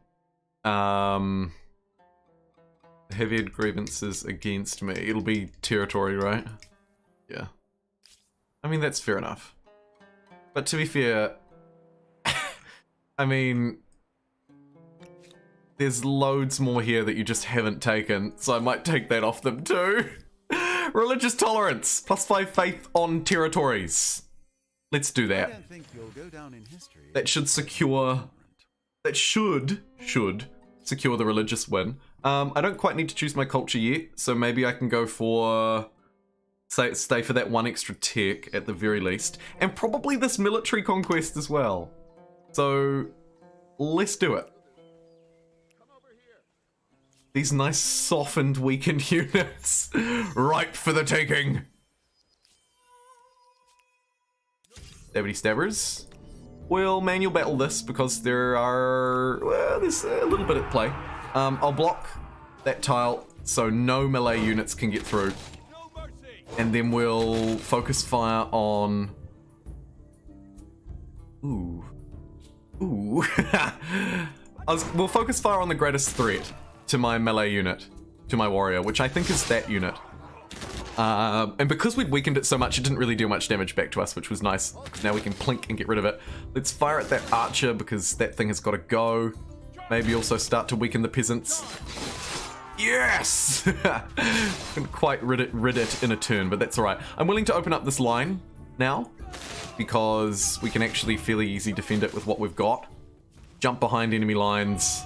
Heavy grievances against me. It'll be territory, right? Yeah. I mean, that's fair enough. But to be fair, I mean, there's loads more here that you just haven't taken, so I might take that off them too. Religious tolerance, +5 faith on territories. Let's do I that. don't think you'll go down in history. That should secure, that should secure the religious win. I don't quite need to choose my culture yet, so maybe I can go for, stay for that one extra tech at the very least, and probably this military conquest as well. So, let's do it. These nice, softened, weakened units. Ripe for the taking. Stabbity stabbers. We'll manual battle this because there are... well, there's a little bit at play. I'll block that tile so no melee units can get through. And then we'll focus fire on... Ooh. Ooh. We'll focus fire on the greatest threat to my melee unit, to my warrior, which I think is that unit. And because we'd weakened it so much, it didn't really do much damage back to us, which was nice. Now we can plink and get rid of it. Let's fire at that archer because that thing has got to go. Maybe also start to weaken the peasants. Yes! Couldn't quite rid it in a turn, but that's alright. I'm willing to open up this line now, because we can actually fairly easy defend it with what we've got. Jump behind enemy lines.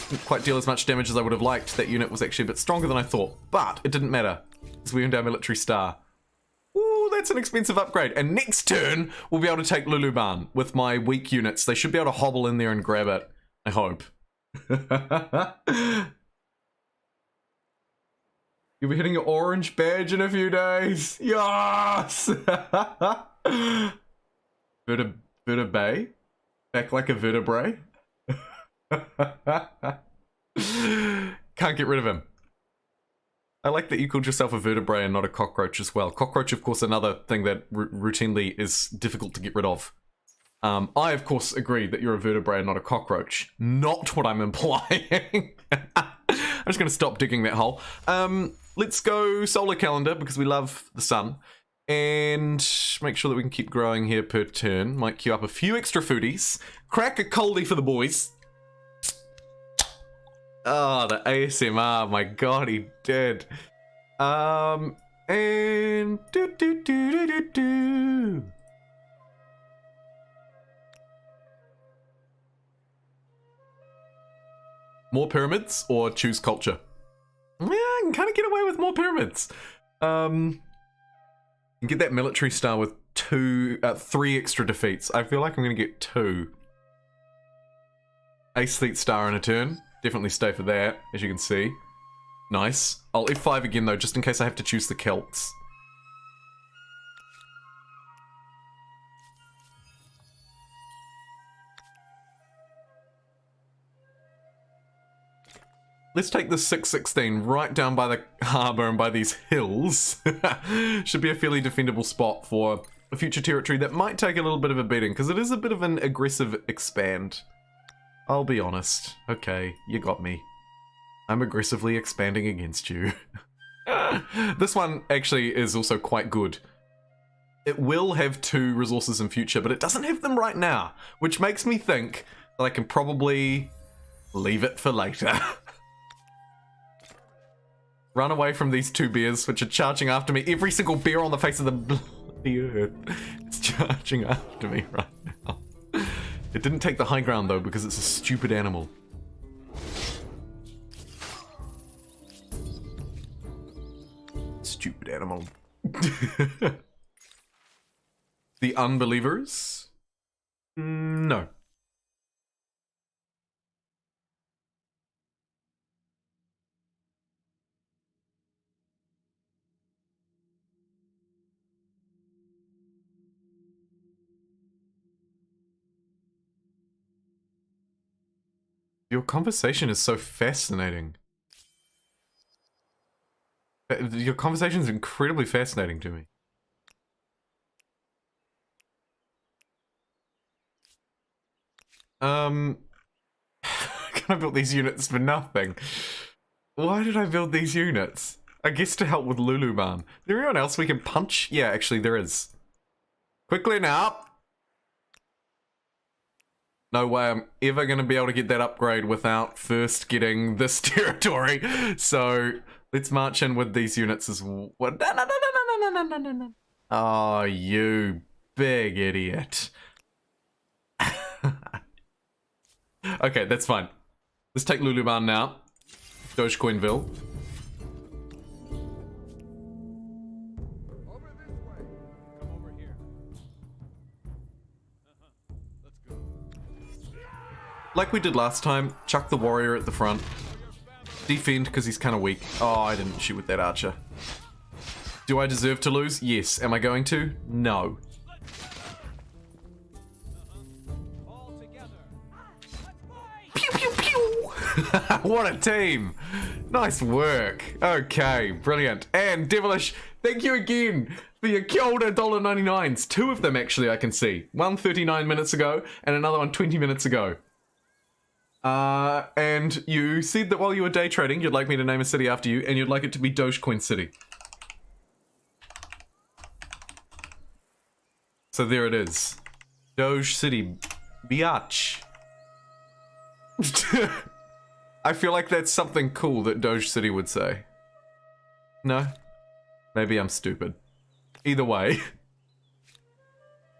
Didn't quite deal as much damage as I would have liked. That unit was actually a bit stronger than I thought, but it didn't matter, because we earned our military star. Ooh, that's an expensive upgrade. And next turn, we'll be able to take Luluban with my weak units. They should be able to hobble in there and grab it, I hope. You'll be hitting your orange badge in a few days. Yes! Vertebrae? Back like a vertebrae? Can't get rid of him. I like that you called yourself a vertebrae and not a cockroach as well. Cockroach, of course, another thing that routinely is difficult to get rid of. I, of course, agree that you're a vertebrae and not a cockroach. Not what I'm implying. I'm just going to stop digging that hole. Let's go solar calendar because we love the sun. And make sure that we can keep growing here per turn. Might queue up a few extra foodies. Crack a coldie for the boys. Oh, the ASMR. My god, he did. And... More pyramids or choose culture? Yeah, I can kind of get away with more pyramids. Get that military star with 3 extra defeats. I feel like I'm going to get 2. Ace star in a turn. Definitely stay for that, as you can see. Nice. I'll F5 again though, just in case I have to choose the Celts. Let's take the 616 right down by the harbour and by these hills. Should be a fairly defendable spot for a future territory that might take a little bit of a beating, because it is a bit of an aggressive expand. I'll be honest. Okay, you got me. I'm aggressively expanding against you. This one actually is also quite good. It will have 2 resources in future, but it doesn't have them right now, which makes me think that I can probably Leave it for later. Run away from these two bears, which are charging after me. Every single bear on the face of the bloody earth is charging after me right now. It didn't take the high ground, though, because it's a stupid animal. Stupid animal. The unbelievers? No. Your conversation is so fascinating. Your conversation is incredibly fascinating to me. Can I build these units for nothing? Why did I build these units? I guess to help with Luluban. Is there anyone else we can punch? Yeah, actually there is. Quickly now! No way I'm ever going to be able to get that upgrade without first getting this territory. So let's march in with these units as well. No. Oh, you big idiot. Okay, that's fine. Let's take Luluban now. Dogecoinville. Over this way. Come over here. Let's go. Like we did last time, chuck the warrior at the front. Defend because he's kind of weak. Oh, I didn't shoot with that archer. Do I deserve to lose? Yes. Am I going to? No. All together. Pew pew pew! What a team! Nice work. Okay, brilliant. And Devilish, thank you again for your killed $1.99s. Two of them actually I can see. One 39 minutes ago and another one 20 minutes ago. And you said that while you were day trading, you'd like me to name a city after you, and you'd like it to be Dogecoin City. So there it is. Doge City. Biatch. I feel like that's something cool that Doge City would say. No? Maybe I'm stupid. Either way.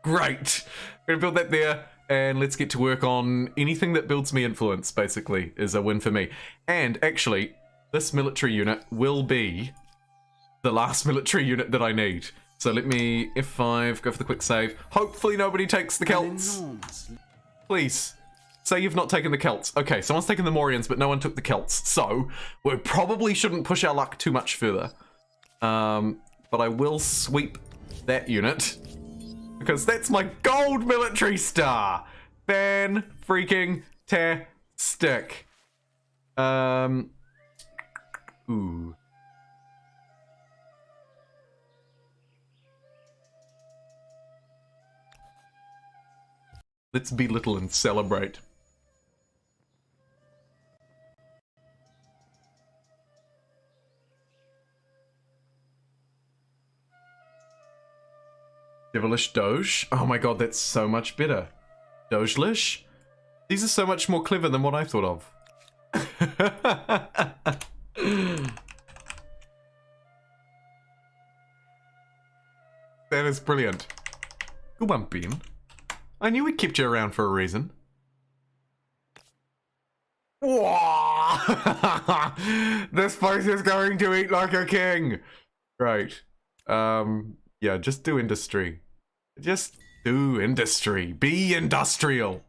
Great! We're gonna build that there. And let's get to work on anything that builds me influence, basically, is a win for me. And actually, this military unit will be the last military unit that I need. So let me F5, go for the quick save. Hopefully nobody takes the Celts. Please. Say you've not taken the Celts. Okay, someone's taken the Morians, but no one took the Celts. So, we probably shouldn't push our luck too much further. But I will sweep that unit. Because that's my gold military star. Fan freaking tastic. Ooh. Let's belittle and celebrate. Devilish Doge. Oh my god, that's so much better. Dogelish? These are so much more clever than what I thought of. That is brilliant. Good one, Ben. I knew we kept you around for a reason. This place is going to eat like a king. Great. Yeah, just do industry. Just do industry. Be industrial.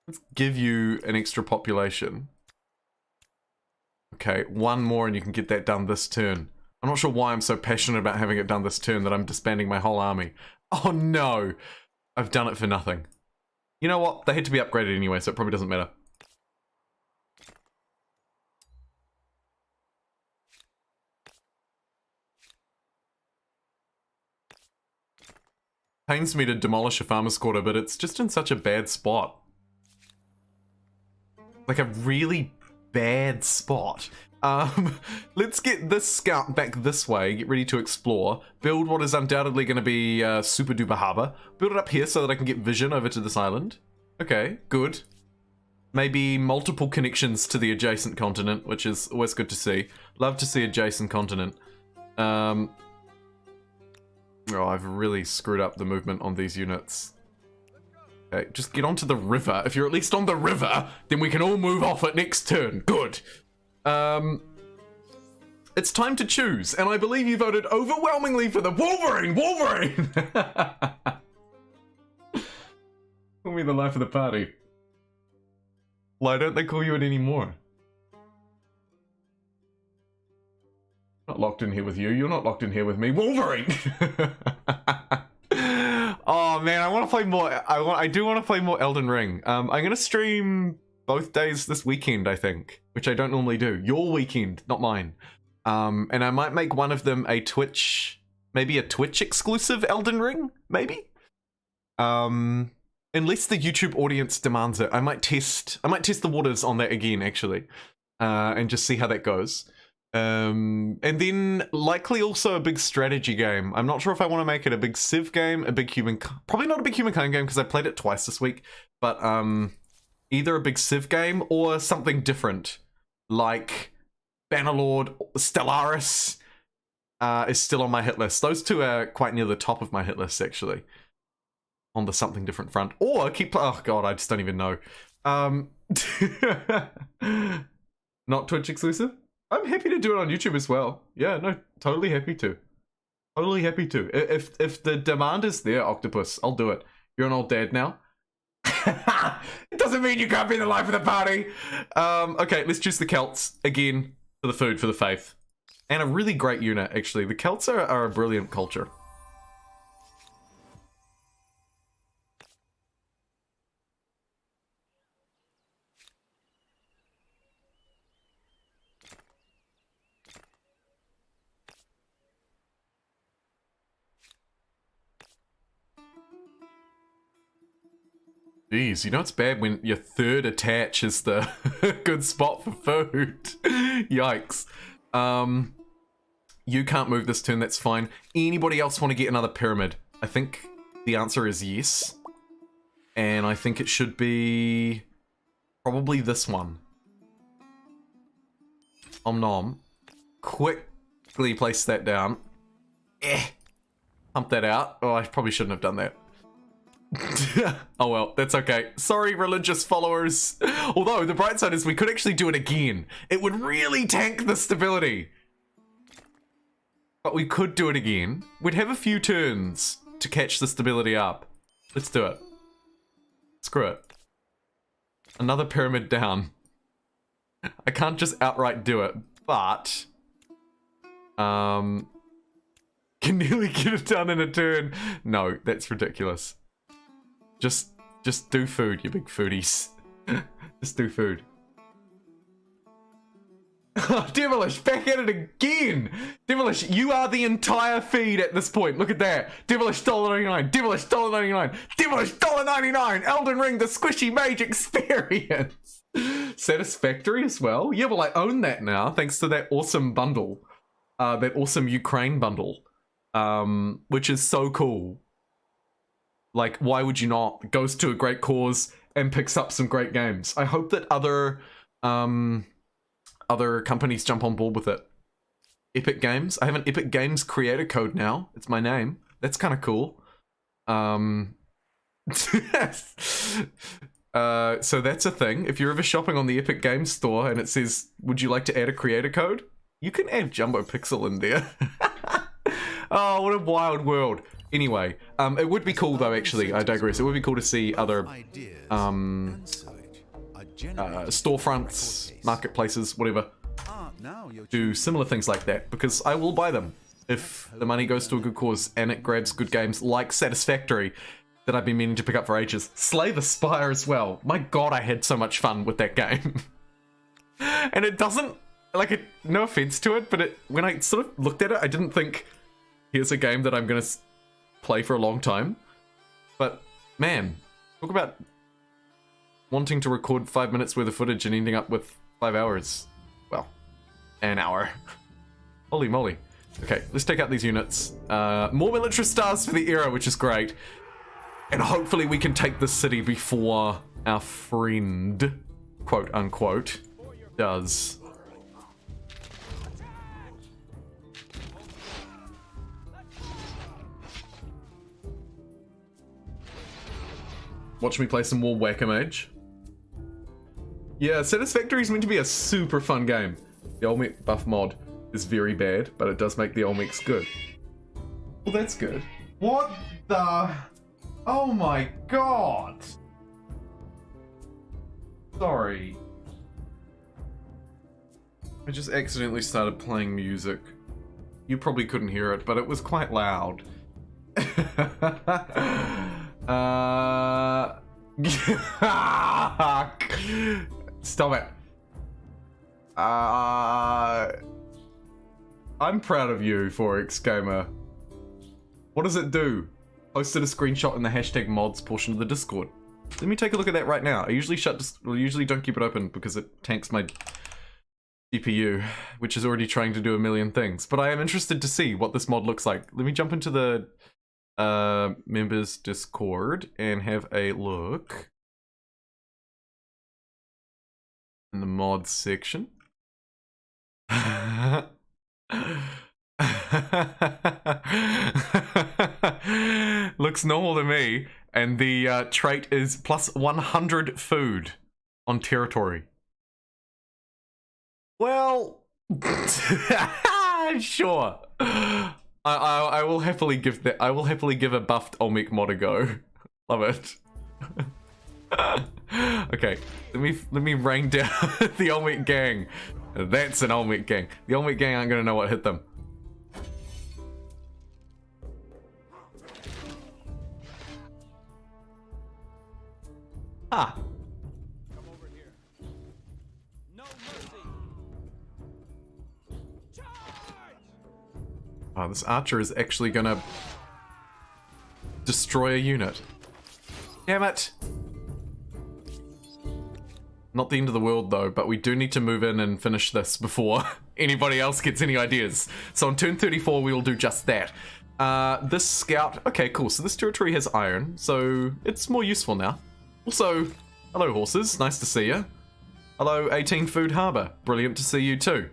Let's give you an extra population. Okay, one more and you can get that done this turn. I'm not sure why I'm so passionate about having it done this turn that I'm disbanding my whole army. Oh no! I've done it for nothing. You know what? They had to be upgraded anyway, so it probably doesn't matter. Pains me to demolish a farmer's quarter, but it's just in such a bad spot. Like a really bad spot. Let's get this scout back this way, get ready to explore, build what is undoubtedly going to be super duper harbor, build it up here so that I can get vision over to this island. Okay, good. Maybe multiple connections to the adjacent continent, which is always good to see. Love to see adjacent continent. Oh, I've really screwed up the movement on these units. Okay, just get onto the river. If you're at least on the river, then we can all move off at next turn. Good. It's time to choose, and I believe you voted overwhelmingly for the Wolverine! Wolverine! Call me the life of the party. Why don't they call you it anymore? Not locked in here with you. You're not locked in here with me. Wolverine! Oh man, I want to play more. I do want to play more Elden Ring. I'm gonna stream both days this weekend, I think, which I don't normally do. Your weekend, not mine. And I might make one of them a Twitch, maybe a Twitch exclusive Elden Ring, maybe. Unless the YouTube audience demands it, I might test the waters on that again, actually, and just see how that goes. And then likely also a big strategy game. I'm not sure if I want to make it a big Civ game, probably not a big Humankind game because I played it twice this week, but either a big Civ game or something different, like Bannerlord, Stellaris is still on my hit list. Those two are quite near the top of my hit list, actually, on the something different front. Or keep, oh god, I just don't even know. Not Twitch exclusive? I'm happy to do it on YouTube as well. Yeah, no, totally happy to. Totally happy to. If the demand is there, Octopus, I'll do it. You're an old dad now. It doesn't mean you can't be the life of the party. Okay, let's choose the Celts again for the food, for the faith. And a really great unit, actually. The Celts are a brilliant culture. Jeez, you know it's bad when your third attach is the good spot for food. Yikes. You can't move this turn, that's fine. Anybody else want to get another pyramid? I think the answer is yes. And I think it should be probably this one. Om nom. Quickly place that down. Pump that out. Oh, I probably shouldn't have done that. Oh well, that's okay. Sorry, religious followers. Although, the bright side is we could actually do it again. It would really tank the stability. But we could do it again. We'd have a few turns to catch the stability up. Let's do it. Screw it. Another pyramid down. I can't just outright do it, but... Can nearly get it done in a turn. No, that's ridiculous. Just do food, you big foodies. Just do food. Devilish, back at it again! Devilish, you are the entire feed at this point. Look at that. Devilish $1.99. Devilish $1.99. Devilish $1.99. Elden Ring, the squishy mage experience. Satisfactory as well. Yeah, well, I own that now thanks to that awesome bundle. That awesome Ukraine bundle. Which is so cool. Like, why would you not? It goes to a great cause and picks up some great games. I hope that other companies jump on board with it. Epic Games. I have an Epic Games creator code now. It's my name. That's kind of cool. So that's a thing. If you're ever shopping on the Epic Games store and it says, would you like to add a creator code? You can add JumboPixel in there. Oh, what a wild world. Anyway, it would be cool though, actually, I digress. It would be cool to see other storefronts, marketplaces, whatever, do similar things like that, because I will buy them if the money goes to a good cause and it grabs good games like Satisfactory that I've been meaning to pick up for ages. Slay the Spire as well. My god, I had so much fun with that game. And it doesn't, like, no offense to it, but when I sort of looked at it, I didn't think, here's a game that I'm gonna play for a long time. But man, talk about wanting to record 5 minutes worth of footage and ending up with 5 hours. Well, An hour. Holy moly. Okay, let's take out these units. More military stars for the era, which is great. And hopefully we can take this city before our friend, quote unquote, does. Watch me play some more Whack-A-Mage. Yeah, Satisfactory is meant to be a super fun game. The Olmec buff mod is very bad, but it does make the Olmecs good. Well, that's good. What the... Oh my god! Sorry. I just accidentally started playing music. You probably couldn't hear it, but it was quite loud. Stop it. I'm proud of you, Forex Gamer. What does it do? Posted a screenshot in the hashtag mods portion of the Discord. Let me take a look at that right now. I usually usually don't keep it open because it tanks my GPU, which is already trying to do a million things. But I am interested to see what this mod looks like. Let me jump into the members Discord and have a look in the mods section. Looks normal to me, and the trait is plus 100 food on territory. Well, sure. I will happily give that. I will happily give a buffed Olmec mod a go. Love it. Okay, let me rain down the Olmec gang. That's an Olmec gang. The Olmec gang aren't gonna know what hit them. Ah. Come over here. No mercy. Charge! Oh, this archer is actually gonna destroy a unit. Damn it! Not the end of the world though, but we do need to move in and finish this before anybody else gets any ideas. So on turn 34 we will do just that. This scout, okay cool, so this territory has iron, so it's more useful now. Also, hello horses, nice to see you. Hello 18 Food Harbour, brilliant to see you too.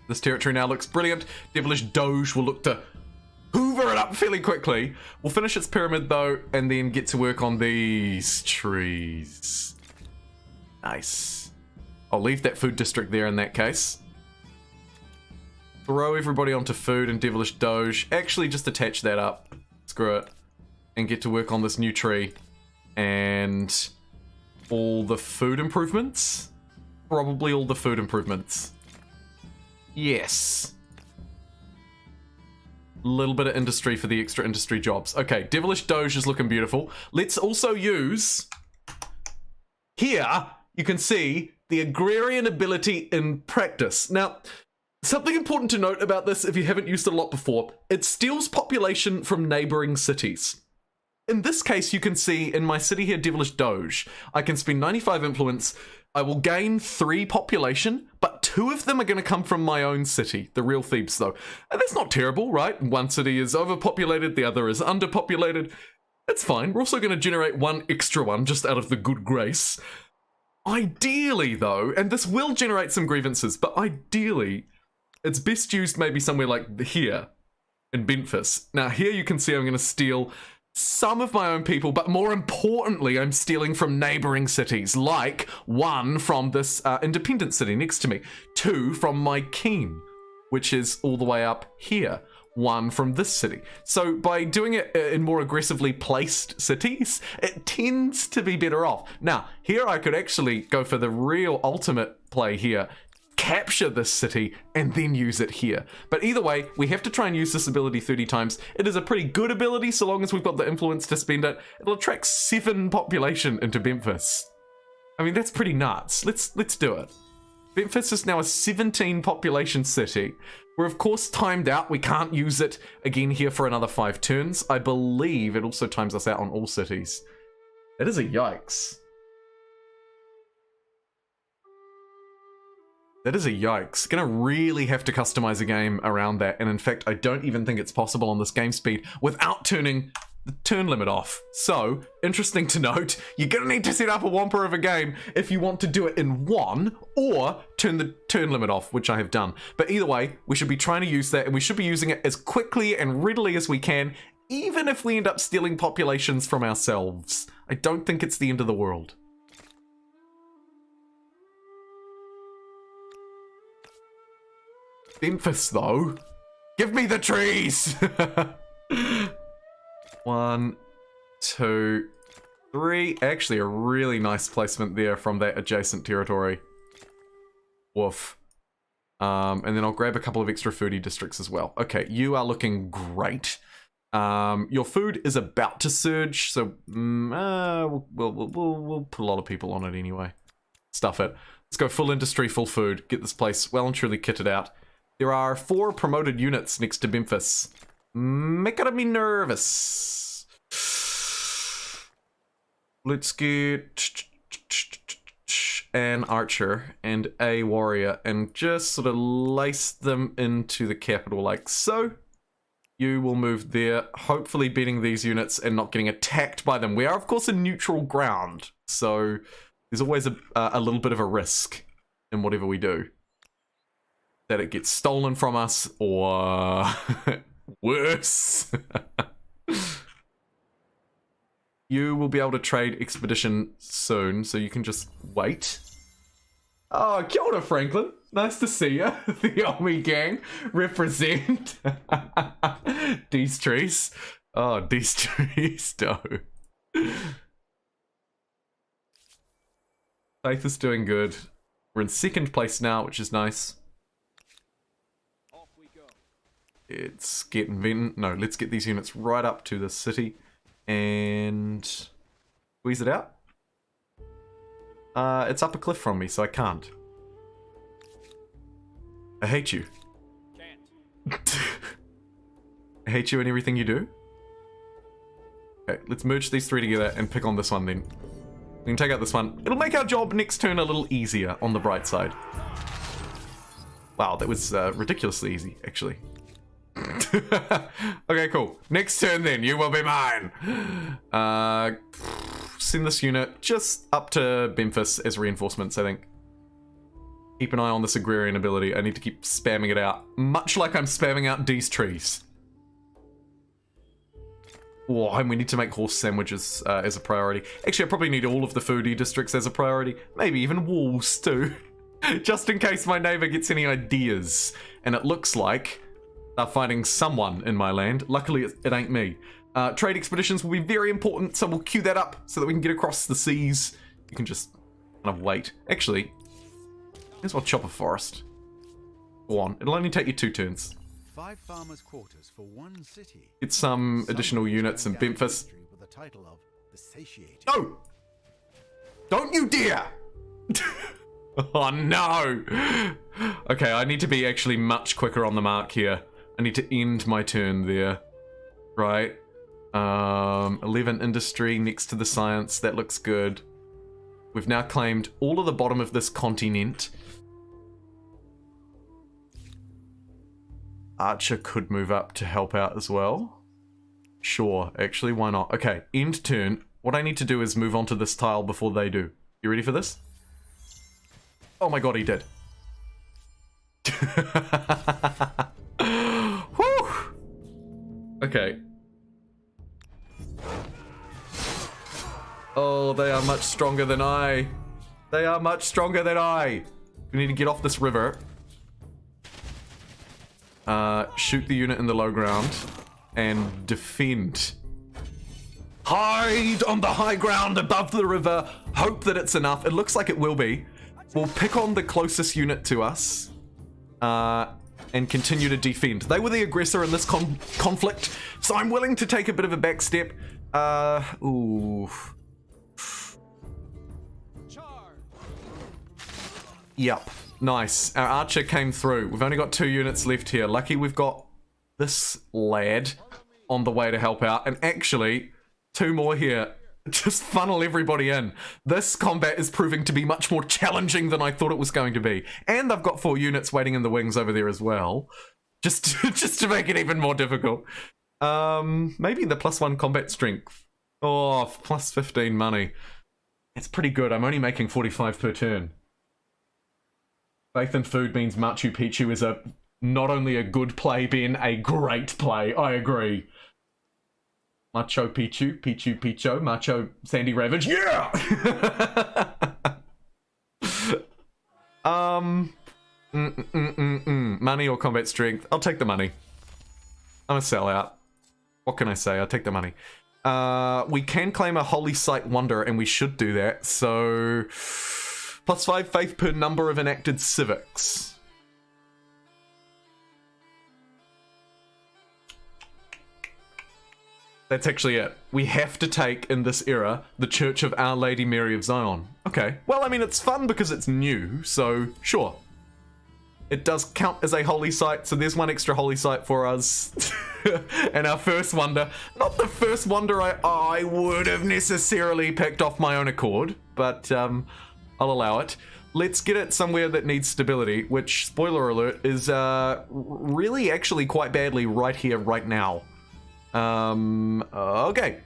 This territory now looks brilliant. Devilish Doge will look to hoover it up fairly quickly. We'll finish its pyramid though, and then get to work on these trees. Nice. I'll leave that food district there in that case. Throw everybody onto food and Devilish Doge. Actually, just attach that up. Screw it. And get to work on this new tree. And all the food improvements? Probably all the food improvements. Yes. Little bit of industry for the extra industry jobs. Okay, Devilish Doge is looking beautiful. Let's also use... Here, you can see the agrarian ability in practice. Now, something important to note about this if you haven't used it a lot before, it steals population from neighboring cities. In this case, you can see in my city here, Devilish Doge, I can spend 95 influence. I will gain 3 population, but 2 of them are going to come from my own city, the real Thebes though. And that's not terrible, right? One city is overpopulated, the other is underpopulated. It's fine. We're also going to generate 1 extra one just out of the good grace. Ideally though, and this will generate some grievances, but ideally, it's best used maybe somewhere like here in Memphis. Now here you can see I'm going to steal some of my own people, but more importantly, I'm stealing from neighboring cities, like 1 from this independent city next to me, 2 from my Keen, which is all the way up here, 1 from this city. So by doing it in more aggressively placed cities, it tends to be better off. Now, here I could actually go for the real ultimate play here, capture this city and then use it here. But either way, we have to try and use this ability 30 times. It is a pretty good ability so long as we've got the influence to spend it. It'll attract 7 population into Memphis. I mean, that's pretty nuts. Let's do it. Memphis is now a 17 population city. We're of course timed out. We can't use it again here for another 5 turns. I believe it also times us out on all cities. It is a yikes. That is a yikes. Gonna really have to customize a game around that, and in fact, I don't even think it's possible on this game speed without turning the turn limit off. So, interesting to note, you're gonna need to set up a whomper of a game if you want to do it in one, or turn the turn limit off, which I have done. But either way, we should be trying to use that, and we should be using it as quickly and readily as we can, even if we end up stealing populations from ourselves. I don't think it's the end of the world. Memphis, though. Give me the trees! 1, 2, 3. Actually, a really nice placement there from that adjacent territory. Woof. And then I'll grab a couple of extra foodie districts as well. Okay, you are looking great. Your food is about to surge, so we'll put a lot of people on it anyway. Stuff it. Let's go full industry, full food. Get this place well and truly kitted out. There are 4 promoted units next to Memphis. Making me nervous. Let's get an archer and a warrior and just sort of lace them into the capital like so. You will move there, hopefully beating these units and not getting attacked by them. We are, of course, in neutral ground, so there's always a little bit of a risk in whatever we do. That it gets stolen from us, or worse. You will be able to trade expedition soon, so you can just wait. Oh, kia ora, Franklin. Nice to see you. The Omi gang represent. These trees. Oh, these trees, though. Faith is doing good. We're in 2nd place now, which is nice. It's getting no, let's get these units right up to the city and squeeze it out. It's up a cliff from me, so I can't. I hate you. Can't. I hate you and everything you do. Okay, let's merge these 3 together and pick on this one then. We can take out this one. It'll make our job next turn a little easier on the bright side. Wow, that was ridiculously easy, actually. Okay, cool. Next turn then, you will be mine. Send this unit just up to Memphis as reinforcements, I think. Keep an eye on this agrarian ability. I need to keep spamming it out, much like I'm spamming out these trees. Oh, and we need to make horse sandwiches as a priority. Actually, I probably need all of the foodie districts as a priority. Maybe even walls too. Just in case my neighbor gets any ideas. And it looks like they're finding someone in my land. Luckily, it ain't me. Trade expeditions will be very important, so we'll queue that up so that we can get across the seas. You can just kind of wait. Actually, here's what chop a forest. Go on, it'll only take you 2 turns. 5 farmers' quarters for 1 city. Get some additional units in Memphis. With the title of the Satiated. No! Don't you dare! Oh no! Okay, I need to be actually much quicker on the mark here. I need to end my turn there. Right. 11 industry next to the science. That looks good. We've now claimed all of the bottom of this continent. Archer could move up to help out as well. Sure, actually, why not? Okay, end turn. What I need to do is move on to this tile before they do. You ready for this? Oh my god, he did. Whew! Okay. Oh, they are much stronger than I. They are much stronger than I. We need to get off this river. Shoot the unit in the low ground. And defend. Hide on the high ground above the river. Hope that it's enough. It looks like it will be. We'll pick on the closest unit to us. And continue to defend. They were the aggressor in this conflict. So I'm willing to take a bit of a back step. Ooh. Yep. Nice. Our archer came through. We've only got 2 units left here. Lucky we've got this lad on the way to help out. And actually, 2 more here. Just funnel everybody in. This combat is proving to be much more challenging than I thought it was going to be. And I've got 4 units waiting in the wings over there as well. Just to make it even more difficult. Maybe the +1 combat strength. Oh, plus 15 money. It's pretty good. I'm only making 45 per turn. Faith in food means Machu Picchu is not only a good play, Ben, a great play. I agree. Machu Picchu, Pichu Picho, Macho Sandy Ravage. Yeah! Money or combat strength? I'll take the money. I'm a sellout. What can I say? I'll take the money. We can claim a Holy Site Wonder, and we should do that. So, +5 faith per number of enacted civics. That's actually it. We have to take, in this era, the Church of Our Lady Mary of Zion. Okay. Well, I mean, it's fun because it's new, so sure. It does count as a holy site, so there's one extra holy site for us. And our first wonder. Not the first wonder I would have necessarily picked off my own accord, but I'll allow it. Let's get it somewhere that needs stability, which, spoiler alert, is really actually quite badly right here, right now. Okay.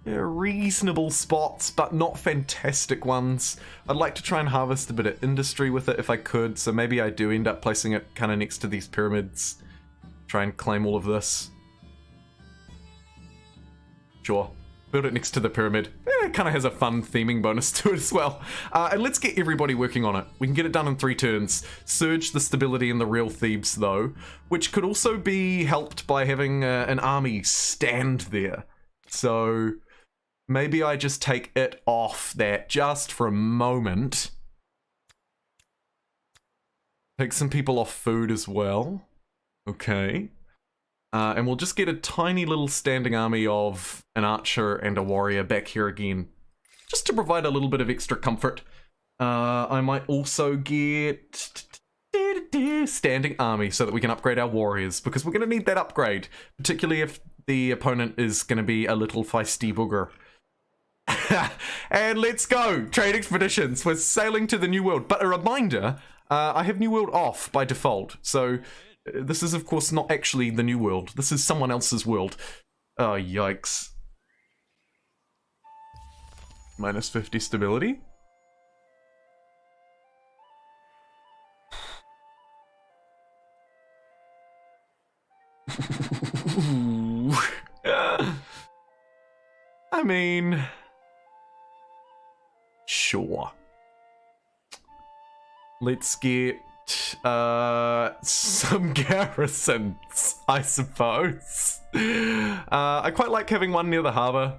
Yeah, reasonable spots, but not fantastic ones. I'd like to try and harvest a bit of industry with it if I could, so maybe I do end up placing it kind of next to these pyramids. Try and claim all of this. Sure. Build it next to the pyramid. It kind of has a fun theming bonus to it as well. And let's get everybody working on it. We can get it done in 3 turns. Surge the stability in the real Thebes, though, which could also be helped by having an army stand there. So maybe I just take it off that just for a moment. Take some people off food as well. Okay. And we'll just get a tiny little standing army of an archer and a warrior back here again, just to provide a little bit of extra comfort. I might also get standing army so that we can upgrade our warriors, because we're going to need that upgrade, particularly if the opponent is going to be a little feisty booger. And let's go! Trade expeditions. We're sailing to the New World. But a reminder, I have New World off by default, so this is, of course, not actually the New World. This is someone else's world. Oh, yikes. Minus 50 stability? I mean, sure. Let's get some garrisons, I suppose. I quite like having one near the harbor,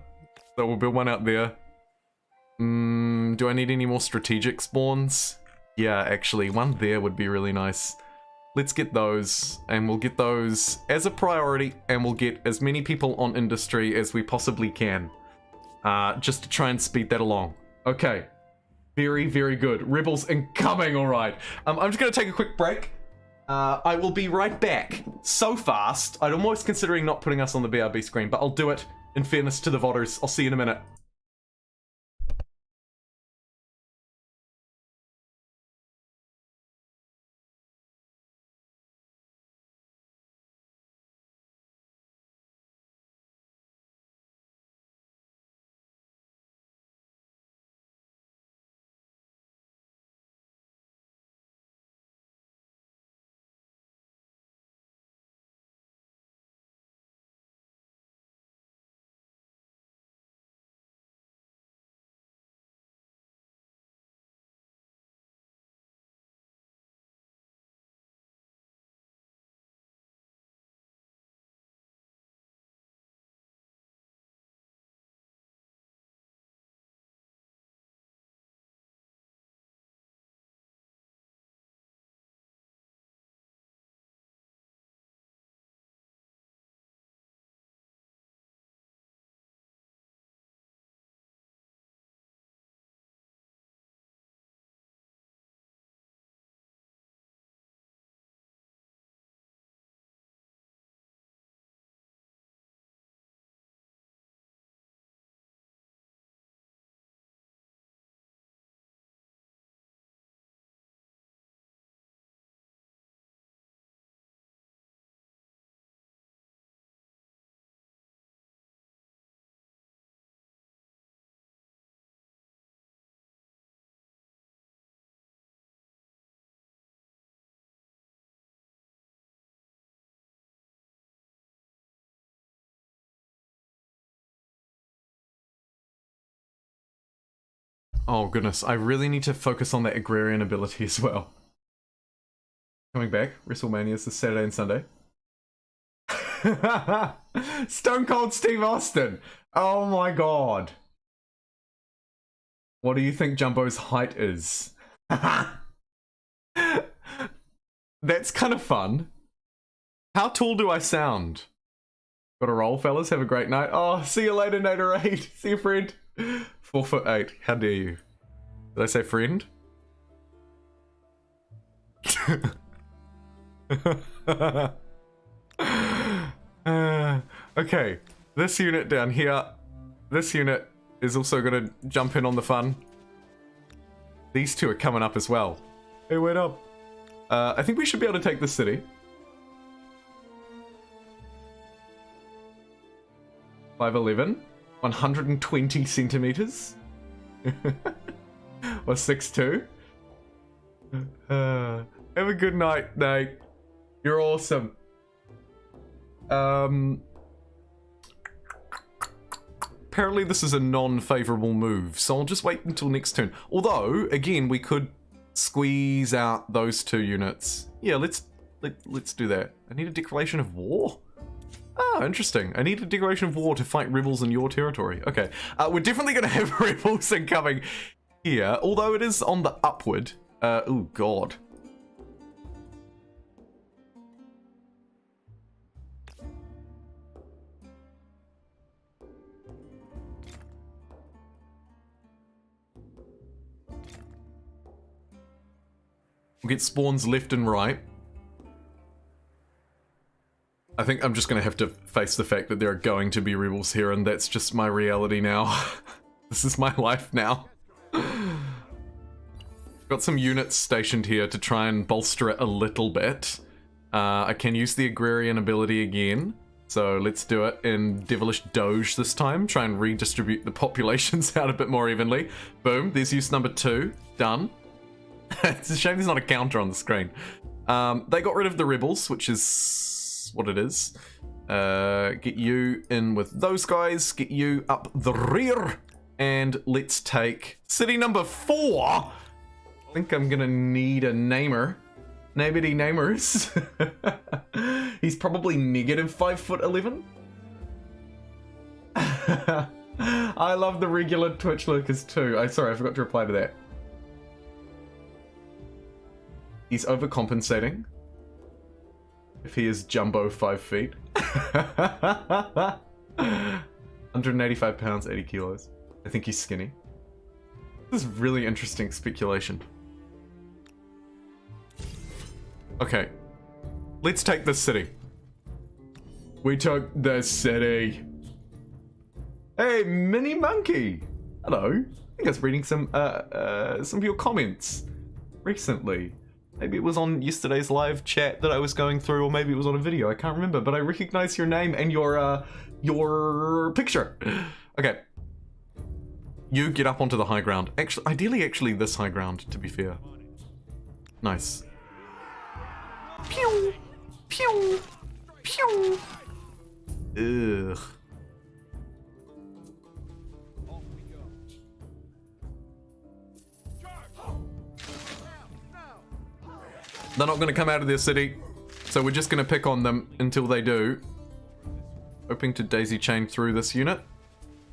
so we'll build one out there. Do I need any more strategic spawns? Yeah, actually, one there would be really nice. Let's get those, and we'll get those as a priority, and we'll get as many people on industry as we possibly can, just to try and speed that along. Okay. Very, very good. Rebels incoming, alright. I'm just going to take a quick break. I will be right back. So fast, I'm almost considering not putting us on the BRB screen, but I'll do it in fairness to the VODers. I'll see you in a minute. Oh goodness, I really need to focus on that agrarian ability as well. Coming back, WrestleMania's this Saturday and Sunday. Stone Cold Steve Austin! Oh my god. What do you think Jumbo's height is? That's kind of fun. How tall do I sound? Gotta roll, fellas. Have a great night. Oh, see you later, Nader8. See you, friend. 4'8". How dare you? Did I say friend? Okay, this unit down here. This unit is also gonna jump in on the fun. These two are coming up as well. Hey, wait up. I think we should be able to take this city. 5'11", 120 centimeters. Or 6'2". Have a good night, Nate. You're awesome. Apparently this is a non-favorable move, so I'll just wait until next turn. Although, again, we could squeeze out those two units. Yeah, let's do that. I need a declaration of war? Oh, interesting. I need a declaration of war to fight rebels in your territory. Okay, we're definitely going to have rebels incoming here, although it is on the upward. Oh god. We'll get spawns left and right. I think I'm just going to have to face the fact that there are going to be rebels here, and that's just my reality now. This is my life now. Got some units stationed here to try and bolster it a little bit. I can use the agrarian ability again. So let's do it in Devilish Doge this time. Try and redistribute the populations out a bit more evenly. Boom, there's use number 2. Done. It's a shame there's not a counter on the screen. They got rid of the rebels, which is what it is. Get you in with those guys. Get you up the rear. And let's take city number 4. I think I'm gonna need a namer. Nobody namers. He's probably negative 5'11". I love the regular Twitch Lucas too. Sorry, I forgot to reply to that. He's overcompensating. If he is jumbo 5 feet. 185 pounds, 80 kilos. I think he's skinny. This is really interesting speculation. Okay. Let's take this city. We took the city. Hey, Mini Monkey. Hello. I think I was reading some of your comments recently. Maybe it was on yesterday's live chat that I was going through, or maybe it was on a video. I can't remember, but I recognize your name and your picture. Okay. You get up onto the high ground. Actually, ideally, this high ground, to be fair. Nice. Pew! Pew! Pew! Ugh. They're not going to come out of their city, so we're just going to pick on them until they do. Hoping to daisy chain through this unit.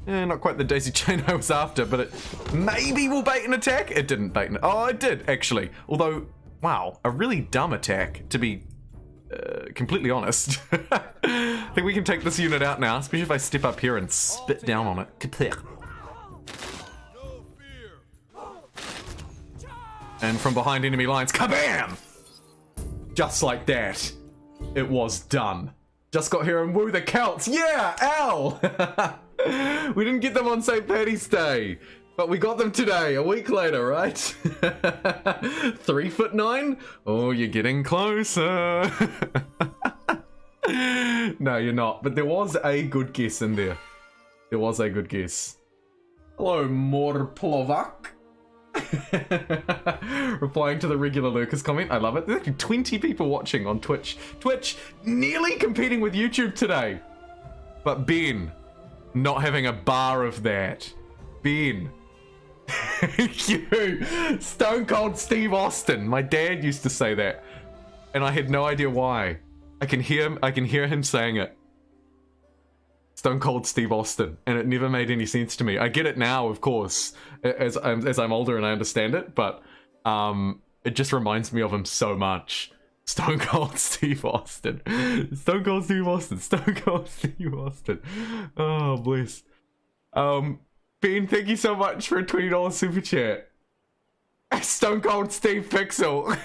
Not quite the daisy chain I was after, but it maybe will bait an attack. It didn't bait an... Oh, it did, actually. Although, wow, a really dumb attack, to be completely honest. I think we can take this unit out now, especially if I step up here and spit down on it. Kapir. And from behind enemy lines, kabam! Just like that, it was done. Just got here and woo the Celts. Yeah, ow! We didn't get them on St. Paddy's Day, but we got them today, a week later, right? 3'9"? Oh, you're getting closer. No, you're not, but there was a good guess in there. There was a good guess. Hello, Morplovak. Replying to the regular Lucas comment. I love it. There's actually 20 people watching on Twitch. Twitch nearly competing with YouTube today. But Ben, not having a bar of that. Ben, Thank you. Stone Cold Steve Austin. My dad used to say that, and I had no idea why. I can hear him saying it. Stone Cold Steve Austin, and it never made any sense to me. I get it now, of course, as I'm older and I understand it, but it just reminds me of him so much. Stone Cold Steve Austin. Stone Cold Steve Austin. Stone Cold Steve Austin. Oh, bless. Ben, thank you so much for a $20 super chat. Stone Cold Steve Pixel.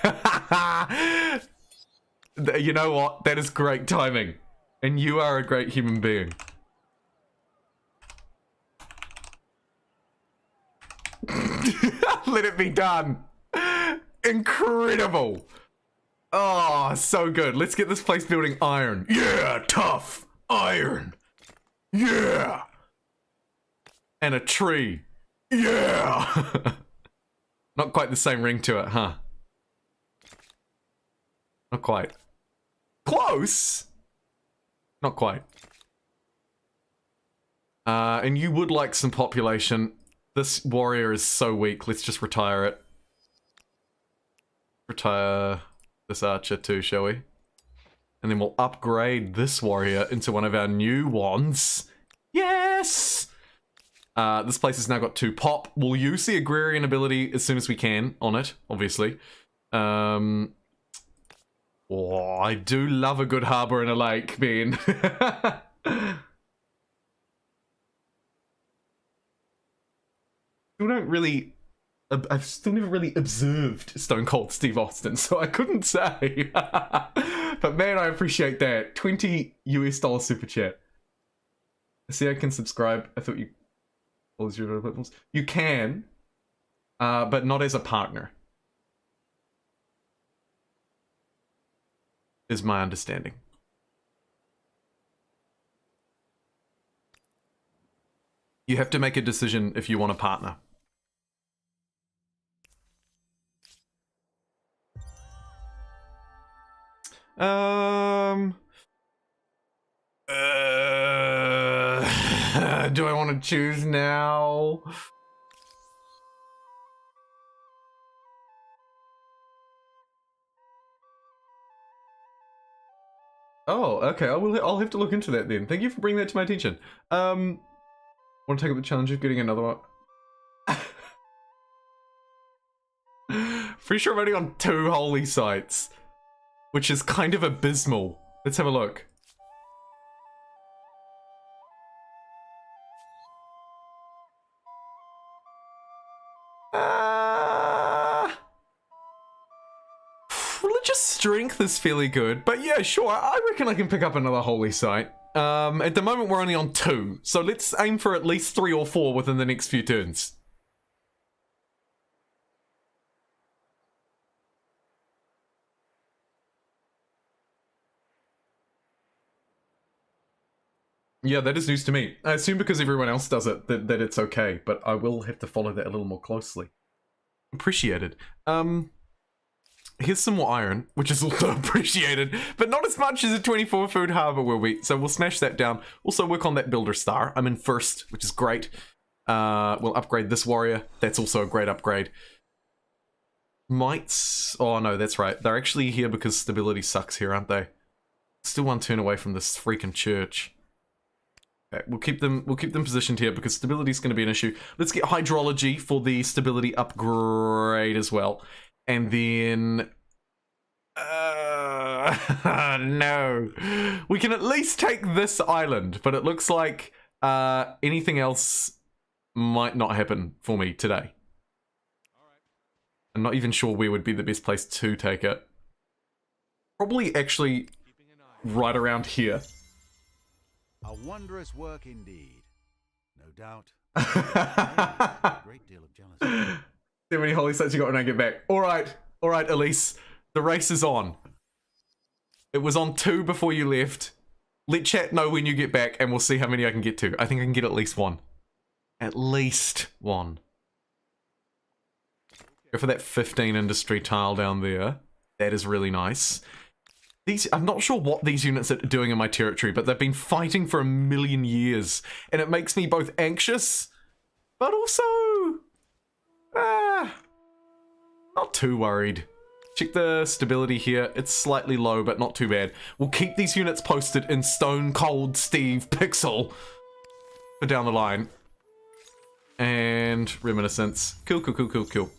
You know what? That is great timing. And you are a great human being. Let it be done. Incredible. Oh, so good. Let's get this place building iron. Yeah, tough. Iron. Yeah. And a tree. Yeah. Not quite the same ring to it, huh? Not quite. Close. Not quite. And you would like some population. This warrior is so weak. Let's just retire it. Retire this archer too, shall we? And then we'll upgrade this warrior into one of our new ones. Yes! This place has now got 2 pop. We'll use the agrarian ability as soon as we can on it, obviously. Oh, I do love a good harbor and a lake, Ben. Still don't really... I've still never really observed Stone Cold Steve Austin, so I couldn't say. But man, I appreciate that. $20 super chat. I see I can subscribe. I thought you... You can, but not as a partner. Is my understanding. You have to make a decision if you want a partner. Do I want to choose now? Oh, okay. I'll have to look into that then. Thank you for bringing that to my attention. Want to take up the challenge of getting another one? Pretty sure I'm only on 2 Holi sites, which is kind of abysmal. Let's have a look. Religious strength is fairly good, but yeah, sure, I reckon I can pick up another Holi site. At the moment we're only on 2, so let's aim for at least 3 or 4 within the next few turns. Yeah, that is news to me. I assume because everyone else does it, that it's okay, but I will have to follow that a little more closely. Appreciated. Here's some more iron, which is also appreciated, but not as much as a 24 food harbor will be, so we'll smash that down. Also work on that builder star. I'm in first, which is great. We'll upgrade this warrior. That's also a great upgrade. Mites... Oh no, that's right. They're actually here because stability sucks here, aren't they? Still 1 turn away from this freaking church. Okay, we'll keep them positioned here because stability is going to be an issue. Let's get hydrology for the stability upgrade as well. And then... no. We can at least take this island, but it looks like anything else might not happen for me today. I'm not even sure where would be the best place to take it. Probably actually right around here. A wondrous work indeed. No doubt. A great deal of jealousy. See how many Holi sites you got when I get back. Alright, Elise. The race is on. It was on 2 before you left. Let chat know when you get back and we'll see how many I can get to. I think I can get at least 1. At least 1. Go for that 15 industry tile down there. That is really nice. I'm not sure what these units are doing in my territory, but they've been fighting for 1,000,000 years. And it makes me both anxious, but also Not too worried. Check the stability here. It's slightly low, but not too bad. We'll keep these units posted in Stone Cold Steve Pixel for down the line. And Reminiscence. Cool, cool, cool, cool, cool.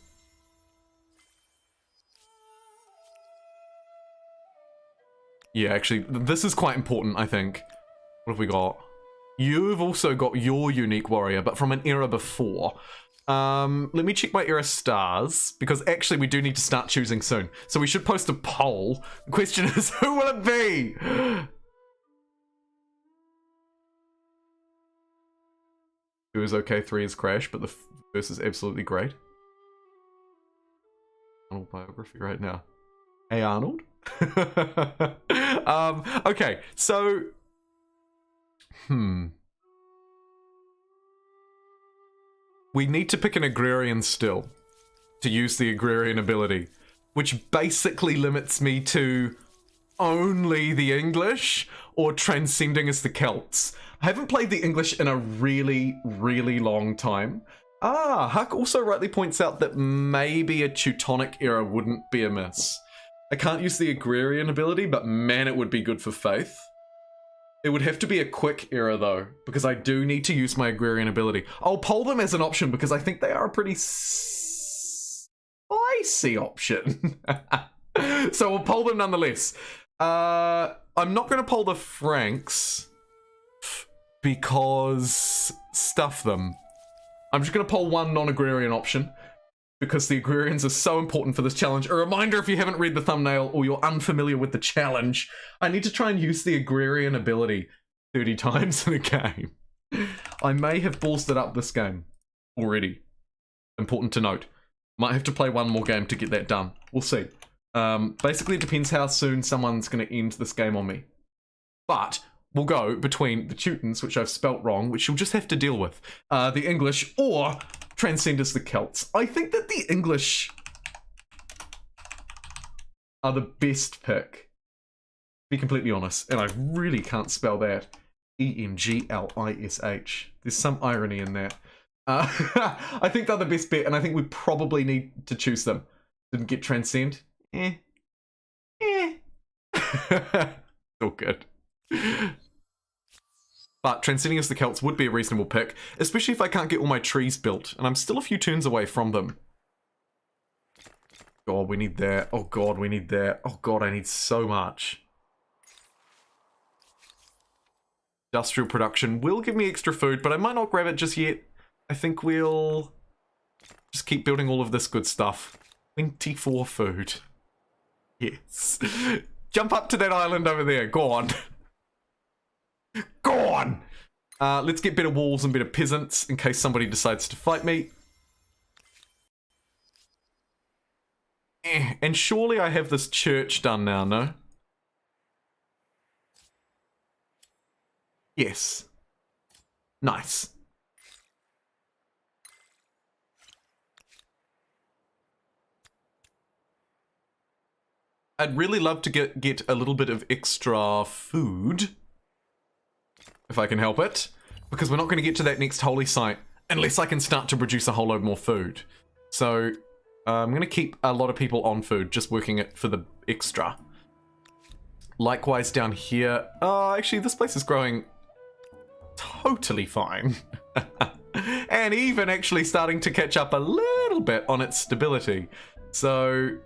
Yeah, actually, this is quite important, I think. What have we got? You've also got your unique warrior, but from an era before. Let me check my era stars, because actually we do need to start choosing soon. So we should post a poll. The question is, who will it be? 2 is okay, 3 is crash, but the first is absolutely great. Arnold biography right now. Hey Arnold? Okay, so... We need to pick an agrarian still to use the agrarian ability, which basically limits me to only the English or transcending as the Celts. I haven't played the English in a really, really long time. Huck also rightly points out that maybe a Teutonic era wouldn't be amiss. I can't use the agrarian ability, but man, it would be good for faith. It would have to be a quick era though, because I do need to use my agrarian ability. I'll poll them as an option because I think they are a pretty spicy option. So we'll poll them nonetheless. I'm not going to poll the Franks because stuff them. I'm just going to poll one non-agrarian option because the agrarians are so important for this challenge. A reminder, if you haven't read the thumbnail or you're unfamiliar with the challenge, I need to try and use the agrarian ability 30 times in a game. I may have ballsed it up this game already. Important to note. Might have to play one more game to get that done. We'll see. Basically, it depends how soon someone's going to end this game on me. But we'll go between the Teutons, which I've spelt wrong, which you'll just have to deal with, the English, or transcend as the Celts. I think that the English are the best pick, to be completely honest, and I really can't spell that. E-N-G-L-I-S-H. There's some irony in that. I think they're the best bet, and I think we probably need to choose them. Didn't get transcend? All good. But transcending as the Celts would be a reasonable pick, especially if I can't get all my trees built, and I'm still a few turns away from them. God, we need that. Oh god, we need that. Oh god, I need so much. Industrial production will give me extra food, but I might not grab it just yet. I think we'll just keep building all of this good stuff. 24 food. Yes. Jump up to that island over there. Go on. Go on! Let's get better walls and better peasants in case somebody decides to fight me. And surely I have this church done now, no? Yes. Nice. I'd really love to get a little bit of extra food. If I can help it, because we're not going to get to that next holy site unless I can start to produce a whole load more food. So I'm going to keep a lot of people on food, just working it for the extra. Likewise down here, actually this place is growing totally fine. And even actually starting to catch up a little bit on its stability. So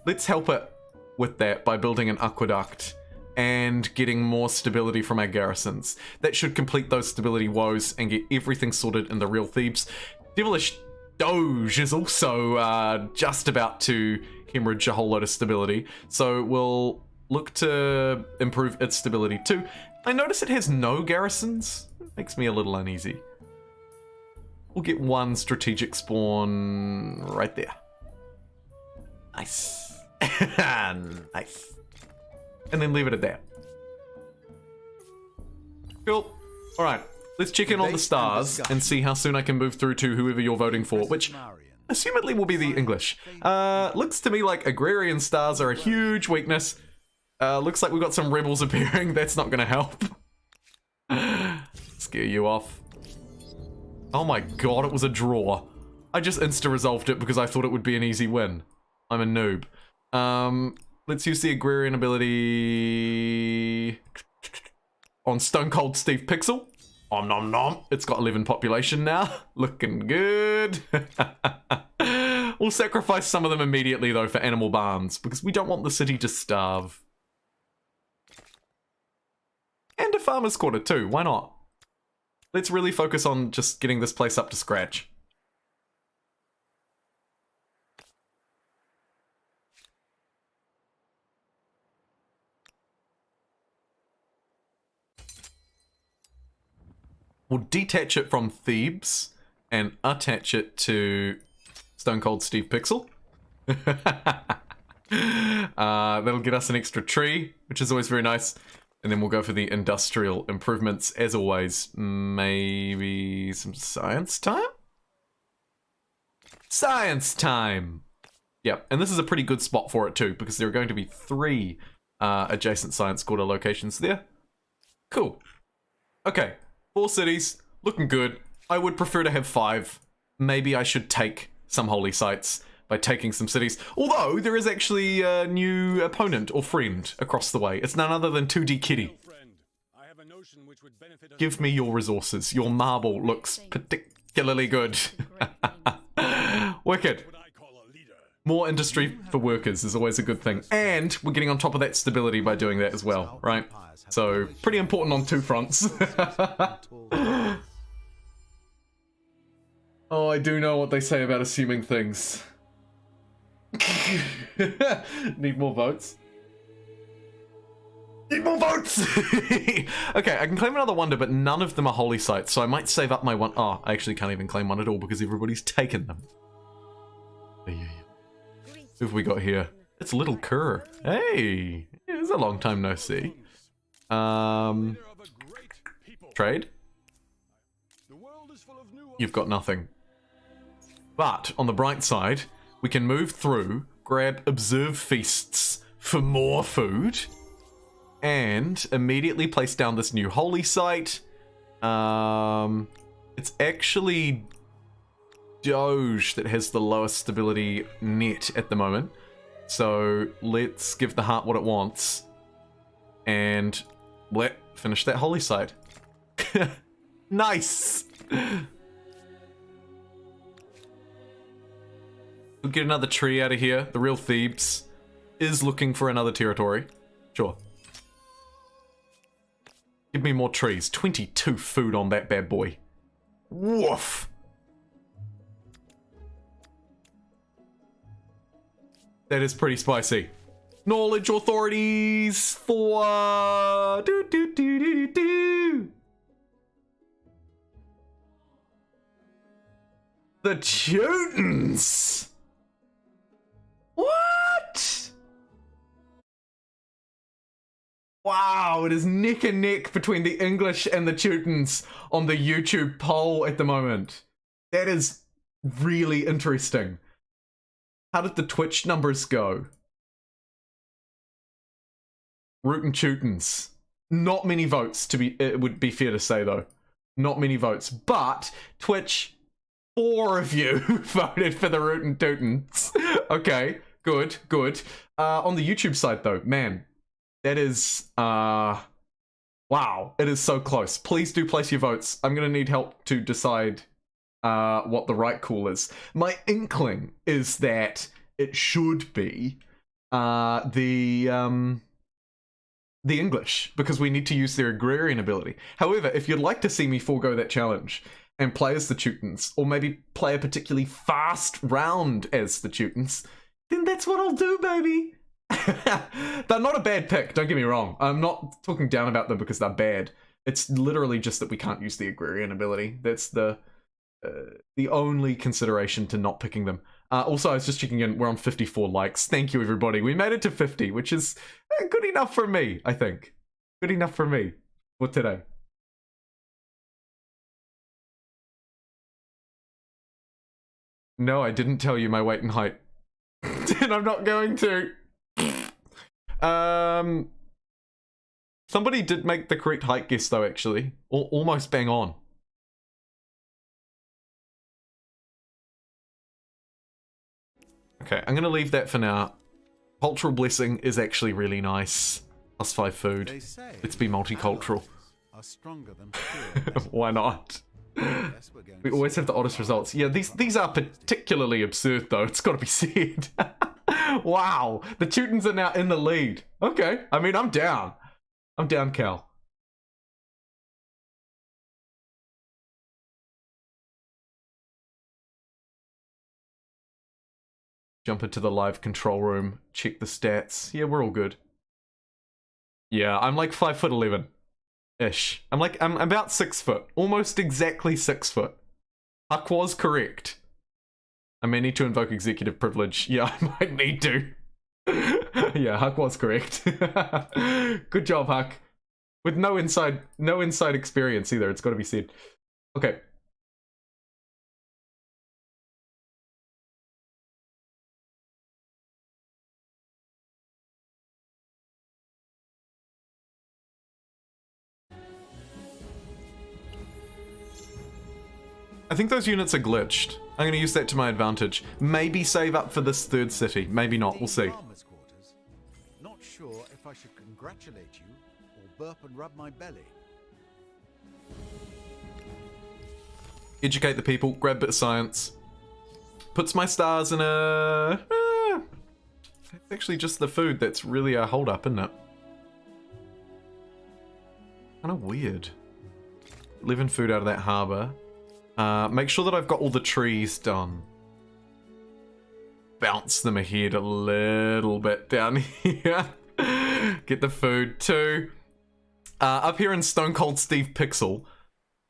let's help it with that by building an aqueduct and getting more stability from our garrisons. That should complete those stability woes and get everything sorted in the real Thebes. Devilish Doge is also just about to hemorrhage a whole load of stability, so we'll look to improve its stability too. I notice it has no garrisons. Makes me a little uneasy. We'll get one strategic spawn right there. Nice. Nice. And then leave it at that. Cool. Alright, let's check in on the stars and see how soon I can move through to whoever you're voting for, which assumedly will be the English. Looks to me like agrarian stars are a huge weakness. Looks like we've got some rebels appearing. That's not going to help. Scare you off. Oh my god, it was a draw. I just insta-resolved it because I thought it would be an easy win. I'm a noob. Let's use the agrarian ability on Stone Cold Steve Pixel. Om nom nom. It's got 11 population now. Looking good. We'll sacrifice some of them immediately, though, for animal barns, because we don't want the city to starve. And a farmer's quarter, too. Why not? Let's really focus on just getting this place up to scratch. We'll detach it from Thebes and attach it to Stone Cold Steve Pixel. That'll get us an extra tree, which is always very nice. And then we'll go for the industrial improvements, as always. Maybe some science time? Science time! Yep, and this is a pretty good spot for it too, because there are going to be 3 adjacent science quarter locations there. Cool. Okay. 4 cities, looking good. I would prefer to have 5. Maybe I should take some holy sites by taking some cities. Although, there is actually a new opponent or friend across the way. It's none other than 2D Kitty. Give me your resources. Your marble looks particularly good. Wicked. More industry for workers is always a good thing. And we're getting on top of that stability by doing that as well, right? So, pretty important on 2 fronts. Oh, I do know what they say about assuming things. Need more votes? Need more votes! Okay, I can claim another wonder, but none of them are holy sites, so I might save up my one. Oh, I actually can't even claim one at all because everybody's taken them. Who have we got here? It's Little Kerr. Hey! It's a long time no see. Trade? You've got nothing. But, on the bright side, we can move through, grab observe feasts for more food, and immediately place down this new holy site. It's actually Doge that has the lowest stability net at the moment. So, let's give the heart what it wants. And finish that holy site. Nice! We'll get another tree out of here. The real Thebes is looking for another territory. Sure. Give me more trees. 22 food on that bad boy. Woof! That is pretty spicy. Knowledge authorities for... The Teutons! What? Wow, it is neck and neck between the English and the Teutons on the YouTube poll at the moment. That is really interesting. How did the Twitch numbers go? Root and Teutons. Not many votes, it would be fair to say, though. Not many votes. But, Twitch, 4 of you voted for the Root and Teutons. Okay, good, good. On the YouTube side, though, man, that is, wow, it is so close. Please do place your votes. I'm going to need help to decide what the right call is. My inkling is that it should be the English, because we need to use their agrarian ability. However, if you'd like to see me forego that challenge and play as the Teutons, or maybe play a particularly fast round as the Teutons, then that's what I'll do, baby. They're not a bad pick, don't get me wrong. I'm not talking down about them because they're bad. It's literally just that we can't use the agrarian ability. That's the only consideration to not picking them. Also, I was just checking in, we're on 54 likes. Thank you, everybody. We made it to 50, which is good enough for me, I think. Good enough for me for today. No, I didn't tell you my weight and height. And I'm not going to. Somebody did make the correct height guess, though, actually. Almost bang on. Okay, I'm gonna leave that for now. Cultural blessing is actually really nice. +5 food. They say Let's be multicultural. allies are stronger than fear. Why not? Yes, we're going We to always see have the oddest results. Yeah, these are particularly absurd though, it's gotta be said. Wow, the Teutons are now in the lead. Okay, I mean, I'm down. I'm down, Cal. Jump into the live control room, check the stats. Yeah, we're all good. Yeah, I'm like 5'11" ish. I'm about 6 foot, almost exactly 6 foot. Huck was correct. I may need to invoke executive privilege. Yeah, I might need to. Yeah, Huck was correct. Good job, Huck. With no inside experience either. It's got to be said. Okay. I think those units are glitched. I'm going to use that to my advantage. Maybe save up for this third city. Maybe not. We'll see. Farmers' quarters. Not sure if I should congratulate you or burp and rub my belly. Educate the people. Grab a bit of science. Puts my stars in a... it's actually just the food that's really a hold-up, isn't it? Kind of weird. 11 food out of that harbour. Make sure that I've got all the trees done. Bounce them ahead a little bit down here. Get the food too. Up here in Stone Cold Steve Pixel,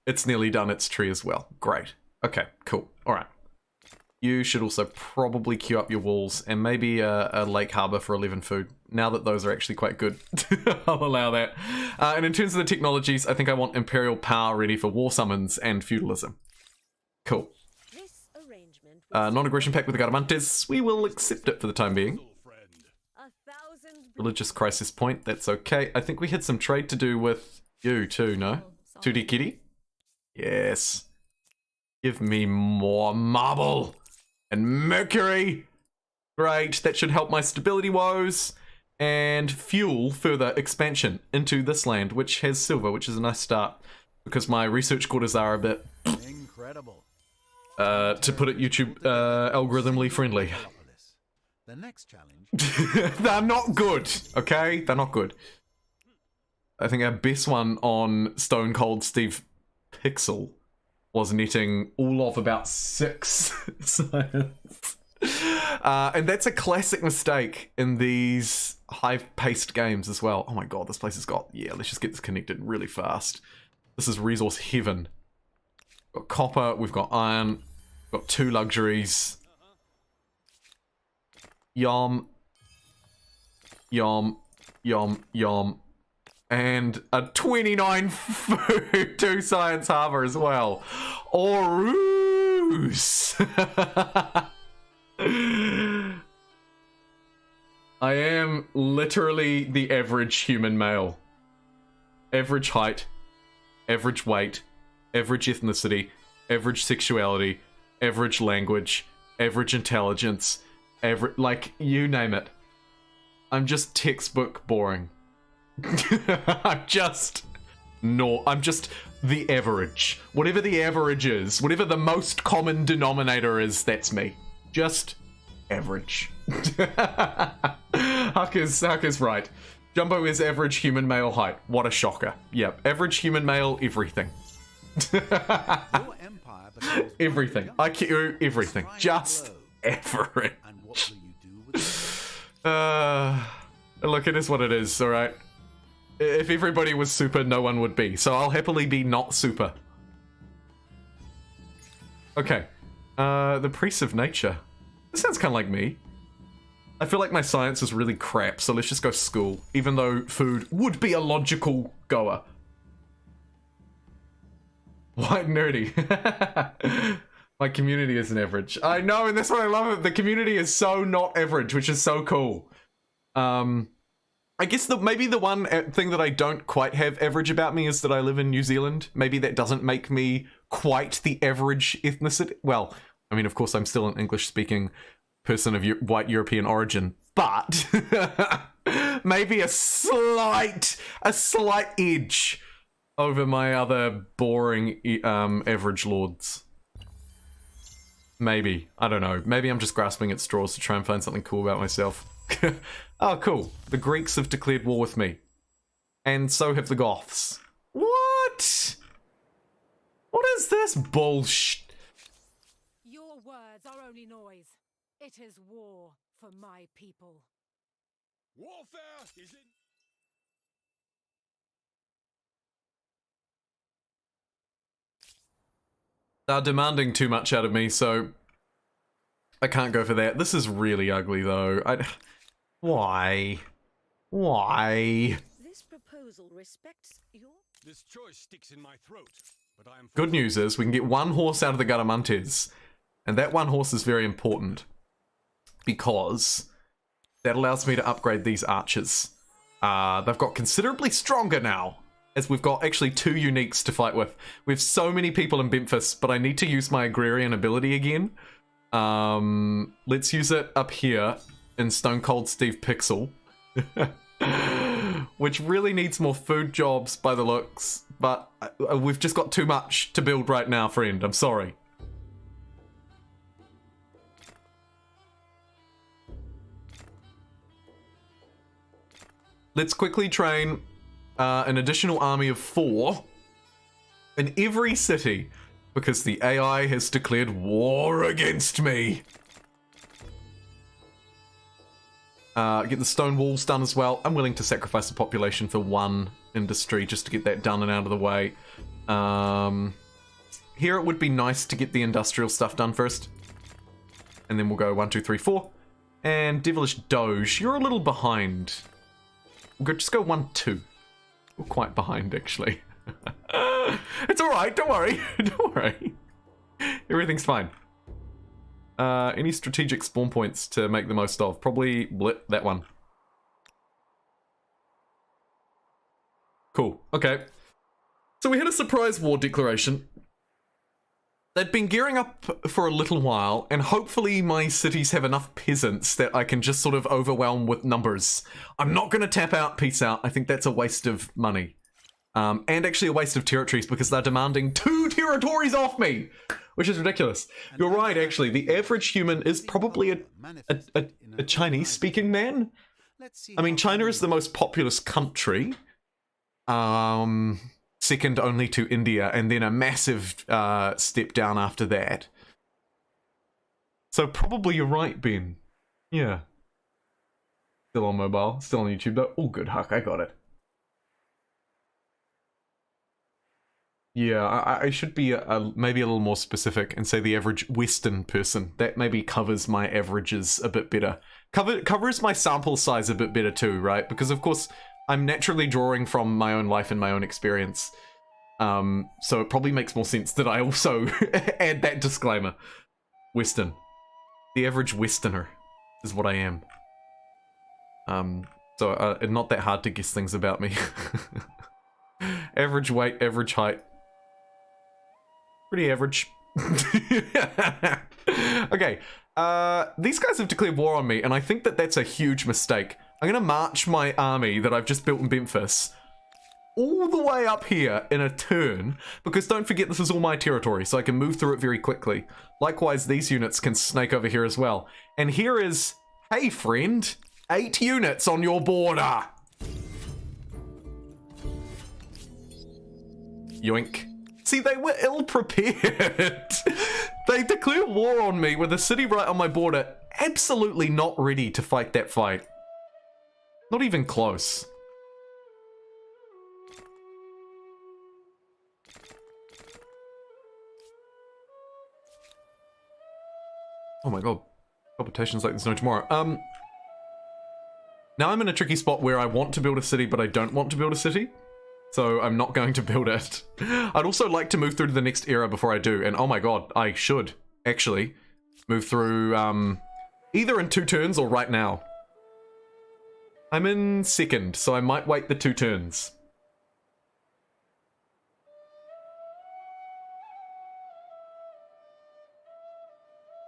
it's nearly done its tree as well. Great. Okay, cool. Alright. You should also probably queue up your walls and maybe a lake harbour for 11 food. Now that those are actually quite good, I'll allow that. And in terms of the technologies, I think I want Imperial Power ready for war summons and feudalism. Cool. Non-aggression pact with the Garamantes. We will accept it for the time being. Religious crisis point. That's okay. I think we had some trade to do with you too, no? 2D Kitty? Yes. Give me more marble and mercury. Great. That should help my stability woes and fuel further expansion into this land, which has silver, which is a nice start because my research quarters are a bit... Incredible. To put it YouTube algorithmically friendly. The next challenge. They're not good, okay? They're not good. I think our best one on Stone Cold Steve Pixel was netting all of about 6 science. And that's a classic mistake in these high-paced games as well. Oh my god, this place has got... Yeah, let's just get this connected really fast. This is resource heaven. We've got copper, we've got iron, we've got 2 luxuries. Yom. Yom. Yom. Yom. And a 29 food, 2 science harbour as well. Orus! I am literally the average human male. Average height, average weight, average ethnicity, average sexuality, average language, average intelligence, like, you name it. I'm just textbook boring. I'm just the average. Whatever the average is, whatever the most common denominator is, that's me. Just average. Huck is right. Jumbo is average human male height. What a shocker. Yep, average human male everything. Your empire becomes Everything. IQ, everything. Just average. And what will you do with it? Look, it is what it is, alright? If everybody was super, no one would be. So I'll happily be not super. Okay. The Priest of Nature. This sounds kind of like me. I feel like my science is really crap, so let's just go school. Even though food would be a logical goer. White nerdy. My community isn't average. I know, and that's what I love. The community is so not average, which is so cool. I guess maybe the one thing that I don't quite have average about me is that I live in New Zealand. Maybe that doesn't make me quite the average ethnicity. Well, I mean, of course, I'm still an English-speaking person of white European origin, but maybe a slight edge over my other boring average lords. Maybe. I don't know. Maybe I'm just grasping at straws to try and find something cool about myself. Oh, cool. The Greeks have declared war with me. And so have the Goths. What? What is this bullshit? Your words are only noise. It is war for my people. Warfare is in... They're demanding too much out of me, so I can't go for that. This is really ugly, though. Why? Why? This proposal respects your... This choice sticks in my throat, but I am... Good news is we can get one horse out of the Garamantes, and that one horse is very important because that allows me to upgrade these archers. They've got considerably stronger now, as we've got actually 2 uniques to fight with. We have so many people in Memphis, but I need to use my agrarian ability again. Let's use it up here in Stone Cold Steve Pixel. Which really needs more food jobs by the looks, but we've just got too much to build right now, friend. I'm sorry. Let's quickly train an additional army of 4 in every city, because the AI has declared war against me. Get the stone walls done as well. I'm willing to sacrifice the population for 1 industry just to get that done and out of the way. Here it would be nice to get the industrial stuff done first. And then we'll go 1, 2, 3, 4. And Devilish Doge, you're a little behind. We'll just go 1, 2. We're quite behind, actually. It's alright, don't worry. Don't worry. Everything's fine. Any strategic spawn points to make the most of? Probably that one. Cool. Okay. So we had a surprise war declaration. They'd been gearing up for a little while, and hopefully my cities have enough peasants that I can just sort of overwhelm with numbers. I'm not going to tap out, peace out. I think that's a waste of money. And actually a waste of territories, because they're demanding 2 territories off me, which is ridiculous. You're right, actually. The average human is probably a Chinese-speaking man. I mean, China is the most populous country. Second only to India, and then a massive step down after that. So probably you're right, Ben. Yeah. Still on mobile, still on YouTube though. Oh, good, Huck, I got it. Yeah, I should be maybe a little more specific and say the average Western person. That maybe covers my averages a bit better. Covers my sample size a bit better too, right? Because of course, I'm naturally drawing from my own life and my own experience. So it probably makes more sense that I also add that disclaimer. Western. The average Westerner is what I am. So not that hard to guess things about me. Average weight, average height. Pretty average. Okay, these guys have declared war on me, and I think that that's a huge mistake. I'm gonna march my army that I've just built in Memphis all the way up here in a turn, because don't forget this is all my territory, so I can move through it very quickly. Likewise, these units can snake over here as well. And here is, hey friend, 8 units on your border. Yoink. See, they were ill-prepared. They declared war on me with a city right on my border, absolutely not ready to fight that fight. Not even close. Oh my god. Palpitations like there's no tomorrow. Now I'm in a tricky spot where I want to build a city, but I don't want to build a city. So I'm not going to build it. I'd also like to move through to the next era before I do. And oh my god, I should actually move through either in 2 turns or right now. I'm in 2nd, so I might wait the 2 turns.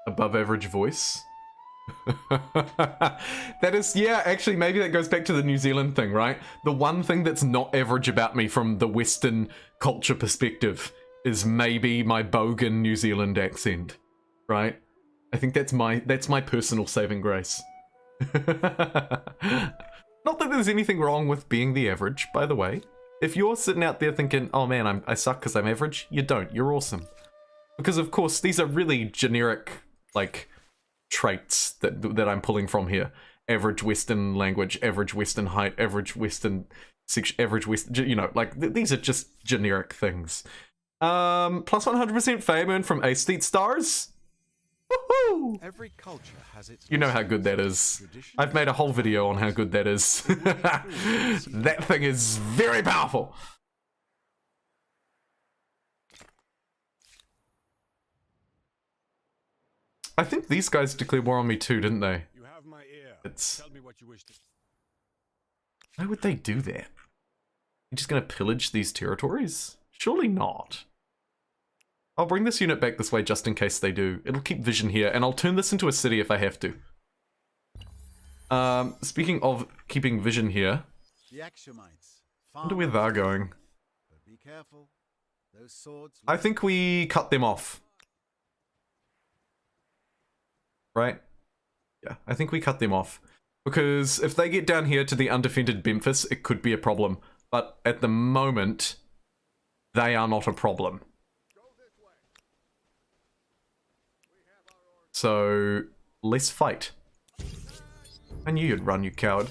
Above average voice. That is, yeah, actually, maybe that goes back to the New Zealand thing, right? The one thing that's not average about me from the Western culture perspective is maybe my bogan New Zealand accent, right? I think that's my personal saving grace. Not that there's anything wrong with being the average, by the way. If you're sitting out there thinking, oh man, I suck because I'm average, you don't. You're awesome. Because, of course, these are really generic, like, traits that I'm pulling from here. Average Western language, average Western height, average Western sex, average Western, you know, like, these are just generic things. Plus 100% fame earned from Aesthete Stars. Woohoo! Every culture has its You know how good that is. I've made a whole video on how good that is. That thing is very powerful. I think these guys declared war on me too, didn't they? You have my ear. It's... Tell me what you wish to. Why would they do that? You're just gonna pillage these territories? Surely not. I'll bring this unit back this way just in case they do. It'll keep vision here, and I'll turn this into a city if I have to. Speaking of keeping vision here, The Axiomites. I wonder where they're going. But be careful. Those swords. I think we cut them off. Right? Yeah, I think we cut them off. Because if they get down here to the undefended Memphis, it could be a problem. But at the moment, they are not a problem. So, let's fight. I knew you'd run, you coward.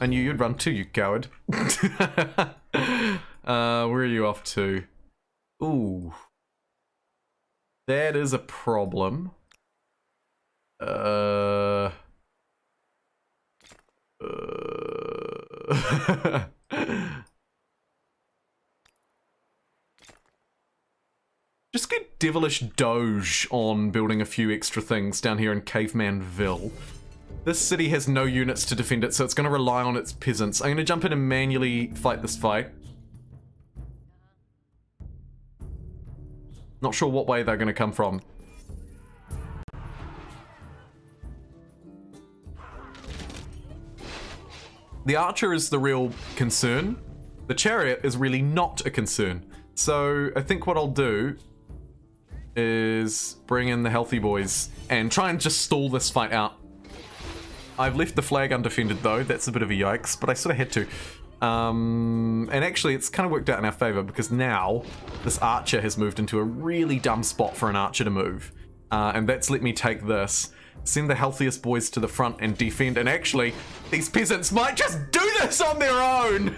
I knew you'd run too, you coward. Where are you off to? Ooh. That is a problem. Just get Devilish Doge on building a few extra things down here in Cavemanville. This city has no units to defend it, so it's going to rely on its peasants. I'm going to jump in and manually fight this fight. Not sure what way they're going to come from. The archer is the real concern. The chariot is really not a concern. So I think what I'll do is bring in the healthy boys and try and just stall this fight out. I've left the flag undefended though. That's a bit of a yikes, but I sort of had to. And actually it's kind of worked out in our favor because now this archer has moved into a really dumb spot for an archer to move. And that's let me take this, send the healthiest boys to the front and defend. And actually, these peasants might just do this on their own.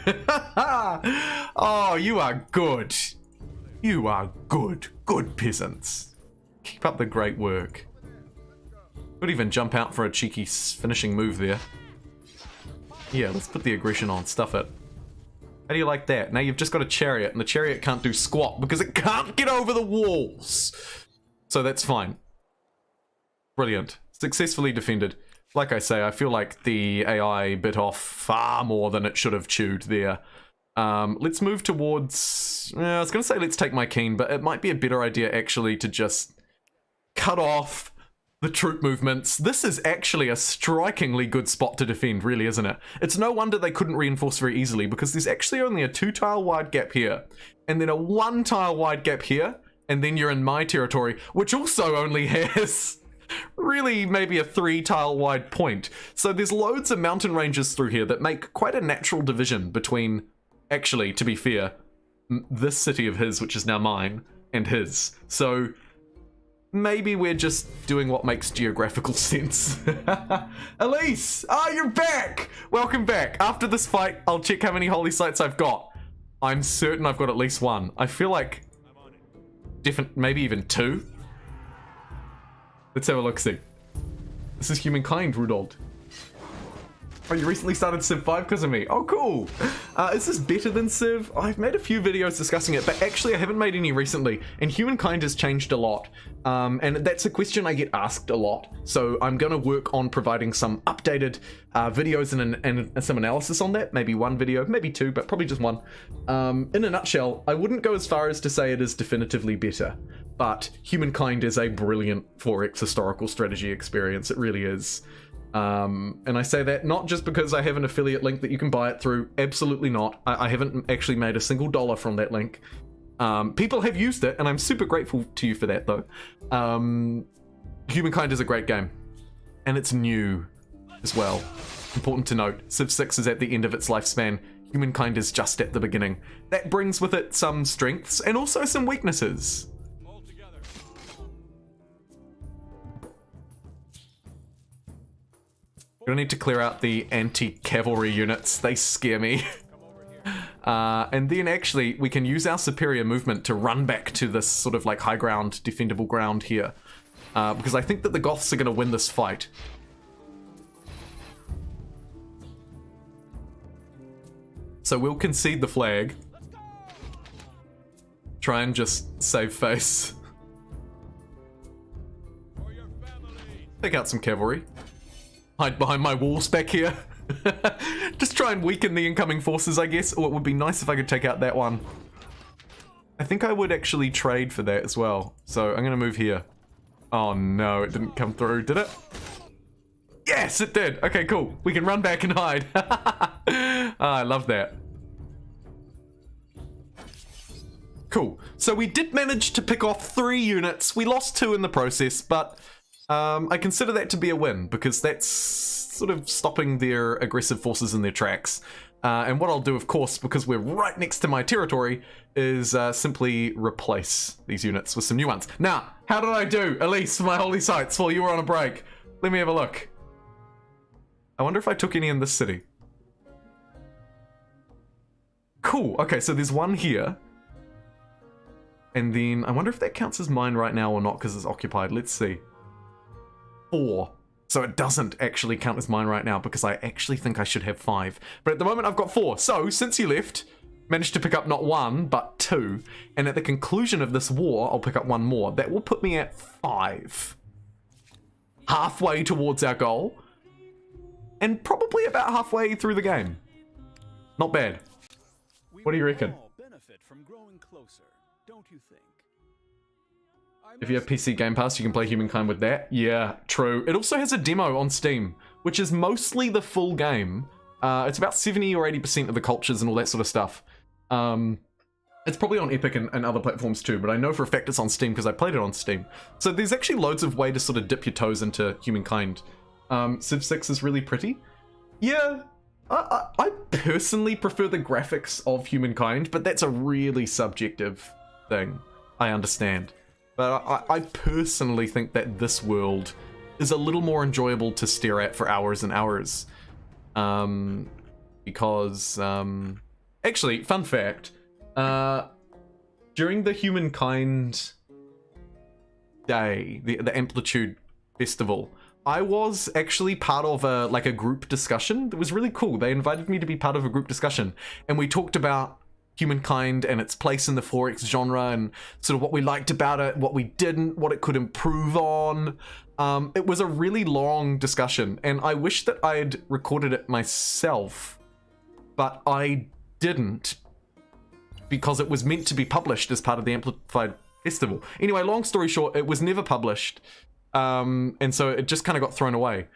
Oh, you are good. You are good. Good peasants. Keep up the great work. Could even jump out for a cheeky finishing move there. Yeah, let's put the aggression on. Stuff it. How do you like that? Now you've just got a chariot, and the chariot can't do squat because it can't get over the walls. So that's fine. Brilliant. Successfully defended. Like I say, I feel like the AI bit off far more than it should have chewed there. Let's move towards... I was going to say let's take my keen, but it might be a better idea actually to just cut off the troop movements. This is actually a strikingly good spot to defend, really, isn't it? It's no wonder they couldn't reinforce very easily, because there's actually only a 2-tile wide gap here, and then a 1-tile wide gap here, and then you're in my territory, which also only has... really maybe a 3-tile wide point. So there's loads of mountain ranges through here that make quite a natural division between, actually, to be fair, this city of his, which is now mine, and his. So maybe we're just doing what makes geographical sense. Elise! Ah, you're back! Welcome back. After this fight, I'll check how many holy sites I've got. I'm certain I've got at least one. I feel like maybe even 2. Let's have a look-see. This is Humankind, Rudolph. Oh, you recently started Civ 5 because of me. Oh, cool. Is this better than Civ? I've made a few videos discussing it, but actually I haven't made any recently, and Humankind has changed a lot. And that's a question I get asked a lot. So I'm going to work on providing some updated videos and some analysis on that. Maybe one video, maybe two, but probably just one. In a nutshell, I wouldn't go as far as to say it is definitively better, but Humankind is a brilliant 4X historical strategy experience. It really is. And I say that not just because I have an affiliate link that you can buy it through. Absolutely not. I haven't actually made a single dollar from that link. People have used it, and I'm super grateful to you for that, though. Humankind is a great game, and it's new as well. Important to note, Civ 6 is at the end of its lifespan. Humankind is just at the beginning. That brings with it some strengths and also some weaknesses. Gonna need to clear out the anti-cavalry units. They scare me. And then actually, we can use our superior movement to run back to this sort of like high ground, defendable ground here. Because I think that the Goths are gonna win this fight. So we'll concede the flag. Try and just save face. Take out some cavalry. Hide behind my walls back here. Just try and weaken the incoming forces, I guess. Or it would be nice if I could take out that one. I think I would actually trade for that as well. So I'm going to move here. Oh no, it didn't come through, did it? Yes, it did. Okay, cool. We can run back and hide. I love that. Cool. So we did manage to pick off 3 units. We lost 2 in the process, but I consider that to be a win because that's sort of stopping their aggressive forces in their tracks. And what I'll do, of course, because we're right next to my territory, is simply replace these units with some new ones. Now, how did I do, Elise, for my holy sites while you were on a break? Let me have a look. I wonder if I took any in this city. Cool. Okay, so there's one here. And then I wonder if that counts as mine right now or not because it's occupied. Let's see. 4. So it doesn't actually count as mine right now because I actually think I should have 5. But at the moment I've got 4. So since you left, managed to pick up not 1, but 2. And at the conclusion of this war, I'll pick up 1 more. That will put me at 5. Halfway towards our goal. And probably about halfway through the game. Not bad. What do you reckon? Benefit from growing closer, don't you think? If you have PC Game Pass, you can play Humankind with that. Yeah, true. It also has a demo on Steam, which is mostly the full game. It's about 70 or 80% of the cultures and all that sort of stuff. It's probably on Epic and other platforms too, but I know for a fact it's on Steam because I played it on Steam. So there's actually loads of way to sort of dip your toes into Humankind. Civ 6 is really pretty. Yeah, I personally prefer the graphics of Humankind, but that's a really subjective thing. I understand. But I personally think that this world is a little more enjoyable to stare at for hours and hours. Because, actually, fun fact, during the Humankind Day, the Amplitude Festival, I was actually part of a group discussion. It was really cool. They invited me to be part of a group discussion, and we talked about Humankind and its place in the 4X genre and sort of what we liked about it, what we didn't, what it could improve on. It was a really long discussion, and I wish that I had recorded it myself, but I didn't because it was meant to be published as part of the Amplified Festival. Anyway, long story short, it was never published, and so it just kind of got thrown away.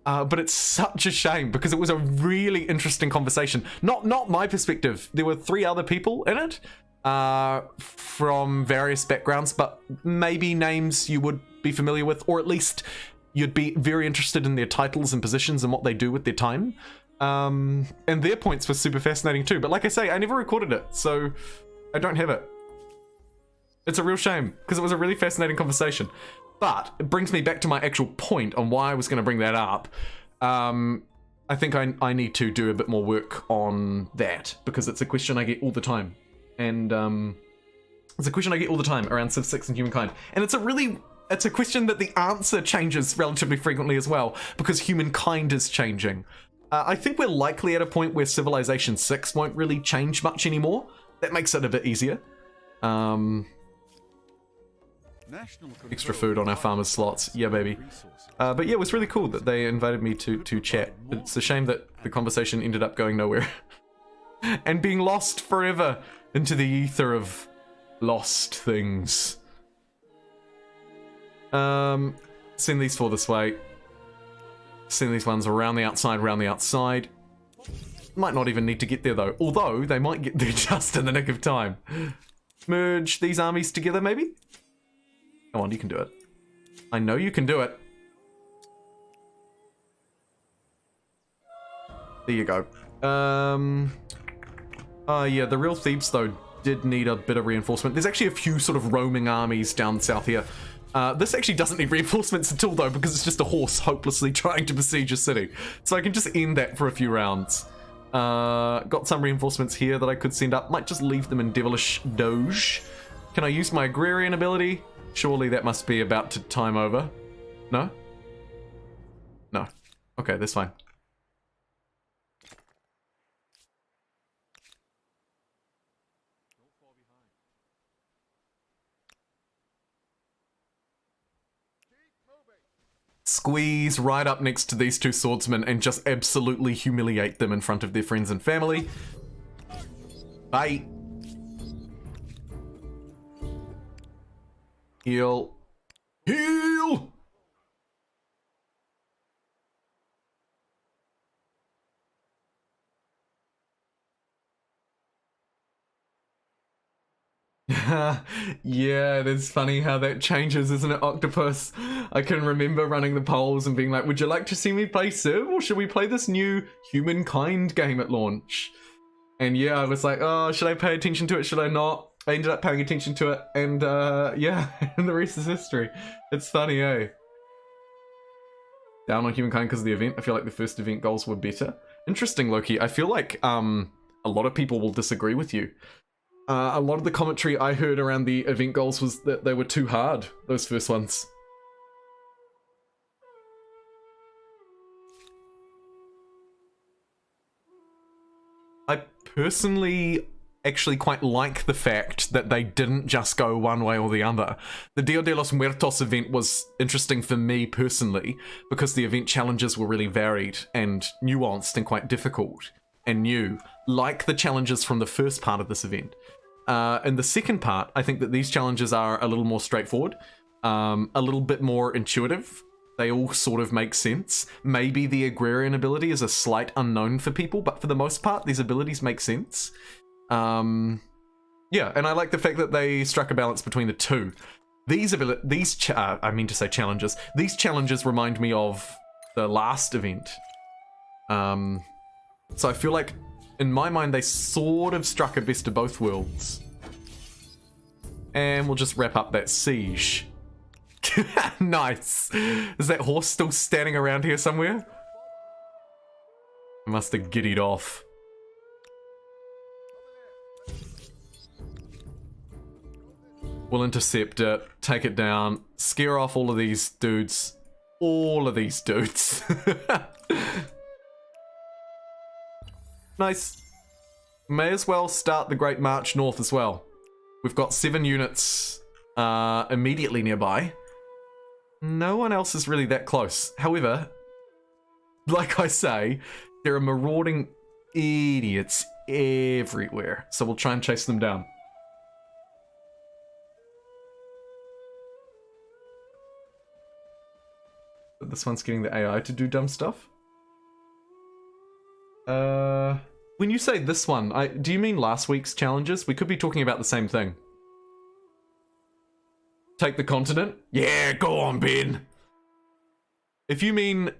But it's such a shame because it was a really interesting conversation. Not my perspective. There were 3 other people in it from various backgrounds, but maybe names you would be familiar with, or at least you'd be very interested in their titles and positions and what they do with their time. And their points were super fascinating too. But like I say, I never recorded it, so I don't have it. It's a real shame because it was a really fascinating conversation. But it brings me back to my actual point on why I was going to bring that up. I think I need to do a bit more work on that because it's a question I get all the time. And it's a question I get all the time around Civ 6 and Humankind. And it's a question that the answer changes relatively frequently as well because Humankind is changing. I think we're likely at a point where Civilization 6 won't really change much anymore. That makes it a bit easier. Extra food on our farmers' slots. Yeah, baby. But yeah, it was really cool that they invited me to chat. It's a shame that the conversation ended up going nowhere. And being lost forever into the ether of lost things. Send these four this way. Send these ones around the outside, Might not even need to get there though. Although, they might get there just in the nick of time. Merge these armies together, maybe? Come on, you can do it. I know you can do it. There you go. Yeah, the real Thebes, though, did need a bit of reinforcement. There's actually a few sort of roaming armies down south here. This actually doesn't need reinforcements at all, though, because it's just a horse hopelessly trying to besiege a city. So I can just end that for a few rounds. Got some reinforcements here that I could send up. Might just leave them in Devilish Doge. Can I use my agrarian ability? Surely that must be about to time over. No? No. Okay, that's fine. Squeeze right up next to these two swordsmen and just absolutely humiliate them in front of their friends and family. Bye. Heal. Heal! Yeah, it's funny how that changes, isn't it, Octopus? I can remember running the polls and being like, would you like to see me play Civ, or should we play this new Humankind game at launch? And yeah, I was like, oh, should I pay attention to it, should I not? I ended up paying attention to it, and yeah, and the rest is history. It's funny, eh? Down on Humankind because of the event. I feel like the first event goals were better. Interesting, Loki. I feel like a lot of people will disagree with you. A lot of the commentary I heard around the event goals was that they were too hard, those first ones. I personally actually quite like the fact that they didn't just go one way or the other. The Dia de los Muertos event was interesting for me personally because the event challenges were really varied and nuanced and quite difficult and new, like the challenges from the first part of this event. In the second part, I think that these challenges are a little more straightforward, a little bit more intuitive. They all sort of make sense. Maybe the agrarian ability is a slight unknown for people, but for the most part, these abilities make sense. Yeah, and I like the fact that they struck a balance between the two. I mean to say challenges. These challenges remind me of the last event. So I feel like, in my mind, they sort of struck a best of both worlds. And we'll just wrap up that siege. Nice. Is that horse still standing around here somewhere? I must have giddied off. We'll intercept it, take it down, scare off all of these dudes. All of these dudes. Nice. May as well start the Great March north as well. We've got 7 units immediately nearby. No one else is really that close. However, like I say, there are marauding idiots everywhere. So we'll try and chase them down. But this one's getting the AI to do dumb stuff. When you say this one, do you mean last week's challenges? We could be talking about the same thing. Take the continent? Yeah, go on, Ben. If you mean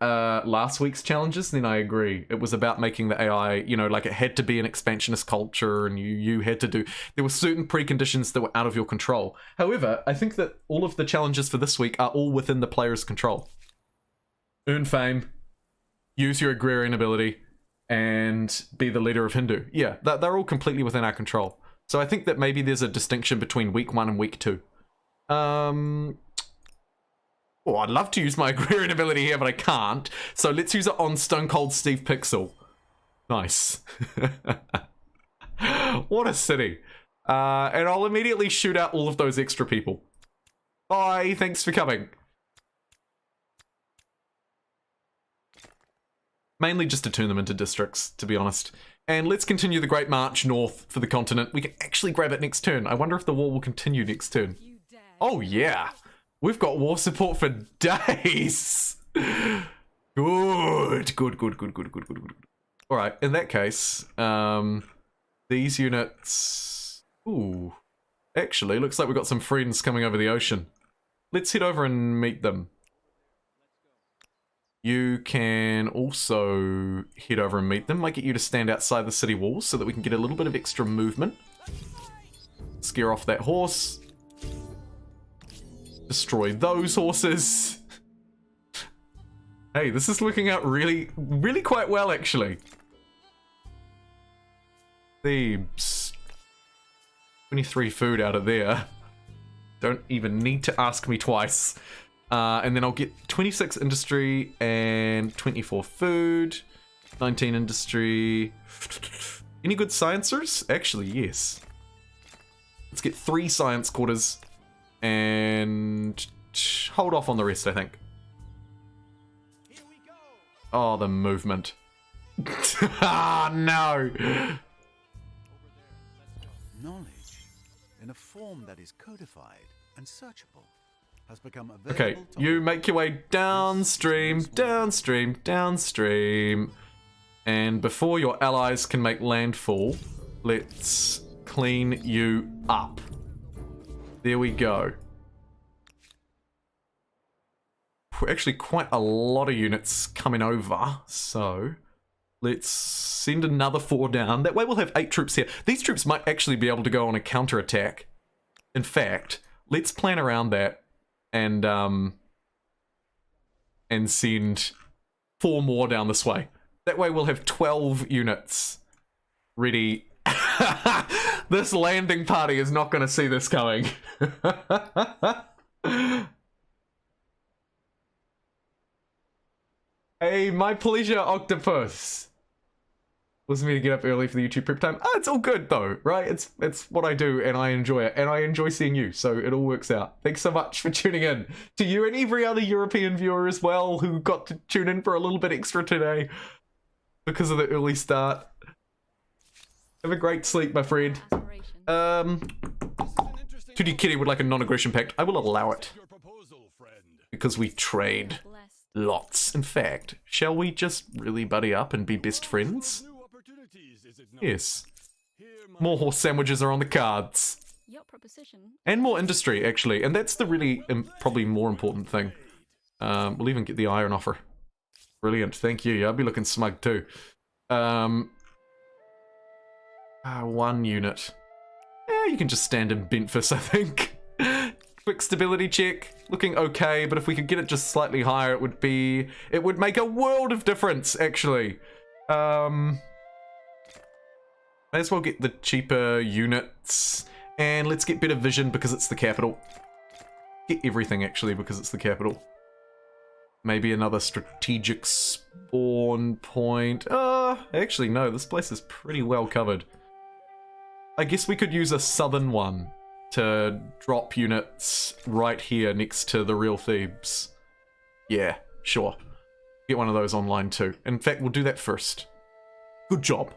last week's challenges, then I agree. It was about making the AI, you know, like it had to be an expansionist culture, and you had to do. There were certain preconditions that were out of your control. However, I think that all of the challenges for this week are all within the player's control. Earn fame. Use your agrarian ability, and be the leader of Hindu. Yeah, they're all completely within our control. So I think that maybe there's a distinction between week 1 and week 2. Oh, I'd love to use my agrarian ability here, but I can't. So let's use it on Stone Cold Steve Pixel. Nice. What a city. And I'll immediately shoot out all of those extra people. Bye, thanks for coming. Mainly just to turn them into districts, to be honest. And let's continue the Great March north for the continent. We can actually grab it next turn. I wonder if the war will continue next turn. Oh yeah, we've got war support for days. Good. All right, in that case, these units... Ooh, actually, looks like we've got some friends coming over the ocean. Let's head over and meet them. You can also head over and meet them. Might get you to stand outside the city walls so that we can get a little bit of extra movement. Scare off that horse. Destroy those horses. Hey, this is looking out really quite well, actually. Thebes. 23 food out of there. Don't even need to ask me twice. And then I'll get 26 industry and 24 food. 19 industry. Any good sciencers? Actually, yes. Let's get 3 science quarters. And hold off on the rest, I think. Oh, the movement. Ah, no. Knowledge, in a form that is codified and searchable, has become available. Okay, you make your way downstream, downstream. And before your allies can make landfall, let's clean you up. There we go. Actually, quite a lot of units coming over, so let's send another 4 down. That way we'll have 8 troops here. These troops might actually be able to go on a counterattack. In fact, let's plan around that and send 4 more down this way. That way we'll have 12 units ready. This landing party is not going to see this coming. Hey, my pleasure, Octopus. Was me to get up early for the YouTube prep time. It's all good though, right? It's what I do and I enjoy it. And I enjoy seeing you, so it all works out. Thanks so much for tuning in. To you and every other European viewer as well who got to tune in for a little bit extra today because of the early start. Have a great sleep, my friend. Tutti Kitty would like a non-aggression pact. I will allow it. Because we trade lots. In fact, shall we just really buddy up and be best friends? Yes. More horse sandwiches are on the cards. And more industry, actually. And that's the really, probably more important thing. We'll even get the iron offer. Brilliant, thank you. Yeah, I'll be looking smug too. 1 unit. Yeah, you can just stand in Bentfus, I think. Quick stability check, looking okay, but if we could get it just slightly higher, it would make a world of difference, actually. May as well get the cheaper units, and let's get better vision because it's the capital. Get everything, actually, because it's the capital. Maybe another strategic spawn point. Actually, no, this place is pretty well covered. I guess we could use a southern one to drop units right here next to the real Thebes. Yeah, sure. Get one of those online too. In fact, we'll do that first. Good job.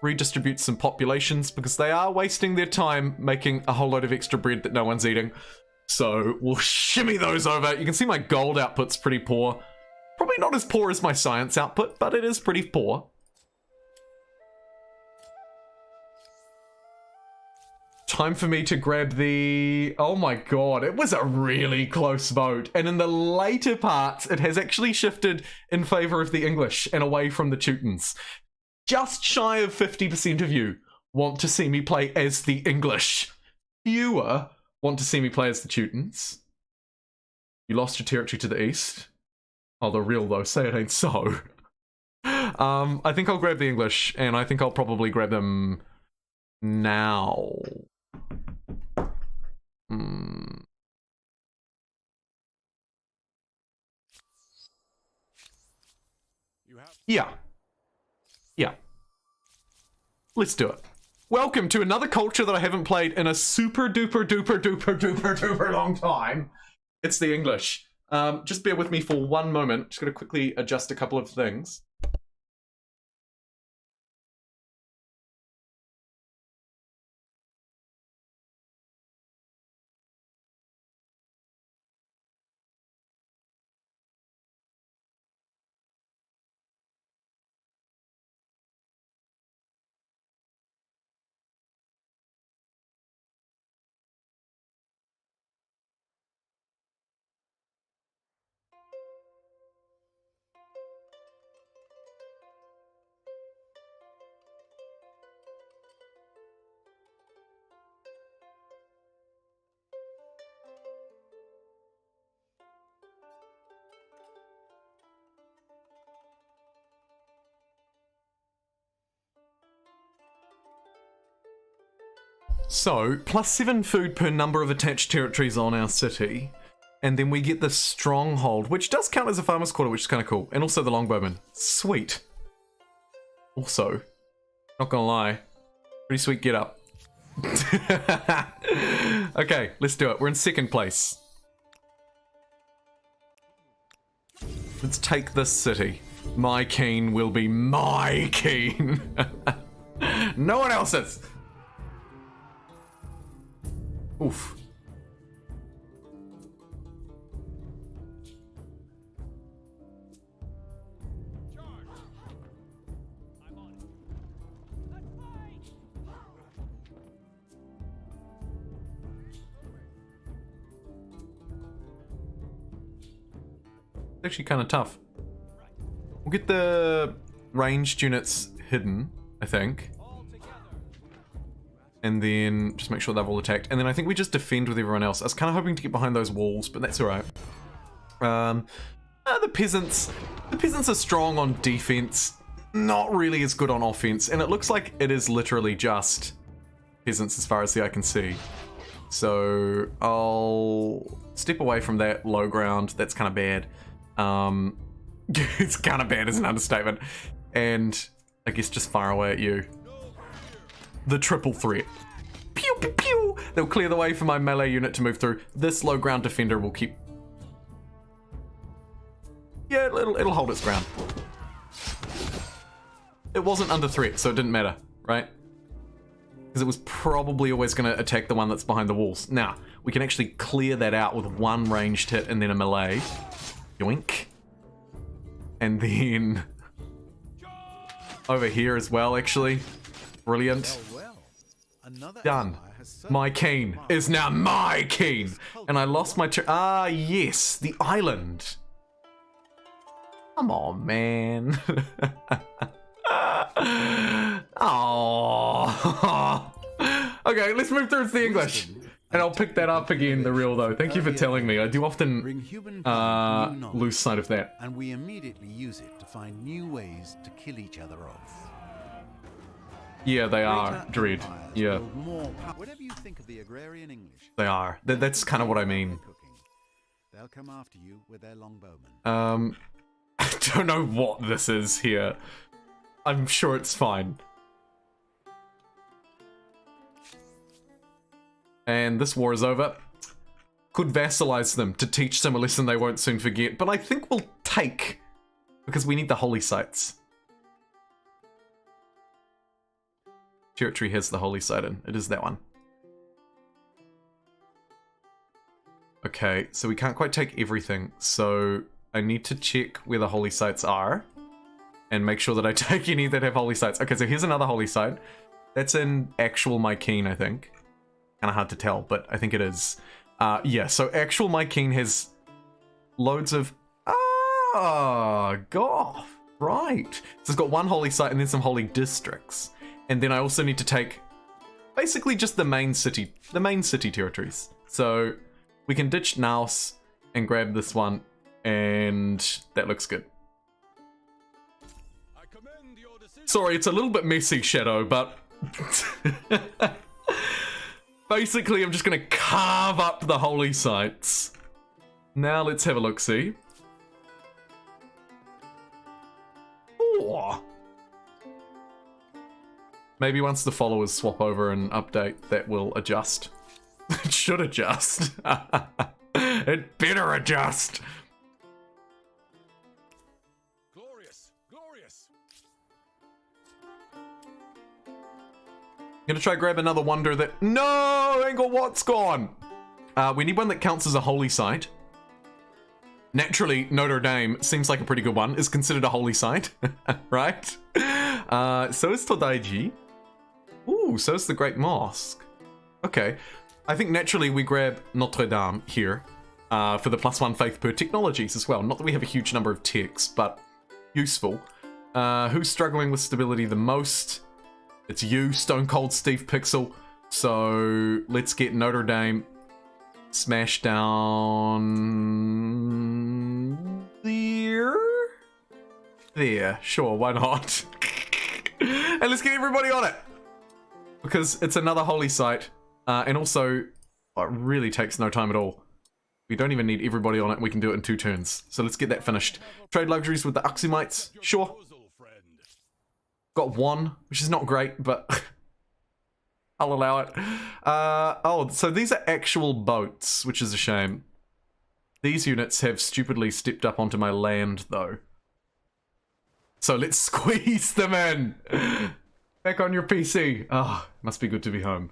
Redistribute some populations because they are wasting their time making a whole load of extra bread that no one's eating. So we'll shimmy those over. You can see my gold output's pretty poor. Probably not as poor as my science output, but it is pretty poor. Time for me to grab the... Oh my god, it was a really close vote. And in the later parts, it has actually shifted in favour of the English and away from the Teutons. Just shy of 50% of you want to see me play as the English. Fewer want to see me play as the Teutons. You lost your territory to the east. Oh, the real though, say it ain't so. I think I'll grab the English, and I think I'll probably grab them now. Yeah. Yeah. Let's do it. Welcome to another culture that I haven't played in a super duper duper duper duper duper long time. It's the English. Just bear with me for one moment. Just gonna quickly adjust a couple of things. So, +7 food per number of attached territories on our city. And then we get the stronghold, which does count as a farmer's quarter, which is kind of cool. And also the longbowman. Sweet. Also, not gonna lie, pretty sweet get up. Okay, let's do it. We're in second place. Let's take this city. My Keen will be my Keen. No one else's. Oof. It's actually kind of tough. We'll get the ranged units hidden, I think. And then just make sure they've all attacked. And then I think we just defend with everyone else. I was kind of hoping to get behind those walls, but that's alright. The peasants are strong on defense, not really as good on offense. And it looks like it is literally just peasants as far as the eye can see. So I'll step away from that low ground. That's kind of bad. It's kind of bad as an understatement. And I guess just fire away at you. The triple threat. Pew, pew, pew. They'll clear the way for my melee unit to move through. This low ground defender will keep... Yeah, it'll hold its ground. It wasn't under threat, so it didn't matter, right? Because it was probably always going to attack the one that's behind the walls. Now, we can actually clear that out with one ranged hit and then a melee. Yoink. And then... over here as well, actually. Brilliant. Done. My Keen is now my Keen. And I lost my... Ah, yes. The island. Come on, man. Oh. Okay, let's move through to the English. And I'll pick that up again, the real though. Thank you for telling me. I do often lose sight of that. And we immediately use it to find new ways to kill each other off. Yeah, they are, Dread. Yeah. Whatever you think of the agrarian English, They are. That's kind of what I mean. they'll come after you with their longbowmen. I don't know what this is here. I'm sure it's fine. And this war is over. Could vassalize them to teach them a lesson they won't soon forget, but I think we'll take, because we need the holy sites. Territory has the holy site in. It is that one. Okay, so we can't quite take everything, so I need to check where the holy sites are and make sure that I take any that have holy sites. Okay, so here's another holy site. That's in actual My Keen, I think. Kind of hard to tell, but I think it is. Yeah, so actual My Keen has loads of... Ah, goth. Right. So it's got one holy site and then some holy districts. And then I also need to take basically just the main city territories. So we can ditch Naus and grab this one, and that looks good. Sorry, it's a little bit messy, Shadow, but basically I'm just gonna carve up the holy sites. Now let's have a look-see. Sure. Maybe once the followers swap over and update, that will adjust. It should adjust. It better adjust. Glorious, glorious. Gonna try grab another wonder that... No! Angkor Wat's gone! We need one that counts as a holy site. Naturally, Notre Dame seems like a pretty good one. Is considered a holy site, right? So is Todaiji. Ooh, so is the Great Mosque. Okay. I think naturally we grab Notre Dame here for the +1 faith per technologies as well. Not that we have a huge number of techs, but useful. Who's struggling with stability the most? It's you, Stone Cold Steve Pixel. So let's get Notre Dame smashed down there. There, sure, why not? And let's get everybody on it, because it's another holy site, and also it really takes no time at all. We don't even need everybody on it. We can do it in 2 turns. So let's get that finished. Trade luxuries with the Axumites, sure. Got 1, which is not great, but I'll allow it. Oh, so these are actual boats, which is a shame. These units have stupidly stepped up onto my land, though. So let's squeeze them in. Back on your PC. Ah, oh, must be good to be home.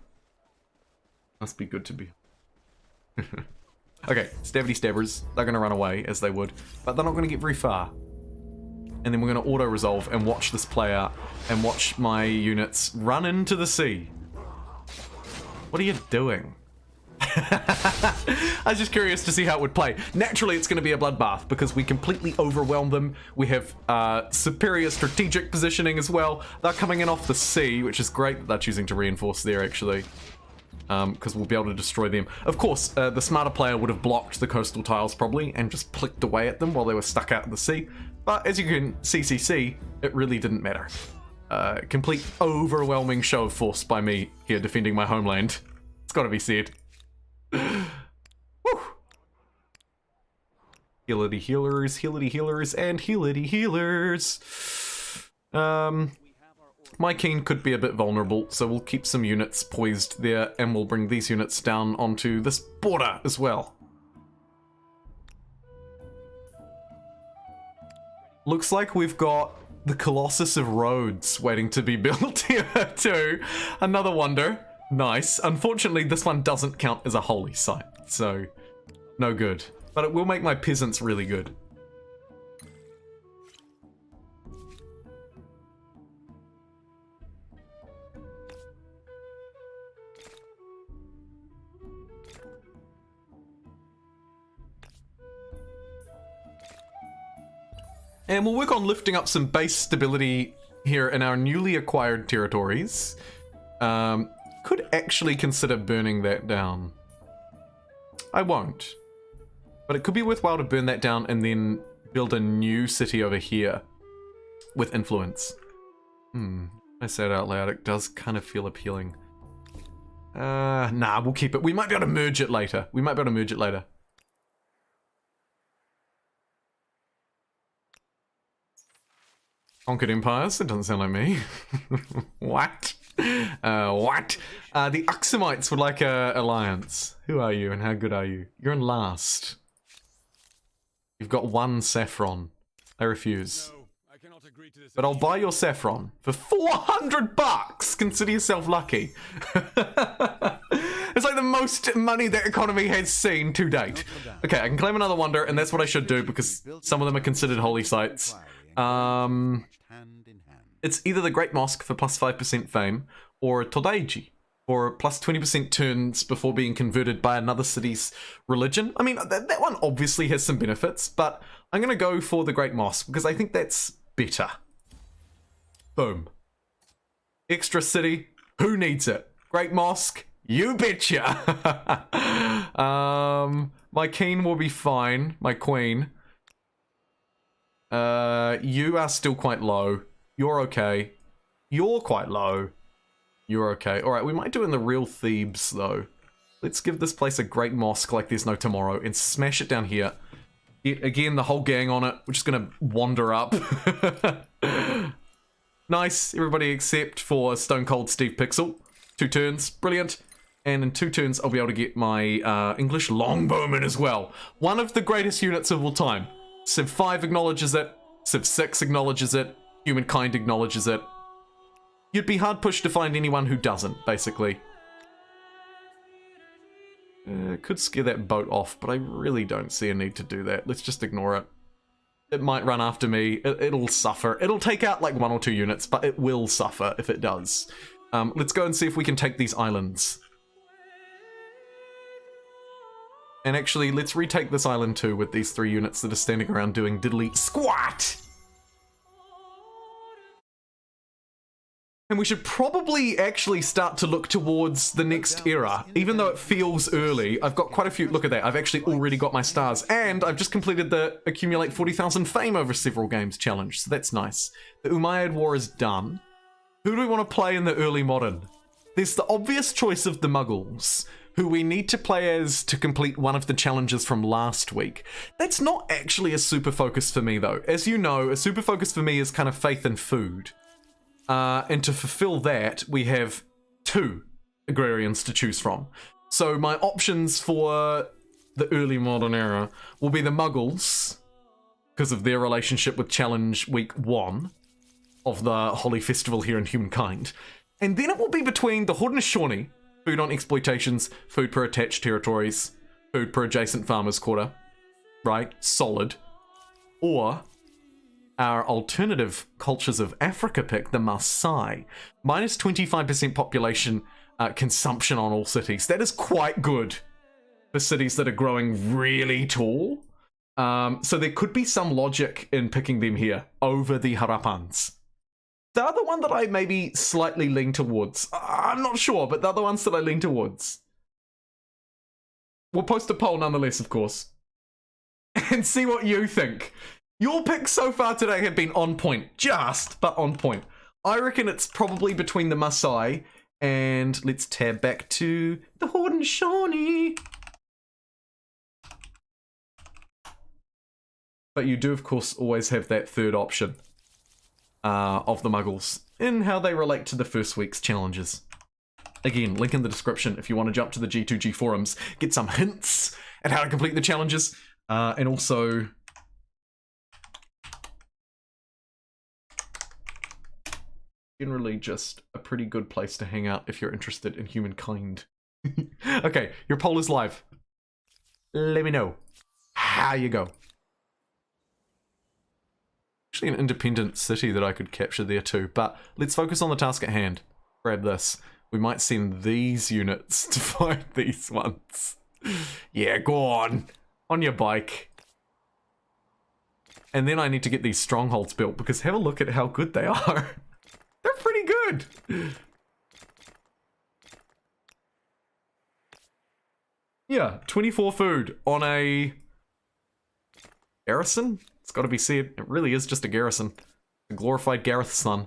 Must be good to be. Okay, Stabby Stabbers. They're going to run away, as they would. But they're not going to get very far. And then we're going to auto-resolve and watch this play out. And watch my units run into the sea. What are you doing? I was just curious to see how it would play. Naturally, it's going to be a bloodbath because we completely overwhelm them. We have superior strategic positioning as well. They're coming in off the sea, which is great that they're choosing to reinforce there, actually. Because we'll be able to destroy them. Of course, the smarter player would have blocked the coastal tiles probably and just clicked away at them while they were stuck out in the sea. But as you can see, it really didn't matter. Complete overwhelming show of force by me here defending my homeland. It's got to be said. Woo! Heality healers, heality healers, and heality healers. My king could be a bit vulnerable, so we'll keep some units poised there, and we'll bring these units down onto this border as well. Looks like we've got the Colossus of Rhodes waiting to be built here too. Another wonder. Nice. Unfortunately, this one doesn't count as a holy site, so no good. But it will make my peasants really good. And we'll work on lifting up some base stability here in our newly acquired territories. Could actually consider burning that down. I won't. But it could be worthwhile to burn that down and then build a new city over here with influence. I say it out loud, it does kind of feel appealing. Nah, we'll keep it. We might be able to merge it later. Conquered empires? It doesn't sound like me. What? What? The Axumites would like a alliance. Who are you and how good are you? You're in last. You've got 1 saffron. I refuse. No, I cannot agree to this. But I'll buy your saffron for 400 bucks. Consider yourself lucky. It's like the most money that economy has seen to date. Okay, I can claim another wonder, and that's what I should do because some of them are considered holy sites. It's either the Great Mosque for +5% fame, or Todaiji, or +20% turns before being converted by another city's religion. I mean, that one obviously has some benefits, but I'm going to go for the Great Mosque because I think that's better. Boom. Extra city, who needs it? Great Mosque, you betcha! My king will be fine, my queen. You are still quite low. You're okay. You're quite low. You're okay. Alright, we might do it in the real Thebes, though. Let's give this place a great mosque like there's no tomorrow and smash it down here. Get, again, the whole gang on it. We're just gonna wander up. Nice, everybody except for Stone Cold Steve Pixel. 2 turns, brilliant. And in 2 turns, I'll be able to get my English Longbowman as well. One of the greatest units of all time. Civ 5 acknowledges it, Civ 6 acknowledges it, Humankind acknowledges it. You'd be hard pushed to find anyone who doesn't, basically. Could scare that boat off, but I really don't see a need to do that. Let's just ignore it. It might run after me. It'll suffer. It'll take out like 1 or 2 units, but it will suffer if it does. Let's go and see if we can take these islands. And actually, let's retake this island too with these 3 units that are standing around doing diddly squat! And we should probably actually start to look towards the next era. Even though it feels early, I've got quite a few... Look at that, I've actually already got my stars. And I've just completed the Accumulate 40,000 Fame over several games challenge, so that's nice. The Umayyad War is done. Who do we want to play in the early modern? There's the obvious choice of the Muggles, who we need to play as to complete one of the challenges from last week. That's not actually a super focus for me, though. As you know, a super focus for me is kind of faith and food. And to fulfill that, we have 2 agrarians to choose from. So my options for the early modern era will be the Muggles, because of their relationship with Challenge Week 1 of the Holi Festival here in Humankind. And then it will be between the Haudenosaunee, food on exploitations, food per attached territories, food per adjacent farmers' quarter, right? Solid. Or our alternative cultures of Africa pick, the Maasai. Minus 25% population consumption on all cities. That is quite good for cities that are growing really tall. So there could be some logic in picking them here over the Harapans. The other one that I maybe slightly lean towards, I'm not sure, but the other ones that I lean towards. We'll post a poll nonetheless, of course, and see what you think. Your picks so far today have been on point, but on point. I reckon it's probably between the Maasai and let's tab back to the Haudenosaunee. But you do, of course, always have that third option of the Muggles in how they relate to the first week's challenges. Again, link in the description if you want to jump to the G2G forums, get some hints at how to complete the challenges, and also generally just a pretty good place to hang out if you're interested in Humankind. Okay, your poll is live. Let me know how you go. Actually an independent city that I could capture there too, but let's focus on the task at hand. Grab this. We might send these units to fight these ones. Yeah, go on your bike. And then I need to get these strongholds built, because have a look at how good they are. They're pretty good. Yeah, 24 food on a garrison? It's got to be said. It really is just a garrison. A glorified Gareth's son.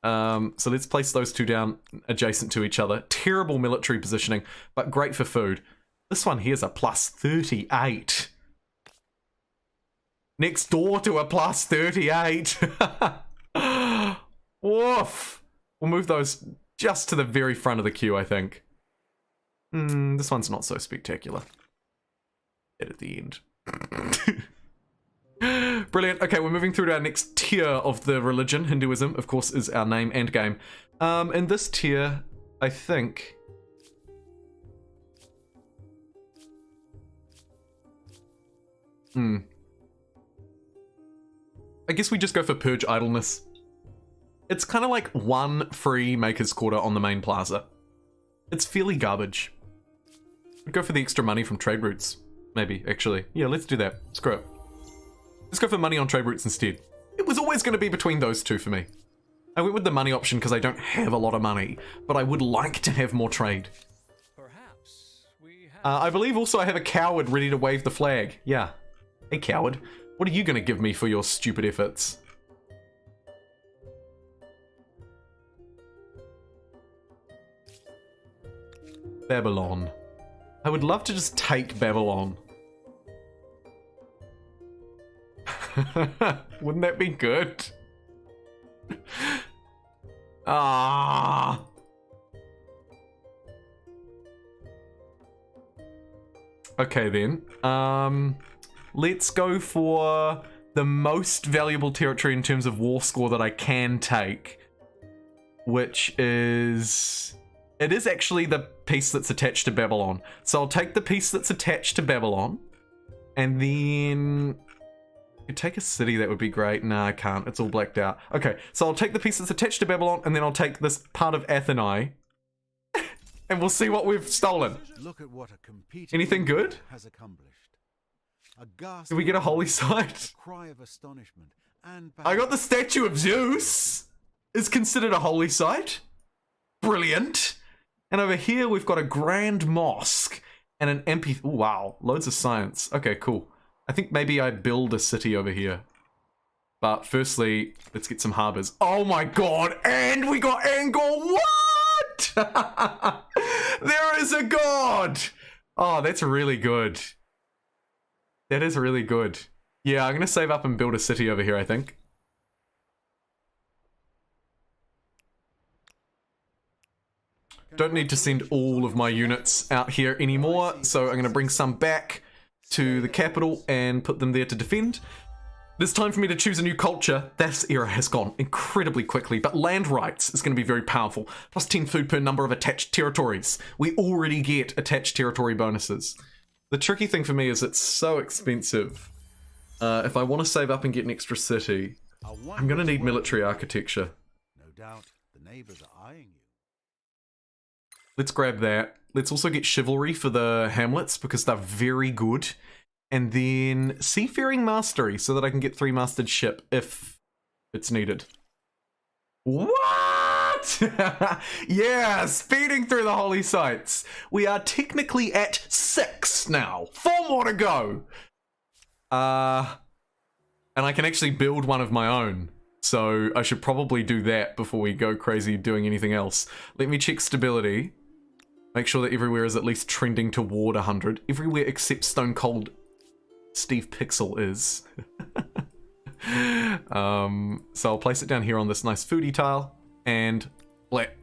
So let's place those 2 down adjacent to each other. Terrible military positioning, but great for food. This one here's a plus 38. Next door to a plus 38. Woof! We'll move those just to the very front of the queue, I think. This one's not so spectacular. At the end. Brilliant. Okay, we're moving through to our next tier of the religion. Hinduism, of course, is our name and game. In this tier, I think... I guess we just go for Purge Idleness. It's kind of like 1 free Maker's Quarter on the main plaza. It's fairly garbage. We'd go for the extra money from trade routes. Maybe, actually. Yeah, let's do that. Screw it. Let's go for money on trade routes instead. It was always going to be between those 2 for me. I went with the money option because I don't have a lot of money, but I would like to have more trade. Perhaps we have... I believe also I have a coward ready to wave the flag. Yeah. Hey, coward. What are you going to give me for your stupid efforts? Babylon. I would love to just take Babylon. Wouldn't that be good? Ah. Okay then. Let's go for the most valuable territory in terms of war score that I can take, which is... It is actually the piece that's attached to Babylon. So I'll take the piece that's attached to Babylon, and then... I could take a city, that would be great. Nah, I can't. It's all blacked out. Okay, so I'll take the piece that's attached to Babylon, and then I'll take this part of Atheni, and we'll see what we've stolen. Look at what a competing Anything good? has accomplished. A gasp Did we get a of holy wonder, site? a cry of astonishment, and I got the statue of Zeus. Is considered a holy site. Brilliant. And over here we've got a grand mosque and an amphitheater. Ooh, wow, loads of science. Okay, cool. I think maybe I build a city over here. But firstly, let's get some harbors. Oh my god, and we got Angkor. What? There is a god. Oh, that's really good. That is really good. Yeah, I'm going to save up and build a city over here, I think. Don't need to send all of my units out here anymore, so I'm going to bring some back to the capital and put them there to defend. It's time for me to choose a new culture. This era has gone incredibly quickly, but land rights is going to be very powerful. Plus 10 food per number of attached territories. We already get attached territory bonuses. The tricky thing for me is it's so expensive. If I want to save up and get an extra city, I'm going to need military architecture. No doubt the neighbors are eyeing you. Let's grab that. Let's also get chivalry for the hamlets because they're very good. And then seafaring mastery so that I can get 3-masted ship if it's needed. What? Yeah, speeding through the holy sites. We are technically at 6 now. 4 more to go. And I can actually build one of my own. So I should probably do that before we go crazy doing anything else. Let me check stability. Make sure that everywhere is at least trending toward 100. Everywhere except Stone Cold Steve Pixel is. So I'll place it down here on this nice foodie tile and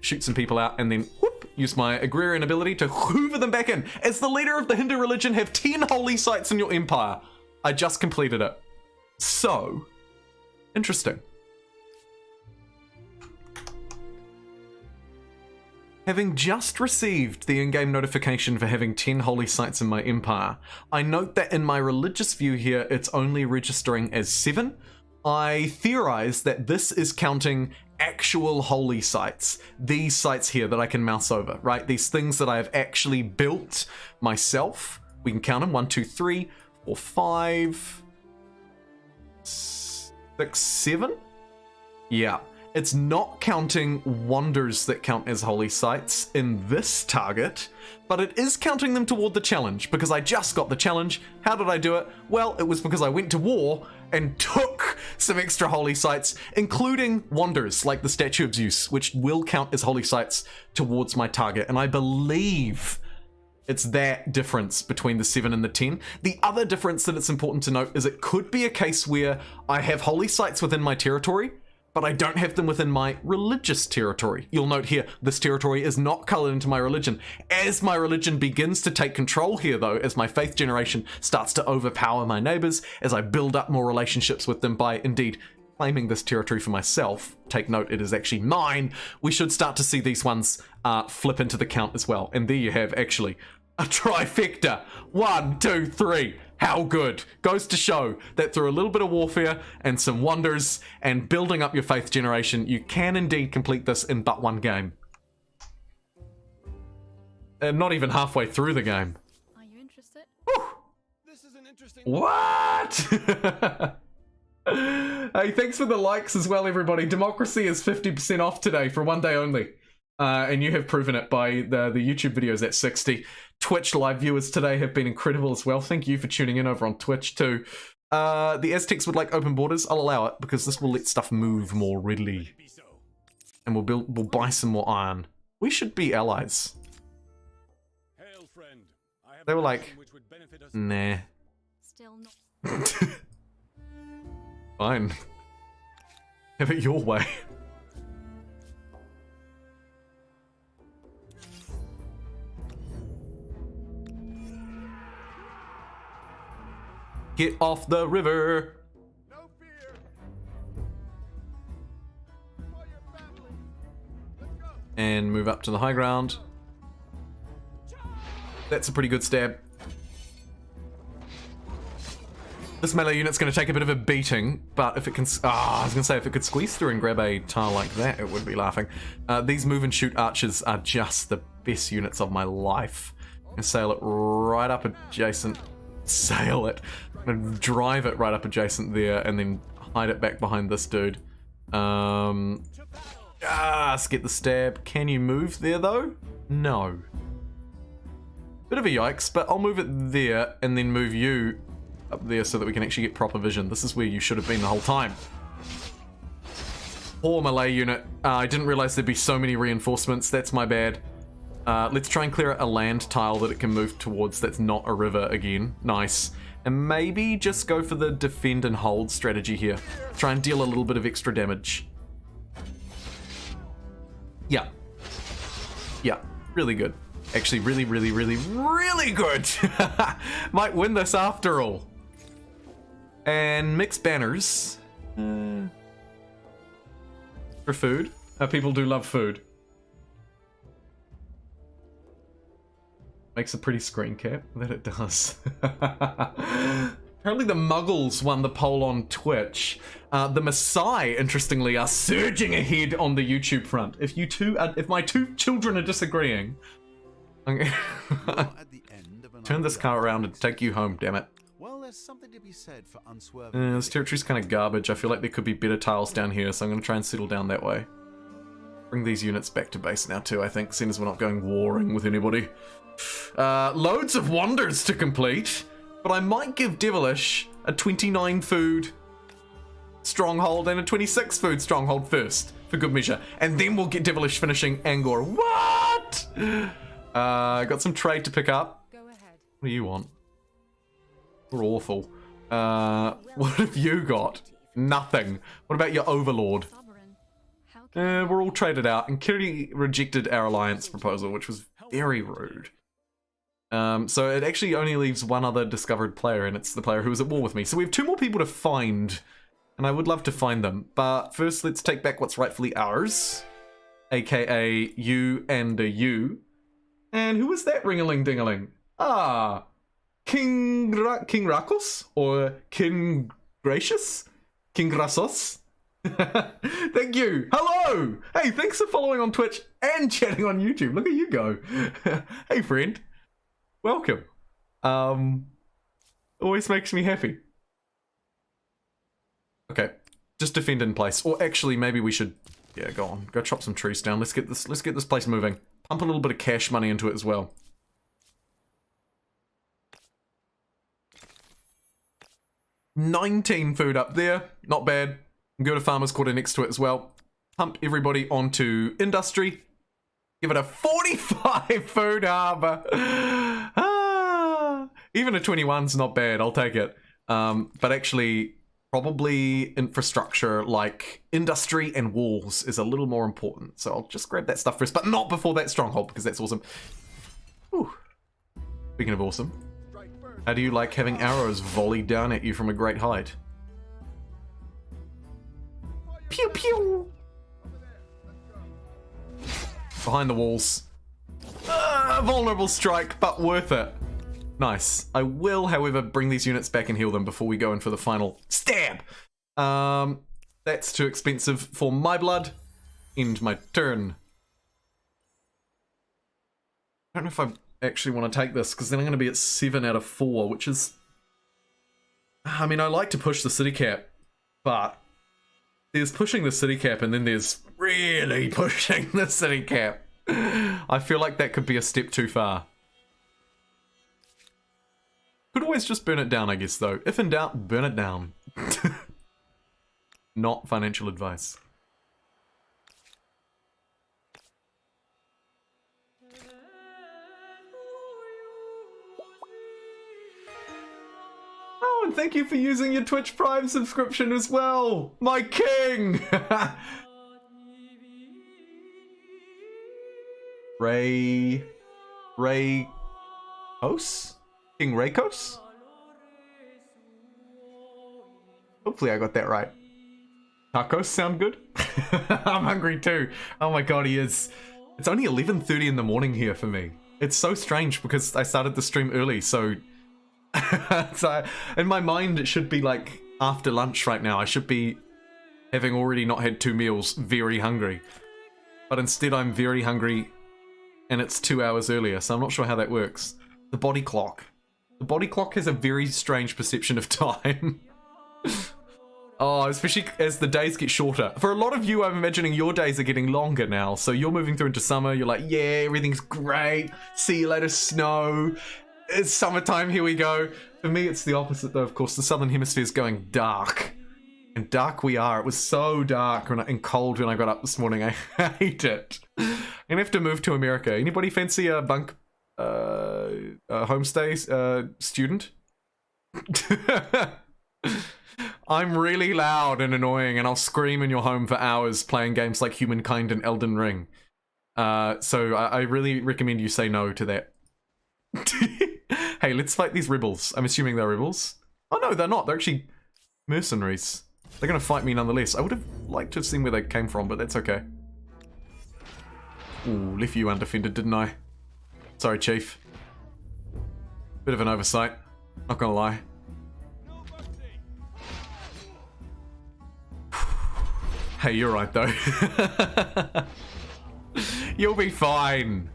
shoot some people out and then whoop, use my agrarian ability to hoover them back in. As the leader of the Hindu religion, have 10 holy sites in your empire. I just completed it. So, interesting. Having just received the in-game notification for having 10 holy sites in my empire, I note that in my religious view here, it's only registering as 7. I theorize that this is counting actual holy sites. These sites here that I can mouse over, right? These things that I have actually built myself. We can count them. 1, 2, 3, 4, 5, 6, 7? Yeah. It's not counting wonders that count as holy sites in this target, but it is counting them toward the challenge, because I just got the challenge. How did I do it? Well, it was because I went to war and took some extra holy sites, including wonders like the Statue of Zeus, which will count as holy sites towards my target. And I believe it's that difference between the 7 and the 10. The other difference that it's important to note is it could be a case where I have holy sites within my territory, but I don't have them within my religious territory. You'll note here, this territory is not colored into my religion. As my religion begins to take control here though, as my faith generation starts to overpower my neighbors, as I build up more relationships with them by indeed claiming this territory for myself, take note it is actually mine, we should start to see these ones flip into the count as well. And there you have actually a trifecta. 1, 2, 3. How good. Goes to show that through a little bit of warfare and some wonders and building up your faith generation, you can indeed complete this in but one game. And not even halfway through the game. Are you interested? Whew. This is an interesting. What? Hey, thanks for the likes as well, everybody. Democracy is 50% off today for one day only. And you have proven it by the YouTube videos at 60. Twitch live viewers today have been incredible as well. Thank you for tuning in over on Twitch too. The Aztecs would like open borders. I'll allow it because this will let stuff move more readily. And we'll buy some more iron. We should be allies. Hail, friend. I have They were a like, mission which would benefit us. nah. Still not. Fine. Have it your way. Get off the river. No fear. For your family. Let's go. And move up to the high ground. That's a pretty good stab. This melee unit's going to take a bit of a beating, but if it can... I was going to say, if it could squeeze through and grab a tile like that, it would be laughing. These move and shoot archers are just the best units of my life. And sail it right up adjacent... Sail it. I'm going to drive it right up adjacent there, and then hide it back behind this dude. Just get the stab. Can you move there, though? No. Bit of a yikes, but I'll move it there, and then move you up there so that we can actually get proper vision. This is where you should have been the whole time. Poor melee unit. I didn't realize there'd be so many reinforcements. That's my bad. Let's try and clear a land tile that it can move towards that's not a river again. Nice. And maybe just go for the defend and hold strategy here. Try and deal a little bit of extra damage. Yeah. Yeah, really good. Actually, really, really, really, really good. Might win this after all. And mixed banners. For food. People do love food. Makes a pretty screen cap. That it does. Apparently the Muggles won the poll on Twitch. The Maasai, interestingly, are surging ahead on the YouTube front. If my two children are disagreeing, I'm gonna turn this car around and take you home, damn it. Well, there's something to be said for unswerving. This territory's kind of garbage. I feel like there could be better tiles down here, so I'm going to try and settle down that way. Bring these units back to base now too, I think, seeing as we're not going warring with anybody. Loads of wonders to complete, but I might give Devilish a 29 food stronghold and a 26 food stronghold first, for good measure. And then we'll get Devilish finishing Angor. What? Got some trade to pick up. Go ahead. What do you want? We're awful. What have you got? Nothing. What about your overlord? Sovereign. How can We're all traded out, and Kiri rejected our alliance proposal, which was very rude. So it actually only leaves one other discovered player, and it's the player who was at war with me. So we have two more people to find, and I would love to find them. But first, let's take back what's rightfully ours, aka you and a you. And who was that ring-a-ling-ding-a-ling? Ah, King Rakos? Or King Gracious? King Grasos? Thank you. Hello. Hey, thanks for following on Twitch and chatting on YouTube. Look at you go. Hey, friend. Welcome. Always makes me happy. Okay, just defend in place. Or actually, maybe we should. Yeah, go on. Go chop some trees down. Let's get this place moving. Pump a little bit of cash money into it as well. $19 food up there. Not bad. Go to Farmer's Quarter next to it as well. Pump everybody onto industry. Give it a 45 food harbor. Even a 21's not bad. I'll take it. But actually, probably infrastructure like industry and walls is a little more important. So I'll just grab that stuff first, but not before that stronghold, because that's awesome. Whew. Speaking of awesome, how do you like having arrows volleyed down at you from a great height? Pew pew! Behind the walls. Vulnerable strike, but worth it. Nice. I will, however, bring these units back and heal them before we go in for the final stab. That's too expensive for my blood. End my turn. I don't know if I actually want to take this, because then I'm going to be at 7 out of 4, which is... I mean, I like to push the city cap, but there's pushing the city cap, and then there's really pushing the city cap. I feel like that could be a step too far. Could always just burn it down, I guess, though. If in doubt, burn it down. Not financial advice. Oh, and thank you for using your Twitch Prime subscription as well, my king! Ray Hos? King Rakos? Hopefully I got that right. Tacos sound good? I'm hungry too. Oh my god, he is. It's only 11:30 in the morning here for me. It's so strange because I started the stream early, so... so in my mind it should be like after lunch right now. I should be having already not had 2 meals, very hungry. But instead I'm very hungry and it's 2 hours earlier, so I'm not sure how that works. The body clock. The body clock has a very strange perception of time. Oh, especially as the days get shorter. For a lot of you, I'm imagining your days are getting longer now. So you're moving through into summer. You're like, yeah, everything's great. See you later, snow. It's summertime, here we go. For me, it's the opposite, though, of course. The southern hemisphere is going dark. And dark we are. It was so dark and cold when I got up this morning. I hate it. I'm going to have to move to America. Anybody fancy a bunk homestay student? I'm really loud and annoying, and I'll scream in your home for hours playing games like Humankind and Elden Ring. So I really recommend you say no to that. Hey, let's fight these rebels. I'm assuming they're rebels. Oh no, they're not. They're actually mercenaries. They're gonna fight me nonetheless. I would have liked to have seen where they came from, but that's okay. Ooh, left you undefended, didn't I? Sorry, Chief. Bit of an oversight. Not gonna lie. Hey, you're right though. You'll be fine.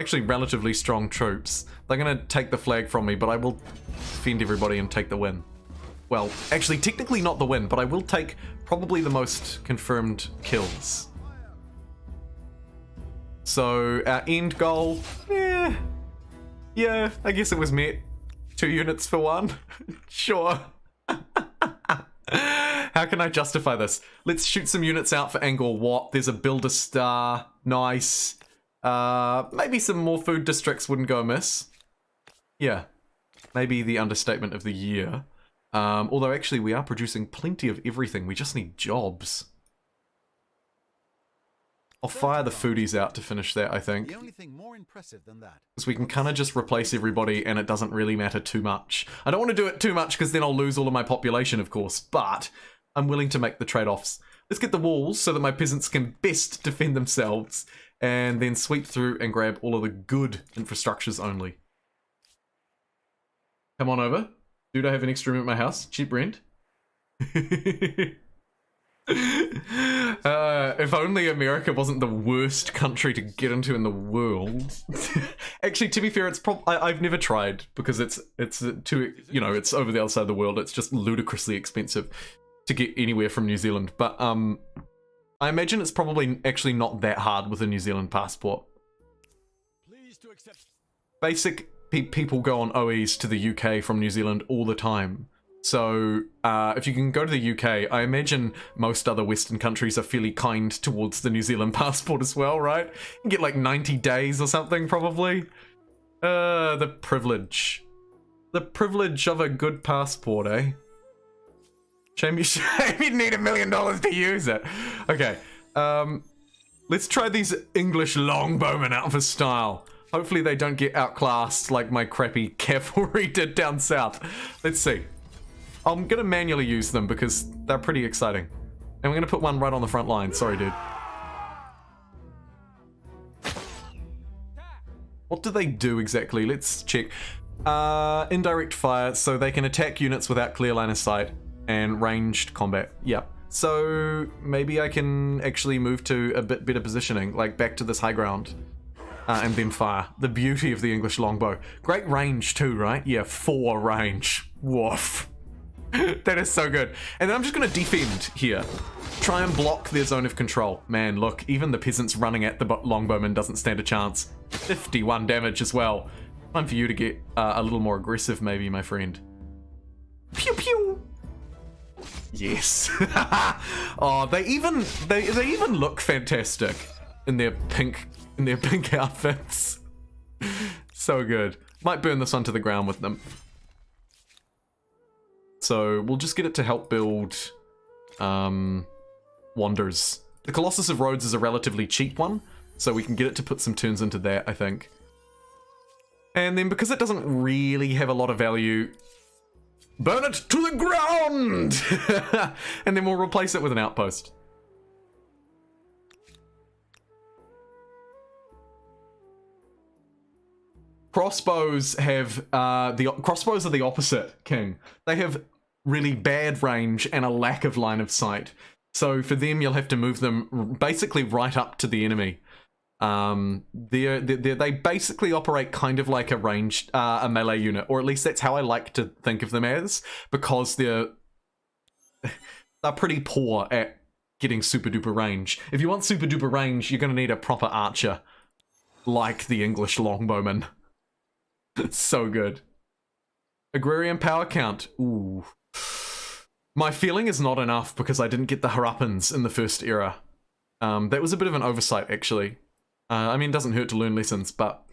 Actually, relatively strong troops. They're gonna take the flag from me, but I will defend everybody and take the win. Well, actually, technically not the win, but I will take probably the most confirmed kills. So, our end goal, yeah, I guess it was met. 2 units for 1? Sure. How can I justify this? Let's shoot some units out for Angkor Wat. There's a builder star. Nice. Maybe some more food districts wouldn't go amiss. Yeah. Maybe the understatement of the year. Although actually we are producing plenty of everything. We just need jobs. I'll fire the foodies out to finish that, I think. The only thing more impressive than that. Because we can kind of just replace everybody and it doesn't really matter too much. I don't want to do it too much because then I'll lose all of my population, of course, but I'm willing to make the trade-offs. Let's get the walls so that my peasants can best defend themselves and then sweep through and grab all of the good infrastructures only. Come on over. Dude, I have an extra room at my house. Cheap rent. If only America wasn't the worst country to get into in the world. Actually, to be fair, it's I've never tried because it's too, you know, it's over the other side of the world. It's just ludicrously expensive to get anywhere from New Zealand. But I imagine it's probably actually not that hard with a New Zealand passport. Please to accept. Basic people go on OEs to the UK from New Zealand all the time. So, if you can go to the UK, I imagine most other Western countries are fairly kind towards the New Zealand passport as well, right? You can get like 90 days or something, probably. The privilege. The privilege of a good passport, eh? Shame you'd need $1 million to use it. Okay, let's try these English longbowmen out for style. Hopefully they don't get outclassed like my crappy cavalry did down south. Let's see. I'm gonna manually use them because they're pretty exciting. And we're gonna put one right on the front line. Sorry, dude. What do they do exactly? Let's check. Indirect fire, so they can attack units without clear line of sight. And ranged combat. Yep. So maybe I can actually move to a bit better positioning, like back to this high ground. And then fire. The beauty of the English longbow. Great range too, right? Yeah, 4 range. Woof. That is so good. And then I'm just going to defend here. Try and block their zone of control. Man, look, even the peasants running at the longbowman doesn't stand a chance. 51 damage as well. Time for you to get a little more aggressive, maybe, my friend. Pew pew. Yes. Oh, they even look fantastic in their pink outfits. So good. Might burn this onto the ground with them. So we'll just get it to help build wonders. The Colossus of Rhodes is a relatively cheap one, so we can get it to put some turns into that, I think. And then because it doesn't really have a lot of value, burn it to the ground! And then we'll replace it with an outpost. Crossbows have, crossbows are the opposite, King. They have really bad range and a lack of line of sight. So for them, you'll have to move them basically right up to the enemy. They basically operate kind of like a ranged, a melee unit, or at least that's how I like to think of them as, because they're pretty poor at getting super duper range. If you want super duper range, you're going to need a proper archer, like the English longbowman. So good. Agrarian power count. Ooh. My feeling is not enough because I didn't get the Harappans in the first era. That was a bit of an oversight, actually. I mean, it doesn't hurt to learn lessons, but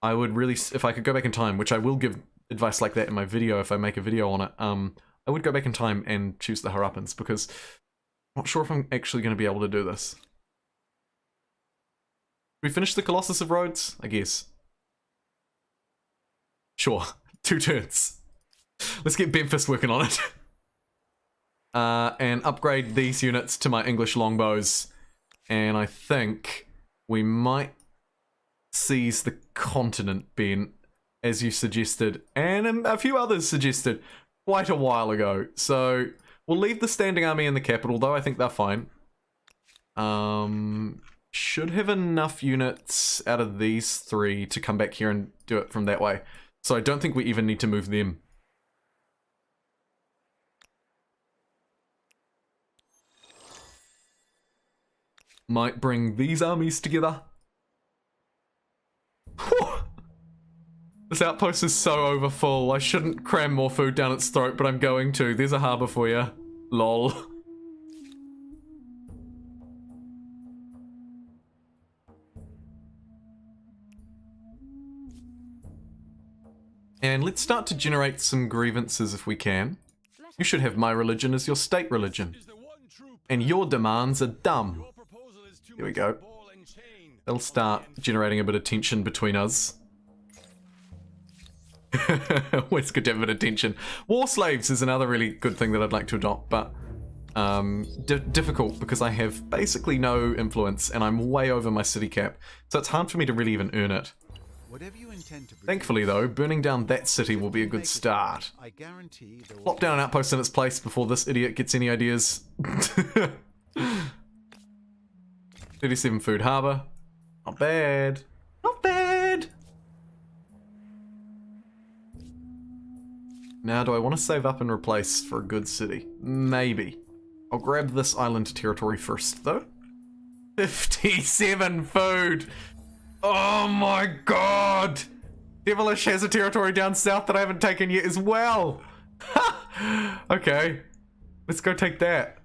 I would really, if I could go back in time, which I will give advice like that in my video if I make a video on it, I would go back in time and choose the Harappans because I'm not sure if I'm actually going to be able to do this. We finish the Colossus of Rhodes? I guess. Sure. 2 turns. Let's get Memphis working on it. And upgrade these units to my English longbows. And I think we might seize the continent, Ben, as you suggested. And a few others suggested quite a while ago. So we'll leave the standing army in the capital, though. I think they're fine. Should have enough units out of these 3 to come back here and do it from that way. So I don't think we even need to move them. Might bring these armies together. Whew. This outpost is so overfull. I shouldn't cram more food down its throat, but I'm going to. There's a harbour for you. Lol. And let's start to generate some grievances if we can. You should have my religion as your state religion. And your demands are dumb. Here we go. They'll start generating a bit of tension between us. It's good to have a bit of tension. War slaves is another really good thing that I'd like to adopt, but difficult because I have basically no influence and I'm way over my city cap. So it's hard for me to really even earn it. Whatever you intend to produce, Thankfully though, burning down that city will be a good start. I guarantee there will Plop down an outpost in its place before this idiot gets any ideas. 37 food harbour. Not bad. Not bad. Now, do I want to save up and replace for a good city? Maybe. I'll grab this island territory first, though. 57 food! Oh my god! Devilish has a territory down south that I haven't taken yet as well! Okay. Let's go take that.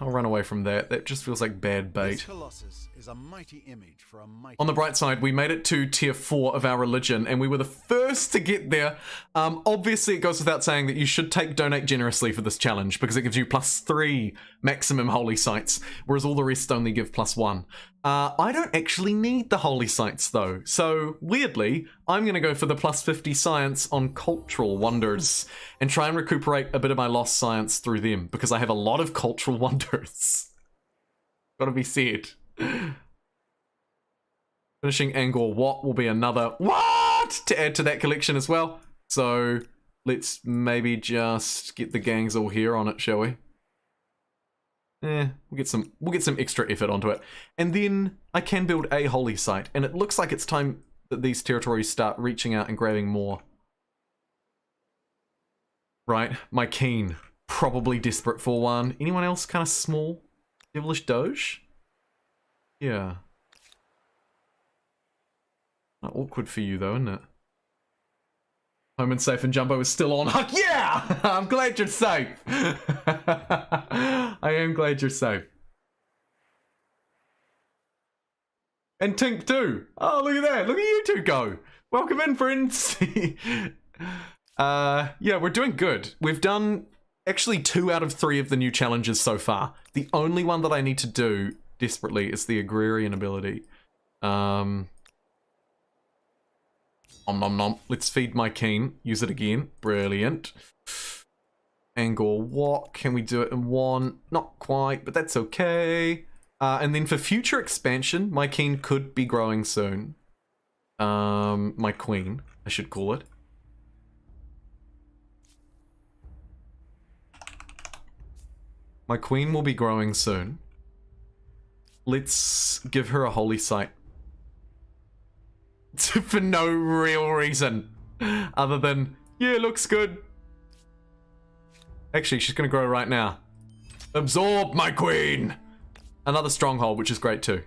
I'll run away from that. That just feels like bad This bait. Colossus is a mighty image for a mighty. On the bright side, we made it to tier 4 of our religion, and we were the first to get there. Obviously, it goes without saying that you should donate generously for this challenge, because it gives you +3 maximum holy sites, whereas all the rest only give +1. I don't actually need the holy sites, though, so weirdly, I'm going to go for the +50 science on cultural wonders, and try and recuperate a bit of my lost science through them, because I have a lot of cultural wonders. Gotta be said. Finishing Angkor Wat will be another what to add to that collection as well. So let's maybe just get the gangs all here on it, shall we? We'll get some extra effort onto it. And then I can build a holy site, and it looks like it's time that these territories start reaching out and grabbing more. Right, my Keen, probably desperate for one. Anyone else kind of small? Devilish Doge? Yeah. Awkward for you though, isn't it? Home and safe and Jumbo is still on. Yeah! I'm glad you're safe. I am glad you're safe. And Tink too. Oh, look at that. Look at you two go. Welcome in, friends. Yeah, we're doing good. We've done actually 2 out of 3 of the new challenges so far. The only one that I need to do, desperately is the agrarian ability. Nom nom nom. Let's feed my keen. Use it again. Brilliant. Angor what? Can we do it in one? Not quite, but that's okay. And then for future expansion, my keen could be growing soon. My queen, I should call it. My queen will be growing soon. Let's give her a holy site. For no real reason. Other than, yeah, looks good. Actually, she's gonna grow right now. Absorb, my queen! Another stronghold, which is great too.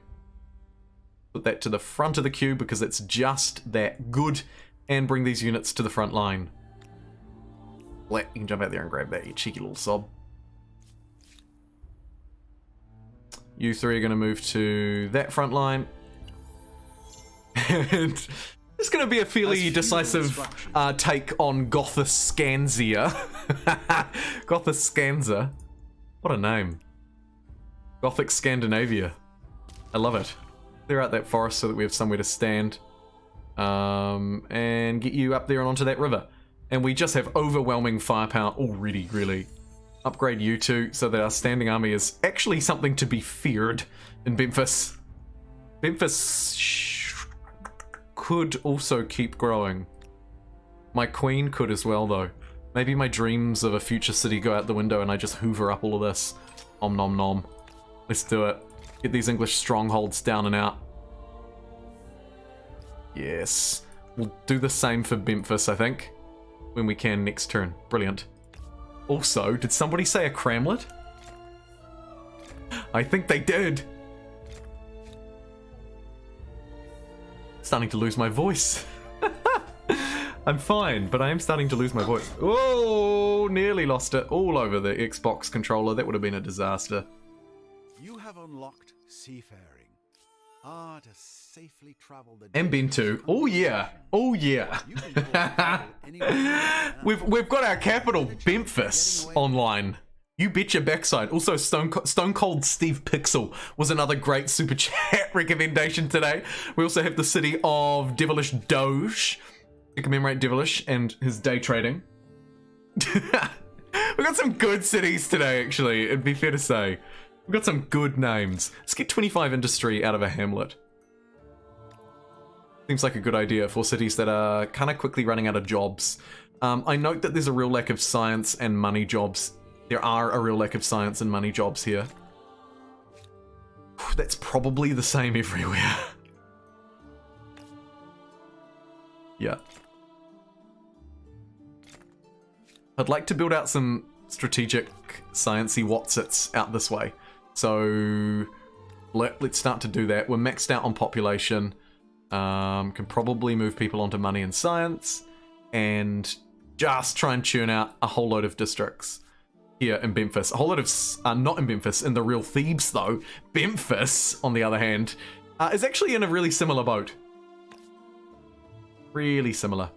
Put that to the front of the queue because it's just that good. And bring these units to the front line. You can jump out there and grab that, you cheeky little sob. You three are going to move to that front line. And it's going to be a fairly decisive take on Gothiscansia. Gothiscanza. What a name. Gothic Scandinavia. I love it. Clear out that forest so that we have somewhere to stand. And get you up there and onto that river. And we just have overwhelming firepower already, really. Upgrade you two so that our standing army is actually something to be feared in Memphis. Memphis could also keep growing. My queen could as well, though. Maybe my dreams of a future city go out the window and I just hoover up all of this. Om nom nom. Let's do it. Get these English strongholds down and out. Yes. We'll do the same for Memphis, I think. When we can next turn. Brilliant. Also, did somebody say a cramlet? I think they did. Starting to lose my voice. I'm fine, but I am starting to lose my voice. Oh, nearly lost it all over the Xbox controller. That would have been a disaster. You have unlocked seafaring. To safely travel the And been to. Oh yeah. Oh yeah. We've got our capital, Memphis, online. You bet your backside. Also, Stone Cold Steve Pixel was another great super chat recommendation today. We also have the city of Devilish Doge to commemorate Devilish and his day trading. We got some good cities today, actually. It'd be fair to say. We've got some good names. Let's get 25 industry out of a hamlet. Seems like a good idea for cities that are kind of quickly running out of jobs. I note that there's a real lack of science and money jobs. There are a real lack of science and money jobs here. That's probably the same everywhere. Yeah. I'd like to build out some strategic sciencey Watsits out this way. So let's start to do that. We're maxed out on population. Can probably move people onto money and science. And just try and churn out a whole load of districts here in Memphis. A whole lot of... not in Memphis, in the real Thebes though. Memphis, on the other hand, is actually in a really similar boat. Really similar.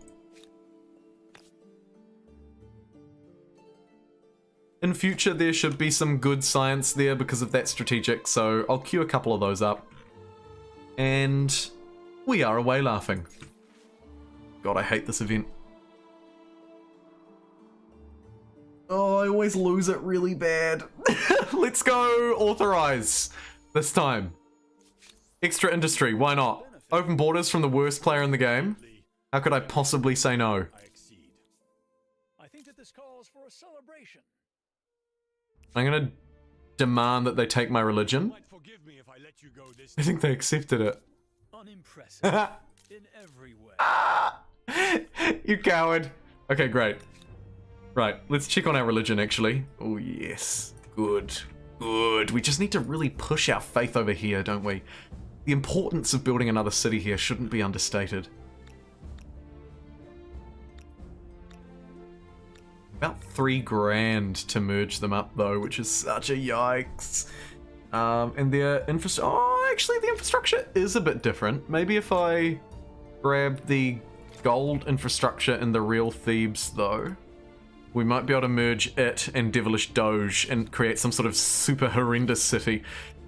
In future, there should be some good science there because of that strategic, so I'll queue a couple of those up. And we are away laughing. God, I hate this event. Oh, I always lose it really bad. Let's go authorize this time. Extra industry, why not? Open borders from the worst player in the game. How could I possibly say no? I exceed. I think that this calls for a celebration. I'm gonna demand that they take my religion. You might forgive me if I let you go this I think they accepted it. unimpressive in every way. You coward. Okay, great. Right, let's check on our religion, actually. Oh, yes. Good. Good. We just need to really push our faith over here, don't we? The importance of building another city here shouldn't be understated. About 3 grand to merge them up, though, which is such a yikes. And their infrastructure... Oh, actually, the infrastructure is a bit different. Maybe if I grab the gold infrastructure in the real Thebes, though, we might be able to merge it and Devilish Doge and create some sort of super horrendous city.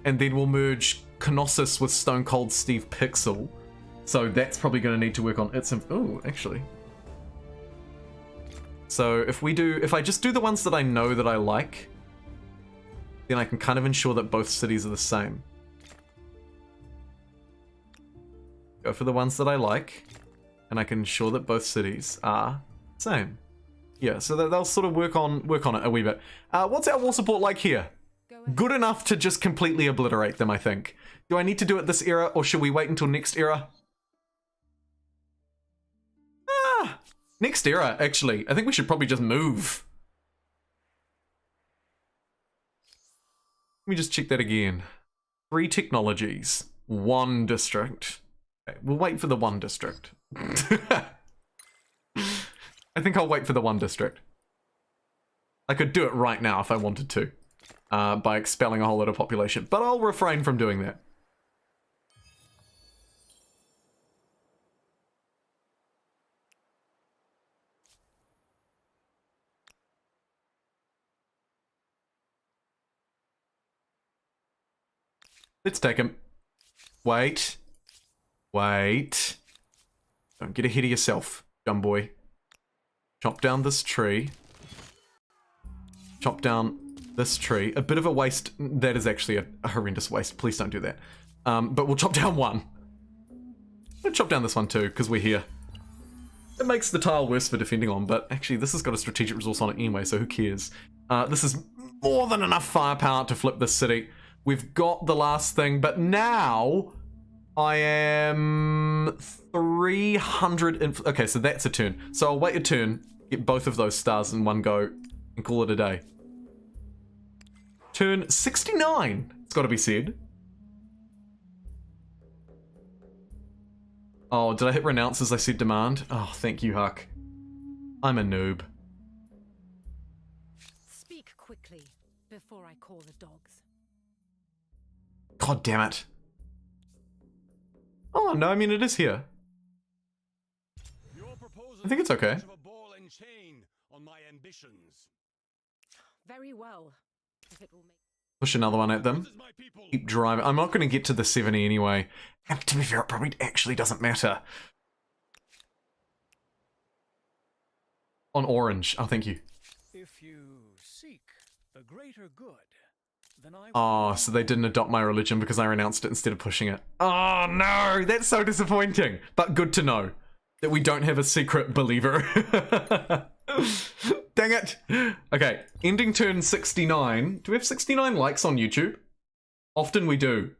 and then we'll merge Knossos with Stone Cold Steve Pixel. So that's probably going to need to work on its... Oh, actually. So if I just do the ones that I know that I like, then I can kind of ensure that both cities are the same. Go for the ones that I like, and I can ensure that both cities are the same. Yeah, so they'll sort of work on it a wee bit. What's our war support like here? Good enough to just completely obliterate them, I think. Do I need to do it this era, or should we wait until next era? Next era, actually. I think we should probably just move. Let me just check that again. 3 technologies, 1 district. Okay, we'll wait for the 1 district. I think I'll wait for the 1 district. I could do it right now if I wanted to, by expelling a whole lot of population, but I'll refrain from doing that. Let's take him. Wait. Wait. Don't get ahead of yourself, dumb boy. Chop down this tree. Chop down this tree. A bit of a waste. That is actually a horrendous waste. Please don't do that. But we'll chop down one. We'll chop down this one too, because we're here. It makes the tile worse for defending on, but actually this has got a strategic resource on it anyway, so who cares? This is more than enough firepower to flip this city. We've got the last thing, but now I am 300... Okay, so that's a turn. So I'll wait a turn, get both of those stars in one go, and call it a day. Turn 69, it's got to be said. Oh, did I hit renounce as I said demand? Oh, thank you, Huck. I'm a noob. Speak quickly before I call the dogs. God damn it. Oh, no, I mean, it is here. I think it's okay. Very well. If it will make... Push another one at them. Keep driving. I'm not going to get to the 70 anyway. And to be fair, it probably actually doesn't matter. On orange. Oh, thank you. If you seek the greater good, then I... Oh, so they didn't adopt my religion because I renounced it instead of pushing it. Oh, no! That's so disappointing. But good to know that we don't have a secret believer. Dang it! Okay, ending turn 69. Do we have 69 likes on YouTube? Often we do.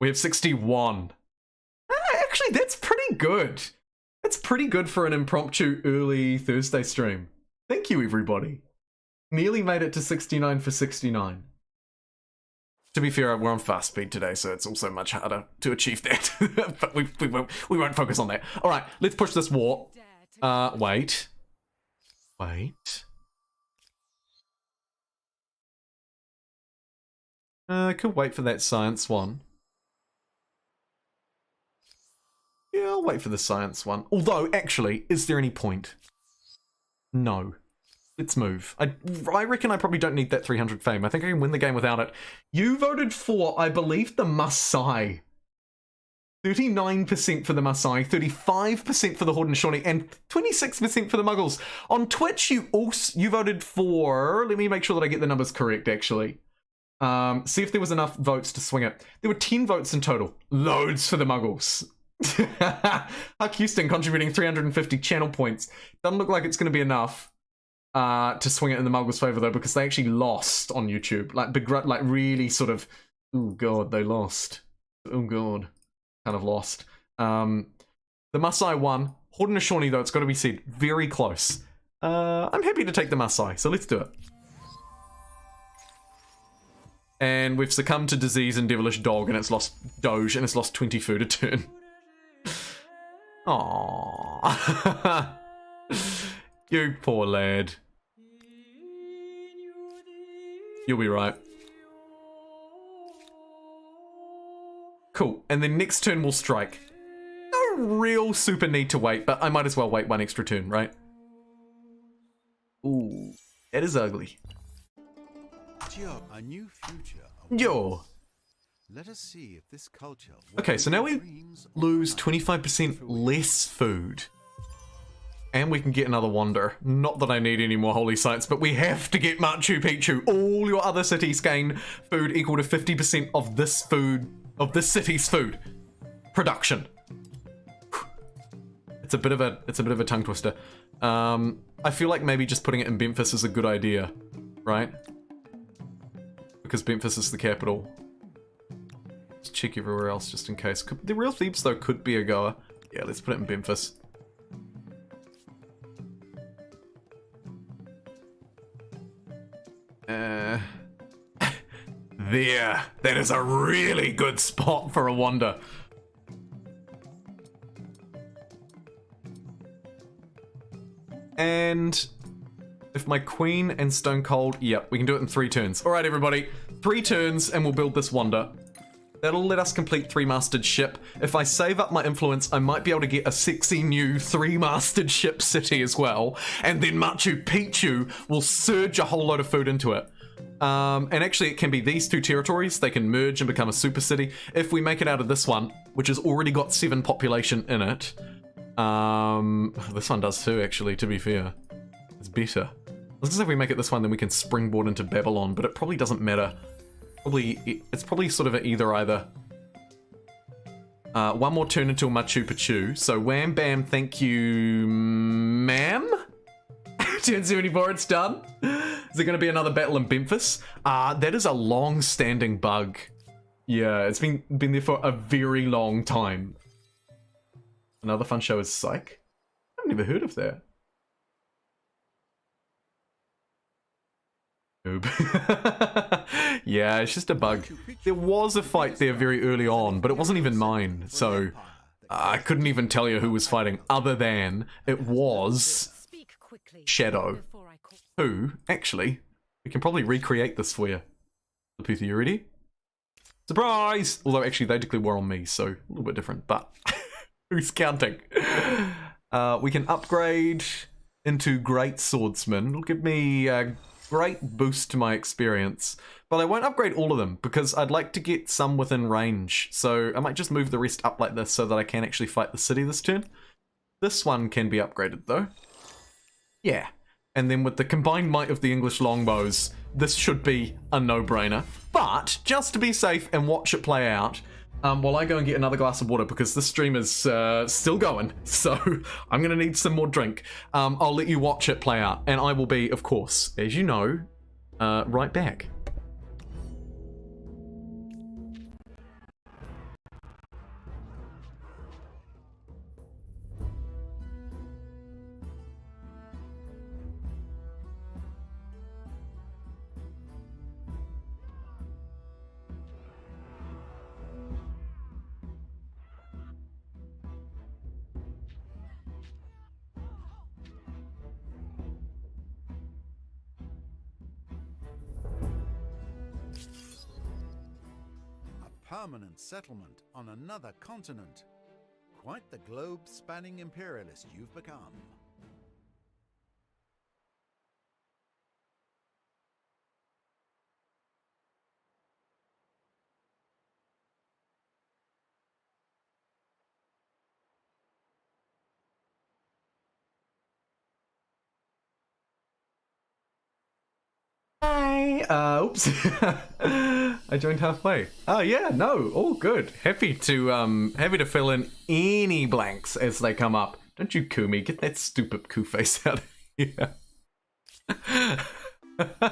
We have 61. Actually, that's pretty good. That's pretty good for an impromptu early Thursday stream. Thank you, everybody. Nearly made it to 69 for 69. To be fair, we're on fast speed today, so it's also much harder to achieve that. But we won't focus on that. All right, let's push this war. Wait. Wait. I could wait for that science one. Yeah, I'll wait for the science one. Although, actually, is there any point? No. Let's move. I reckon I probably don't need that 300 fame. I think I can win the game without it. You voted for, I believe, the Maasai. 39% for the Maasai, 35% for the Haudenosaunee, and 26% for the Muggles. On Twitch, you voted for... Let me make sure that I get the numbers correct, actually. See if there was enough votes to swing it. There were 10 votes in total. Loads for the Muggles. Huck Houston contributing 350 channel points. Doesn't look like it's going to be enough to swing it in the Muggles' favour, though, because they actually lost on YouTube. Like really sort of... Oh, God, they lost. Oh, God. Kind of lost. The Maasai won. Haudenosaunee, though, it's got to be said, very close. I'm happy to take the Maasai, so let's do it. And we've succumbed to disease and devilish dog, and it's lost Doge, and it's lost 20 food a turn. Aww. You poor lad. You'll be right. Cool, and then next turn we'll strike. No real super need to wait, but I might as well wait one extra turn, right? Ooh, that is ugly. A new future. Yo. Let us see if this culture. Okay, so now we lose 25% less food. And we can get another wonder. Not that I need any more holy sites, but we have to get Machu Picchu. All your other cities gain food equal to 50% of this food, of this city's food production. It's a bit of a tongue twister. I feel like maybe just putting it in Memphis is a good idea, right? Because Memphis is the capital. Let's check everywhere else just in case. The real Thebes though could be a goer. Yeah, let's put it in Memphis. There. That is a really good spot for a wonder. And if my queen and stone cold, yep, we can do it in 3 turns. All right, everybody, 3 turns and we'll build this wonder. That'll let us complete 3-masted ship. If I save up my influence, I might be able to get a sexy new 3-masted ship city as well. And then Machu Picchu will surge a whole load of food into it. And actually it can be these 2 territories. They can merge and become a super city. If we make it out of this one, which has already got 7 population in it. This one does too, actually, to be fair. It's better. I was gonna say if we make it this one, then we can springboard into Babylon, but it probably doesn't matter. It's probably sort of an either. One more turn until Machu Picchu. So wham bam, thank you, ma'am. Turn 74, it's done. Is there going to be another battle in Memphis? That is a long-standing bug. Yeah, it's been there for a very long time. Another fun show is Psych. I've never heard of that. Noob. Yeah, it's just a bug. There was a fight there very early on, but it wasn't even mine, so I couldn't even tell you who was fighting, other than it was Shadow. Who, actually, we can probably recreate this for you. Laputha, you ready? Surprise! Although, actually, they declared war on me, so a little bit different, but who's counting? We can upgrade into Great Swordsman. It'll give me a great boost to my experience, but I won't upgrade all of them because I'd like to get some within range. So I might just move the rest up like this so that I can actually fight the city this turn. This one can be upgraded though. Yeah. And then with the combined might of the English longbows, this should be a no-brainer. But just to be safe and watch it play out, while I go and get another glass of water because this stream is still going, so I'm going to need some more drink. I'll let you watch it play out, and I will be, of course, as you know, right back. Permanent settlement on another continent. Quite the globe-spanning imperialist you've become. Hi, oops. I joined halfway. Oh yeah, no, all good. Happy to fill in any blanks as they come up. Don't you coo me? Get that stupid coo face out of here. Let's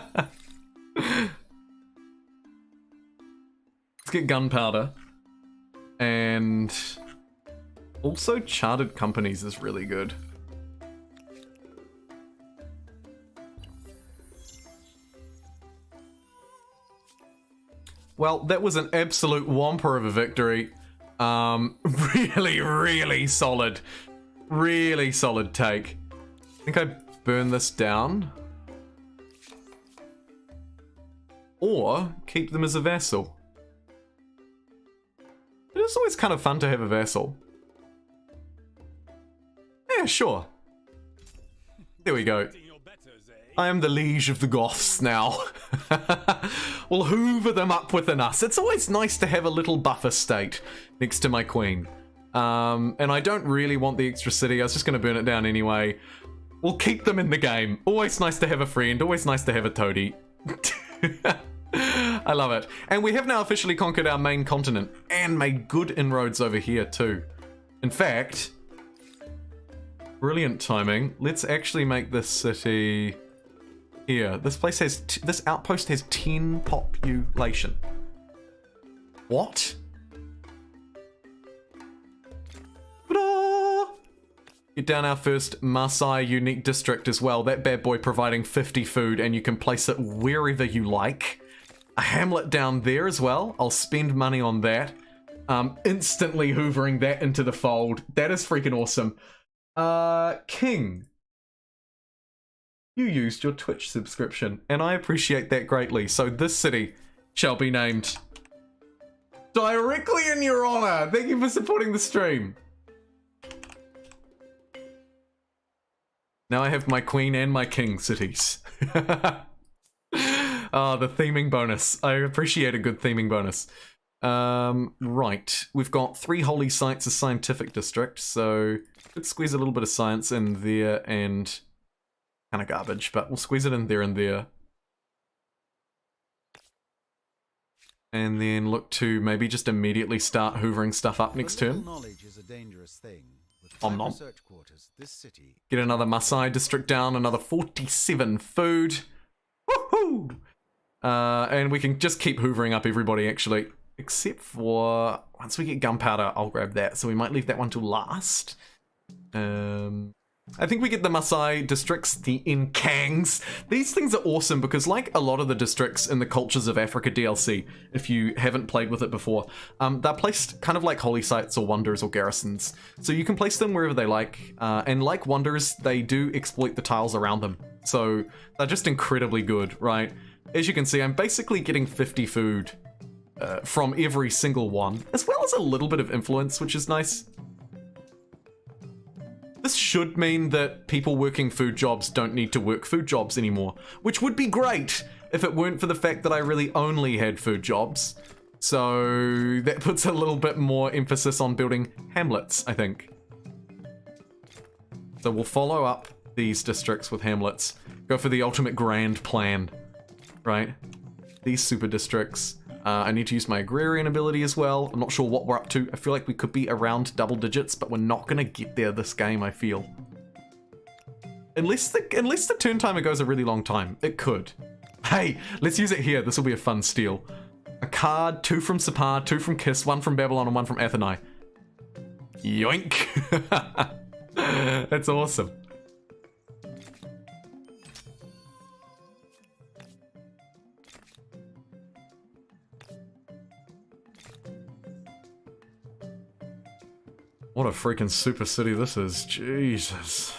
get gunpowder. And also chartered companies is really good. Well, that was an absolute whomper of a victory. Really, really solid. Really solid take. I think I burn this down. Or keep them as a vassal. It is always kind of fun to have a vassal. Yeah, sure. There we go. I am the liege of the Goths now. We'll hoover them up within us. It's always nice to have a little buffer state next to my queen. And I don't really want the extra city. I was just going to burn it down anyway. We'll keep them in the game. Always nice to have a friend. Always nice to have a toady. I love it. And we have now officially conquered our main continent and made good inroads over here too. In fact, brilliant timing. Let's actually make this city here. This place has, this outpost has 10 population. What? Ta-da! Get down our first Maasai unique district as well. That bad boy providing 50 food, and you can place it wherever you like. A hamlet down there as well. I'll spend money on that. Instantly hoovering that into the fold. That is freaking awesome. King, you used your Twitch subscription, and I appreciate that greatly. So this city shall be named directly in your honor. Thank you for supporting the stream. Now I have my queen and my king cities. Oh, the theming bonus. I appreciate a good theming bonus. Right. We've got 3 holy sites, a scientific district, so let's squeeze a little bit of science in there and kind of garbage, but we'll squeeze it in there and there. And then look to maybe just immediately start hoovering stuff up next turn. Knowledge is a dangerous thing. With Om 5 nom. research quarters, this city Get another Maasai district down, another 47 food. Woohoo! And we can just keep hoovering up everybody, actually. Except for, once we get gunpowder, I'll grab that. So we might leave that one to last. I think we get the Maasai districts, the Nkangs. These things are awesome because, like a lot of the districts in the Cultures of Africa DLC, if you haven't played with it before, they're placed kind of like holy sites or wonders or garrisons. So you can place them wherever they like. And like wonders, they do exploit the tiles around them. So they're just incredibly good, right? As you can see, I'm basically getting 50 food from every single one, as well as a little bit of influence, which is nice. This should mean that people working food jobs don't need to work food jobs anymore, which would be great if it weren't for the fact that I really only had food jobs. So that puts a little bit more emphasis on building hamlets, I think. So we'll follow up these districts with hamlets, go for the ultimate grand plan, right? These super districts. I need to use my agrarian ability as well. I'm not sure what we're up to. I feel like we could be around double digits, but we're not going to get there this game, I feel. Unless the turn timer goes a really long time. It could. Hey, let's use it here. This will be a fun steal. A card, 2 from Sapar, 2 from Kiss, 1 from Babylon, and 1 from Athenai. Yoink! That's awesome. What a freaking super city this is. Jesus.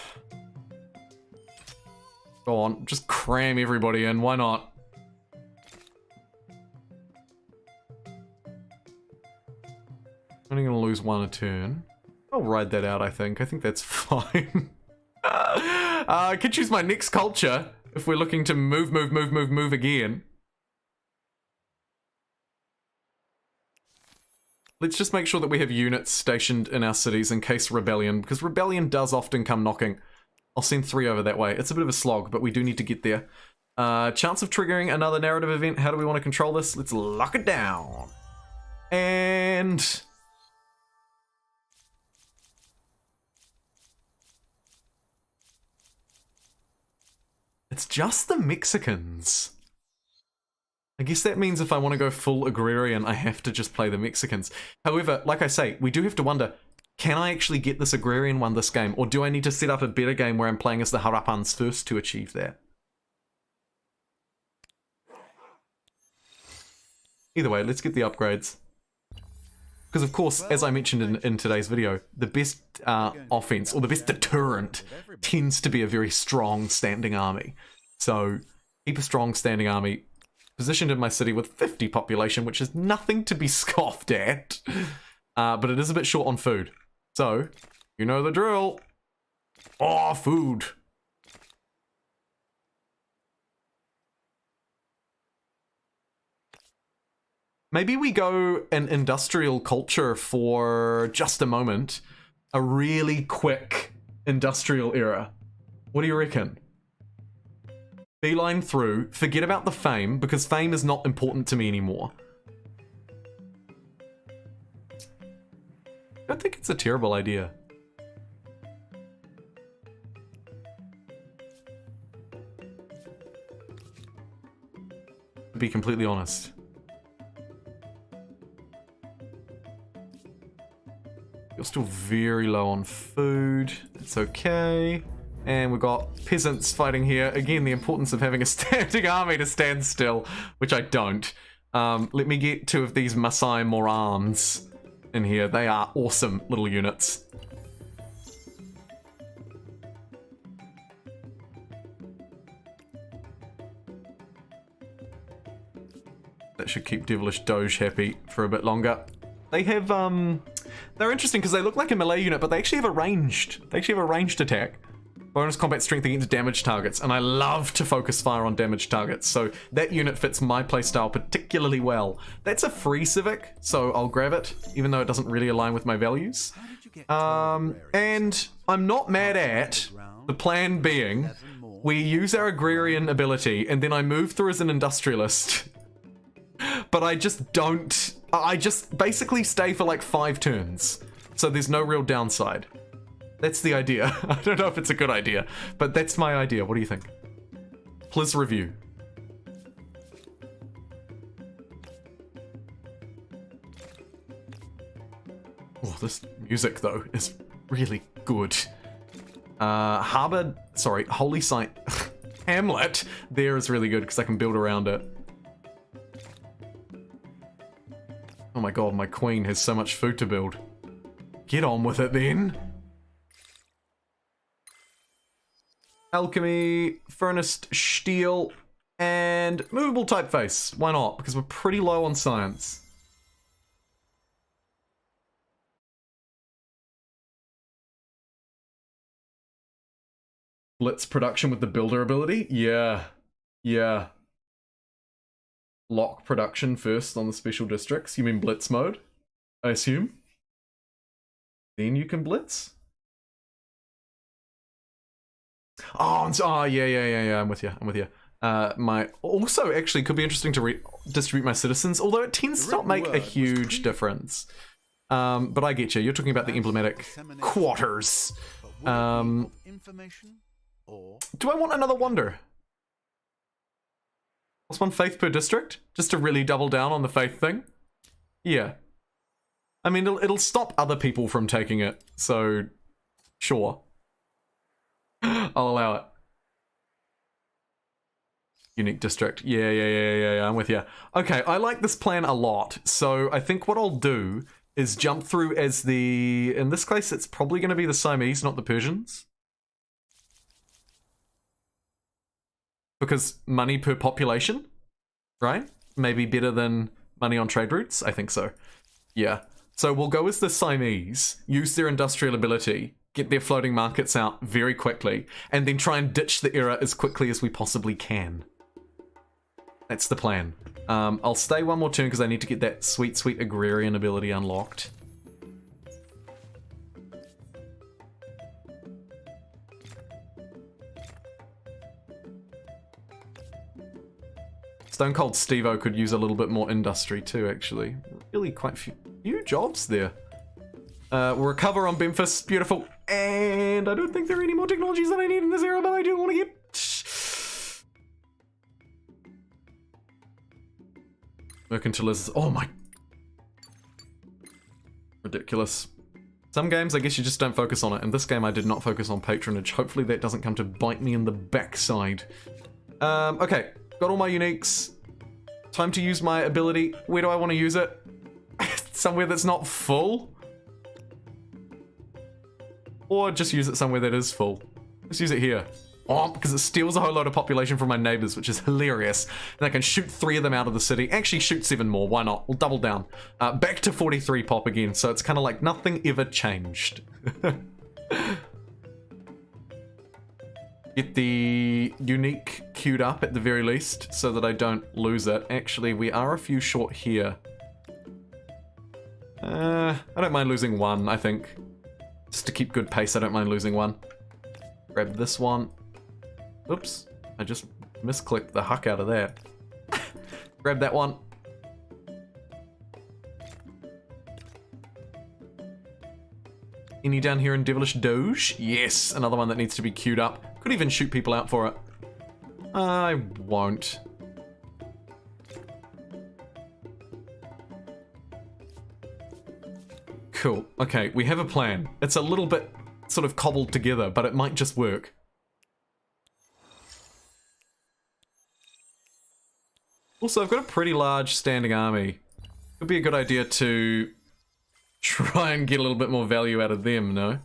Go on, just cram everybody in. Why not? Only gonna lose 1 a turn. I'll ride that out, I think. I think that's fine. I could choose my next culture if we're looking to move again. Let's just make sure that we have units stationed in our cities in case rebellion, because rebellion does often come knocking. I'll send 3 over that way. It's a bit of a slog, but we do need to get there. Chance of triggering another narrative event. How do we want to control this? Let's lock it down. And... it's just the Mexicans. I guess that means if I want to go full agrarian, I have to just play the Mexicans. However, like I say, we do have to wonder, can I actually get this agrarian one this game? Or do I need to set up a better game where I'm playing as the Harapans first to achieve that? Either way, let's get the upgrades. Because of course, as I mentioned in today's video, the best offense, or the best deterrent, tends to be a very strong standing army. So, keep a strong standing army. Positioned in my city with 50 population, which is nothing to be scoffed at. But it is a bit short on food. So, you know the drill. Oh, food. Maybe we go an industrial culture for just a moment. A really quick industrial era. What do you reckon? Beeline through, forget about the fame, because fame is not important to me anymore. I don't think it's a terrible idea. To be completely honest. You're still very low on food. It's okay. And we've got peasants fighting here. Again, the importance of having a standing army to stand still, which I don't. Let me get 2 of these Masai Morans in here. They are awesome little units. That should keep Devilish Doge happy for a bit longer. They have, they're interesting because they look like a melee unit, but they actually have a ranged attack. Bonus combat strength against damage targets, and I love to focus fire on damage targets, so that unit fits my playstyle particularly well. That's a free civic, so I'll grab it, even though it doesn't really align with my values. And I'm not mad at the plan being, we use our agrarian ability, and then I move through as an industrialist. But I just don't... I just basically stay for like 5 turns. So there's no real downside. That's the idea. I don't know if it's a good idea, but that's my idea. What do you think? Please review. Oh, this music though is really good. Holy Site Hamlet there is really good because I can build around it. Oh my god, my queen has so much food to build. Get on with it then. Alchemy, furnace steel, and movable typeface. Why not? Because we're pretty low on science. Blitz production with the builder ability? Yeah. Yeah. Lock production first on the special districts. You mean blitz mode? I assume? Then you can blitz? Oh, yeah, I'm with you. My also actually could be interesting to distribute my citizens, although it tends to not make a huge difference. But I get you. You're talking about the emblematic quarters. Do I want another wonder? Plus 1 faith per district, just to really double down on the faith thing. Yeah. I mean, it'll stop other people from taking it, so sure. I'll allow it. Unique district. Yeah, I'm with you. Okay, I like this plan a lot. So I think what I'll do is jump through as the... In this case, it's probably going to be the Siamese, not the Persians. Because money per population, right? Maybe better than money on trade routes? I think so. Yeah. So we'll go as the Siamese, use their industrial ability, get their floating markets out very quickly, and then try and ditch the era as quickly as we possibly can. That's the plan. I'll stay one more turn because I need to get that sweet, sweet agrarian ability unlocked. Stone Cold Steve-O could use a little bit more industry too, actually. Really quite few jobs there. We'll recover on Memphis, beautiful. And I don't think there are any more technologies that I need in this era, but I do want to get... Mercantilism. Oh my... Ridiculous. Some games, I guess you just don't focus on it. In this game, I did not focus on patronage. Hopefully that doesn't come to bite me in the backside. Okay. Got all my uniques. Time to use my ability. Where do I want to use it? Somewhere that's not full? Or just use it somewhere that is full. Let's use it here. Oh, because it steals a whole load of population from my neighbors, which is hilarious. And I can shoot 3 of them out of the city. Actually, shoot 7 more. Why not? We'll double down. Back to 43 pop again. So it's kind of like nothing ever changed. Get the unique queued up at the very least, so that I don't lose it. Actually, we are a few short here. I don't mind losing one, I think. Just to keep good pace, I don't mind losing one. Grab this one. Oops, I just misclicked the huck out of that. Grab that one. Any down here in Devilish Doge? Yes, another one that needs to be queued up. Could even shoot people out for it. I won't. Cool. Okay, we have a plan. It's a little bit sort of cobbled together, but it might just work. Also, I've got a pretty large standing army. Could be a good idea to try and get a little bit more value out of them, no?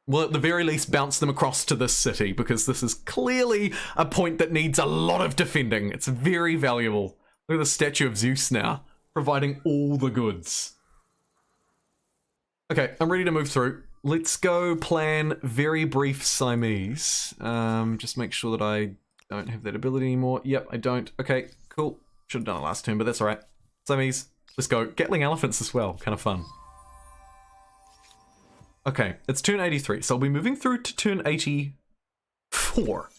Well, at the very least, bounce them across to this city, because this is clearly a point that needs a lot of defending. It's very valuable. Look at the statue of Zeus now, providing all the goods. Okay, I'm ready to move through. Let's go plan very brief Siamese. Just make sure that I don't have that ability anymore. Yep, I don't. Okay, cool. Should have done it last turn, but that's alright. Siamese, let's go. Gatling elephants as well, kind of fun. Okay, it's turn 83, so I'll be moving through to turn 84.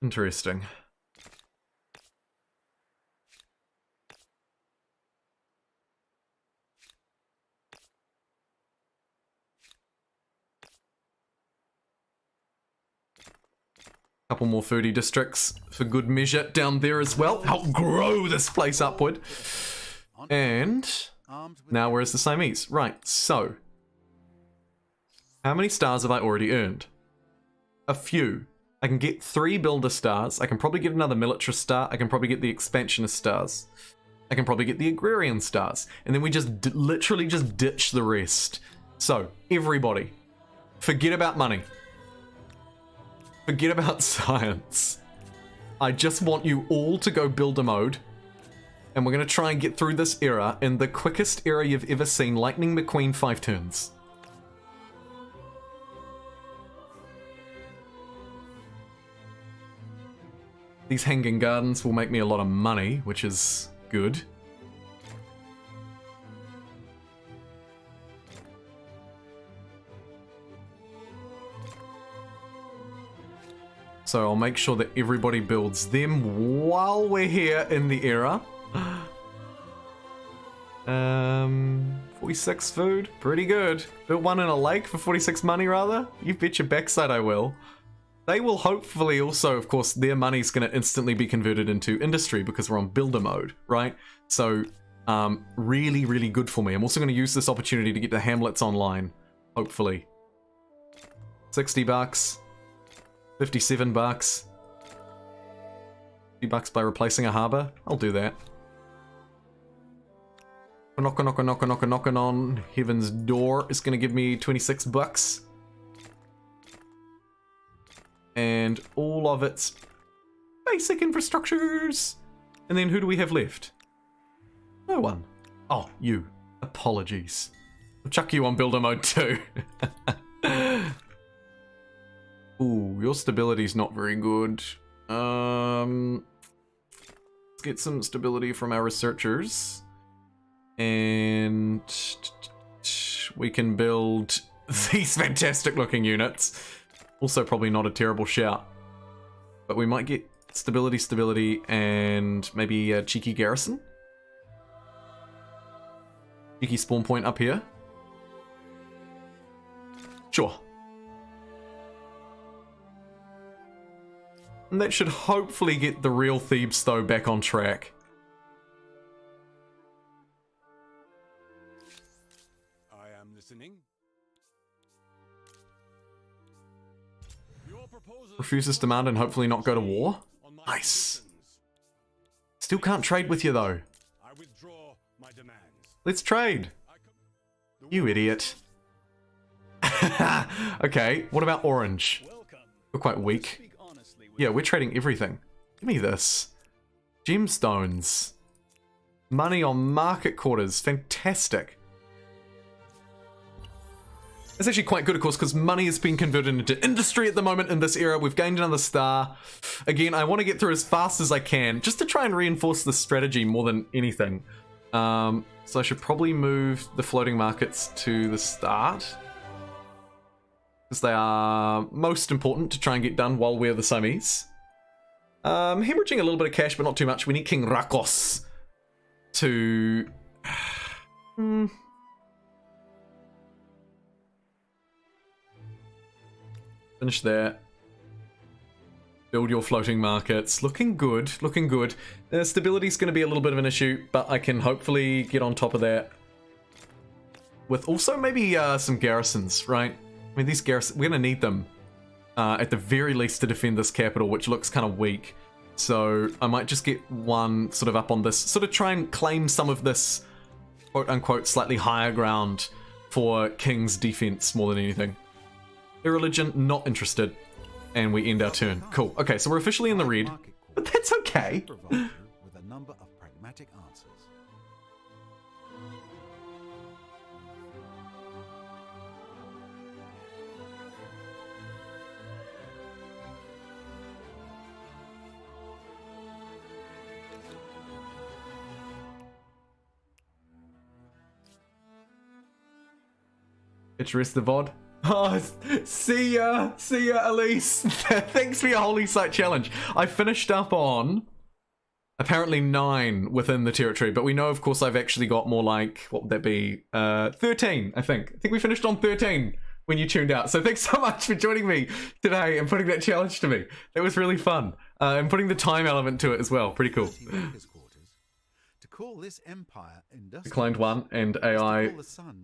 Interesting. Couple more foodie districts for good measure down there as well. Help grow this place upward. And now where's the Siamese? Right, so how many stars have I already earned? A few. I can get 3 builder stars. I can probably get another militarist star. I can probably get the expansionist stars. I can probably get the agrarian stars. And then we just literally just ditch the rest. So, everybody, forget about money. Forget about science. I just want you all to go builder mode. And we're going to try and get through this era in the quickest era you've ever seen. Lightning McQueen 5 turns. These hanging gardens will make me a lot of money, which is good. So I'll make sure that everybody builds them while we're here in the era. 46 food, pretty good. Built one in a lake for 46 money rather? You bet your backside I will. They will hopefully also, of course, their money's going to instantly be converted into industry because we're on builder mode, right? So, really, really good for me. I'm also going to use this opportunity to get the hamlets online, hopefully. 60 bucks. 57 bucks. 50 bucks by replacing a harbor. I'll do that. Knocking on heaven's door is going to give me 26 bucks. And all of its basic infrastructures. And then who do we have left? No one. Oh, you. Apologies. I'll chuck you on builder mode too. Ooh, your stability's not very good. Let's get some stability from our researchers. And we can build these fantastic looking units. Also probably not a terrible shout. But we might get stability, and maybe a cheeky garrison. Cheeky spawn point up here. Sure. And that should hopefully get the real Thebes, though, back on track. I am listening. Refuses demand and hopefully not go to war. Nice. Still can't trade with you, though. I withdraw my demands. Let's trade. You idiot. Okay, what about orange? We're quite weak. Yeah, we're trading everything. Give me this. Gemstones. Money on market quarters. Fantastic. It's actually quite good, of course, because money is being converted into industry at the moment in this era. We've gained another star. Again, I want to get through as fast as I can, just to try and reinforce the strategy more than anything. So I should probably move the floating markets to the start, because they are most important to try and get done while we're the Siamese. Hemorrhaging a little bit of cash, but not too much. We need King Rakos to... Finish there. Build your floating markets. Looking good, looking good. Stability's going to be a little bit of an issue, but I can hopefully get on top of that. With also maybe some garrisons, right? I mean, these garrisons, we're going to need them at the very least to defend this capital, which looks kind of weak. So I might just get one sort of up on this, sort of try and claim some of this quote-unquote slightly higher ground for King's defense more than anything. Irreligion, not interested. And we end our turn. Cool. Okay, so we're officially in the red. But that's okay. With a number of pragmatic answers. Picturesque the VOD. Oh, see ya, Elise. Thanks for your Holy Site challenge. I finished up on apparently 9 within the territory, but we know, of course, I've actually got more like, what would that be? 13, I think. I think we finished on 13 when you tuned out. So thanks so much for joining me today and putting that challenge to me. That was really fun. And putting the time element to it as well. Pretty cool. To call this empire industrial, Declined one, and AI to call the sun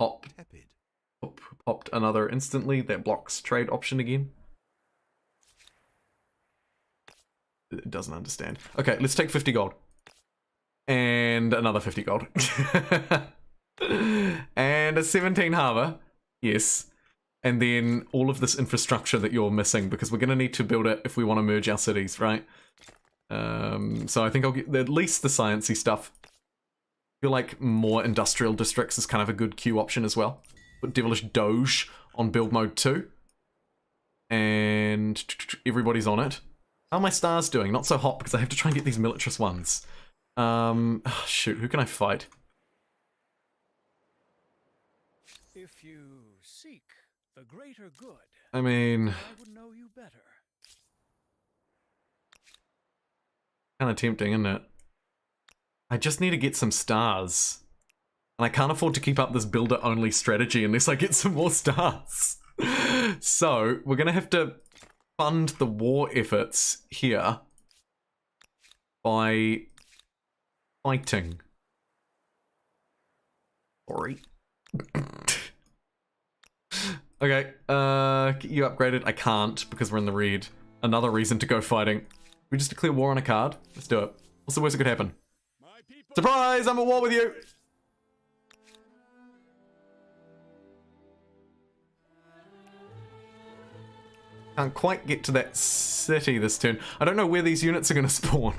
popped another instantly. That blocks trade option again. It doesn't understand. Okay, let's take 50 gold. And another 50 gold. And a 17 harbour. Yes. And then all of this infrastructure that you're missing, because we're going to need to build it if we want to merge our cities, right? So I think I'll get at least the sciencey stuff. I feel like more industrial districts is kind of a good queue option as well. Put Devilish Doge on build mode 2. And everybody's on it. How are my stars doing? Not so hot because I have to try and get these militarist ones. Oh, shoot, who can I fight? If you seek the greater good, I mean, I would know you better. kind of tempting, isn't it? I just need to get some stars. And I can't afford to keep up this builder-only strategy unless I get some more stars. So, we're going to have to fund the war efforts here by fighting. Sorry. Okay, get you upgraded. I can't because we're in the red. Another reason to go fighting. We just declare war on a card? Let's do it. What's the worst that could happen? Surprise! I'm at war with you! Can't quite get to that city this turn. I don't know where these units are going to spawn.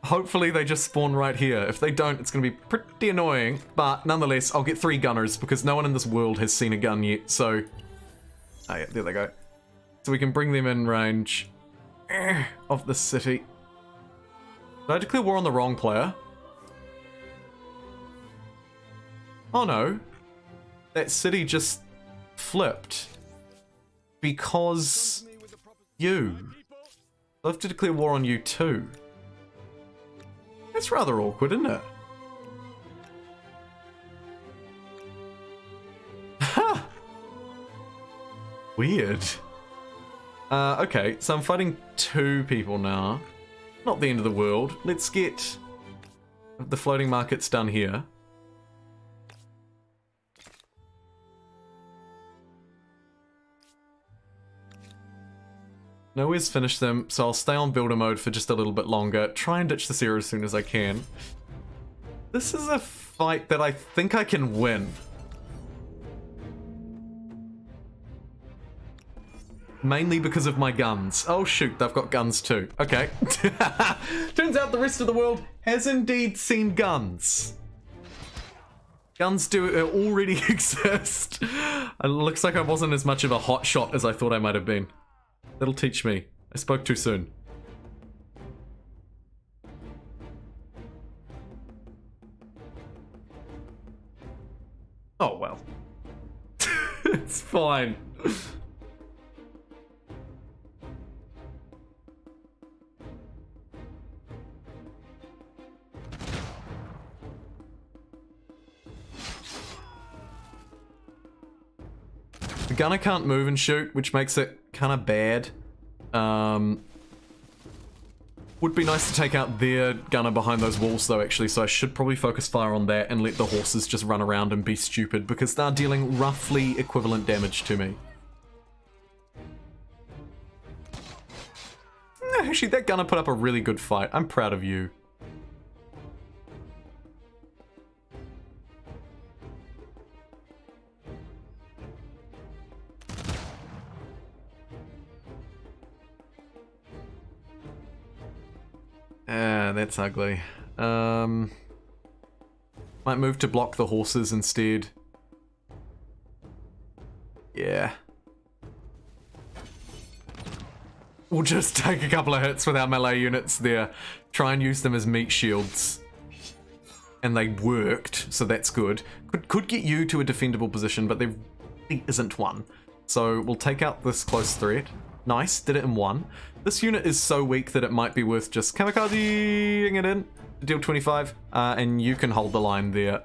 Hopefully they just spawn right here. If they don't, it's going to be pretty annoying. But nonetheless, I'll get 3 gunners because no one in this world has seen a gun yet. So, oh yeah, there they go. So we can bring them in range of the city. Did I declare war on the wrong player? Oh no. That city just flipped. Because you. I have to declare war on you too. That's rather awkward, isn't it? Ha! Weird. Okay, so I'm fighting 2 people now. Not the end of the world. Let's get the floating markets done here. Nowhere's finished them, so I'll stay on builder mode for just a little bit longer. Try and ditch this era as soon as I can. This is a fight that I think I can win. Mainly because of my guns. Oh shoot, they've got guns too. Okay. Turns out the rest of the world has indeed seen guns. Guns do already exist. It looks like I wasn't as much of a hot shot as I thought I might have been. That'll teach me. I spoke too soon. Oh well. It's fine. The gunner can't move and shoot, which makes it kind of bad. Would be nice to take out their gunner behind those walls though, actually, so I should probably focus fire on that and let the horses just run around and be stupid, because they're dealing roughly equivalent damage to me. Actually, that gunner put up a really good fight. I'm proud of you. That's ugly. Might move to block the horses instead. Yeah. We'll just take a couple of hits with our melee units there. Try and use them as meat shields. And they worked, so that's good. Could get you to a defendable position, but there really isn't one. So we'll take out this close threat. Nice, did it in one. This unit is so weak that it might be worth just kamikazing it in. Deal 25, and you can hold the line there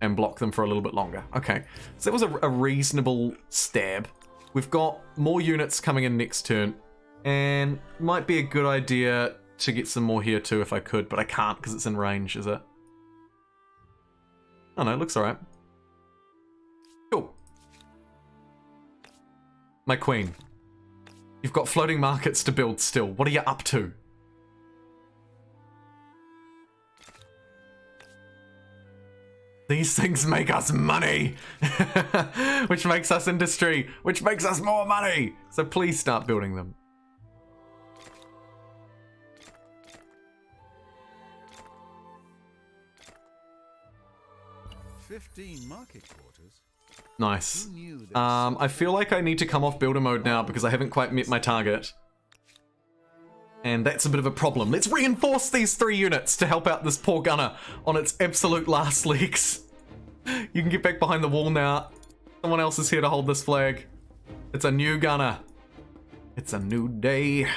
and block them for a little bit longer. Okay, so that was a reasonable stab. We've got more units coming in next turn, and might be a good idea to get some more here too if I could, but I can't because it's in range, is it? Oh no, it looks alright. Cool. My queen. You've got floating markets to build still. What are you up to? These things make us money, which makes us industry, which makes us more money. So please start building them. "15 market quarters? Nice. Who knew there was I feel like I need to come off builder mode now because I haven't quite met my target. And that's a bit of a problem. Let's reinforce these 3 units to help out this poor gunner on its absolute last legs. You can get back behind the wall now. Someone else is here to hold this flag. It's a new gunner. It's a new day.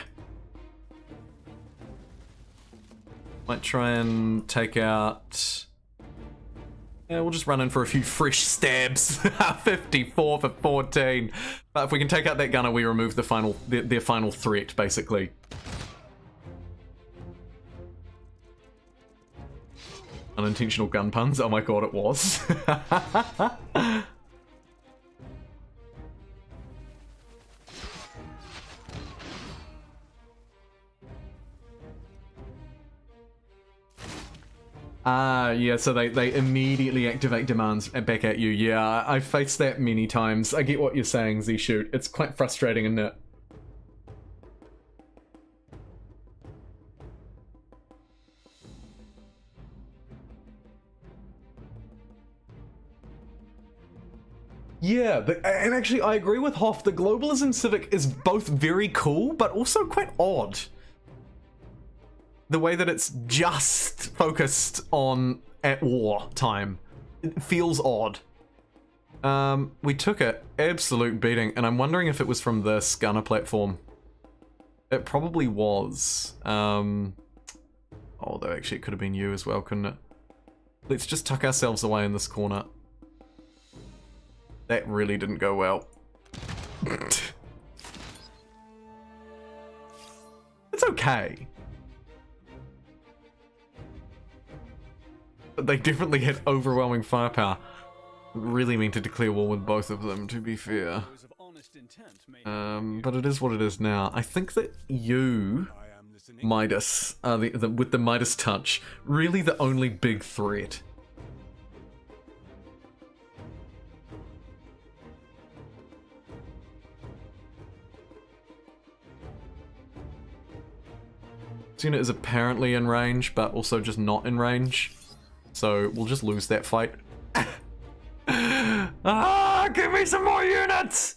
Might try and take out... Yeah, we'll just run in for a few fresh stabs. 54 for 14. But if we can take out that gunner, we remove the final their final threat, basically. Unintentional gun puns. Oh my god, it was. Yeah, so they immediately activate demands back at you. Yeah, I've faced that many times. I get what you're saying, Z-Shoot. It's quite frustrating, isn't it? Yeah, and actually I agree with Hoff. The Globalism Civic is both very cool, but also quite odd. The way that it's just focused on at war time. It feels odd. We took an absolute beating, and I'm wondering if it was from this gunner platform. It probably was. Although actually it could have been you as well, couldn't it? Let's just tuck ourselves away in this corner. That really didn't go well. It's okay. But they definitely had overwhelming firepower. Really mean to declare war with both of them, to be fair. But it is what it is now. I think that you, Midas, are with the Midas touch, really the only big threat. This unit is apparently in range, but also just not in range. So we'll just lose that fight. Ah, give me some more units!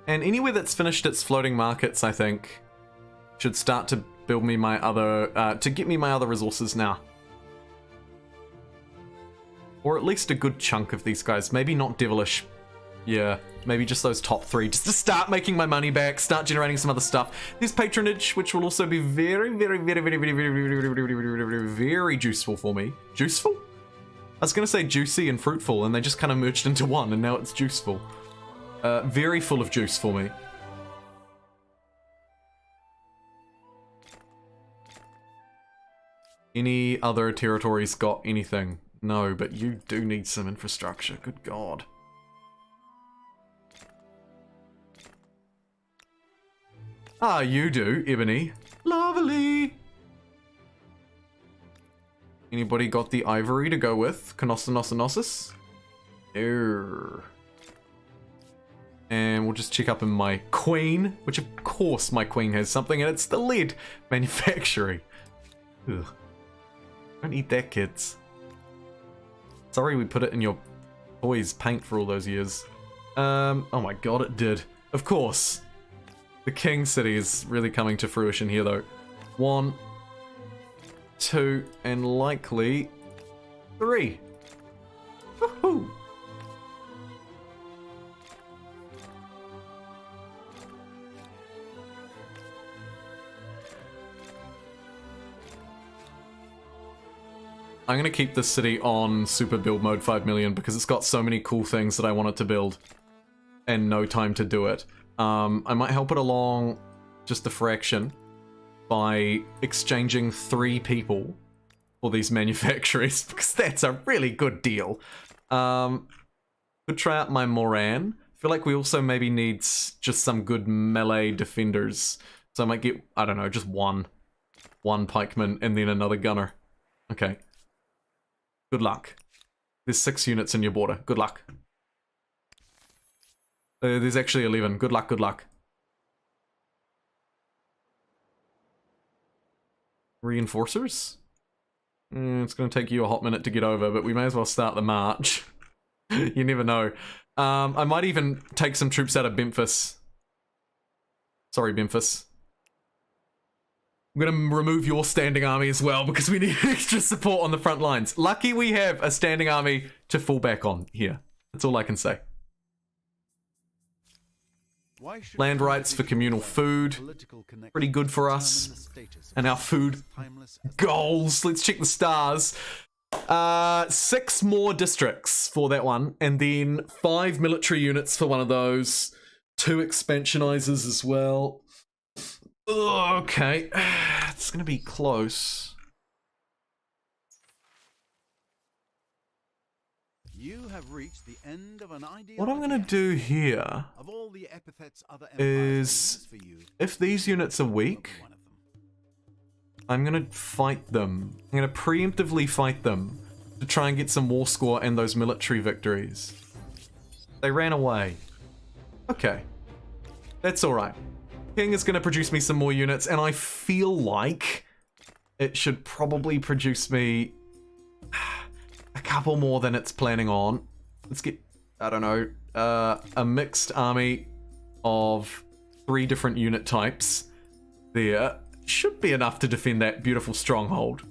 And anywhere that's finished its floating markets, I think, should start to build me my other, to get me my other resources now. Or at least a good chunk of these guys. Maybe not Devilish. Yeah, maybe just those top 3. Just to start making my money back, start generating some other stuff. There's Patronage, which will also be very juiceful for me. Juiceful? I was going to say juicy and fruitful, and they just kind of merged into one, and now it's juiceful. Very full of juice for me. Any other territories got anything? No, but you do need some infrastructure. Good God. Ah, you do, Ebony. Lovely. Anybody got the ivory to go with? Canossinossinosis? Err. And we'll just check up in my queen, which of course my queen has something, and it's the lead manufacturing. Ugh. Don't eat that, kids. Sorry we put it in your boys' paint for all those years. Oh my god, it did. Of course. The King City is really coming to fruition here, though. 1, 2, and likely 3. Woohoo! I'm going to keep this city on super build mode 5 million because it's got so many cool things that I want it to build and no time to do it. I might help it along just a fraction by exchanging 3 people for these manufactories because that's a really good deal. Could try out my Moran. I feel like we also maybe need just some good melee defenders. So I might get, I don't know, just one pikeman and then another gunner. Okay. Good luck. There's 6 units in your border. Good luck. There's actually 11. Good luck, good luck. Reinforcers? It's going to take you a hot minute to get over, but we may as well start the march. You never know. I might even take some troops out of Memphis. Sorry, Memphis. I'm going to remove your standing army as well because we need extra support on the front lines. Lucky we have a standing army to fall back on here. That's all I can say. Land rights for communal food. Pretty good for us. And our food goals. Let's check the stars. 6 more districts for that one. And then 5 military units for one of those. 2 expansionizers as well. Okay, it's gonna be close. You have reached the end of an ideal What I'm gonna do here of all the epithets other is, if these units are weak, I'm gonna fight them. I'm gonna preemptively fight them to try and get some war score and those military victories. They ran away. Okay, that's alright. King is going to produce me some more units, and I feel like it should probably produce me a couple more than it's planning on. Let's get, I don't know, a mixed army of 3 different unit types there. Should be enough to defend that beautiful stronghold.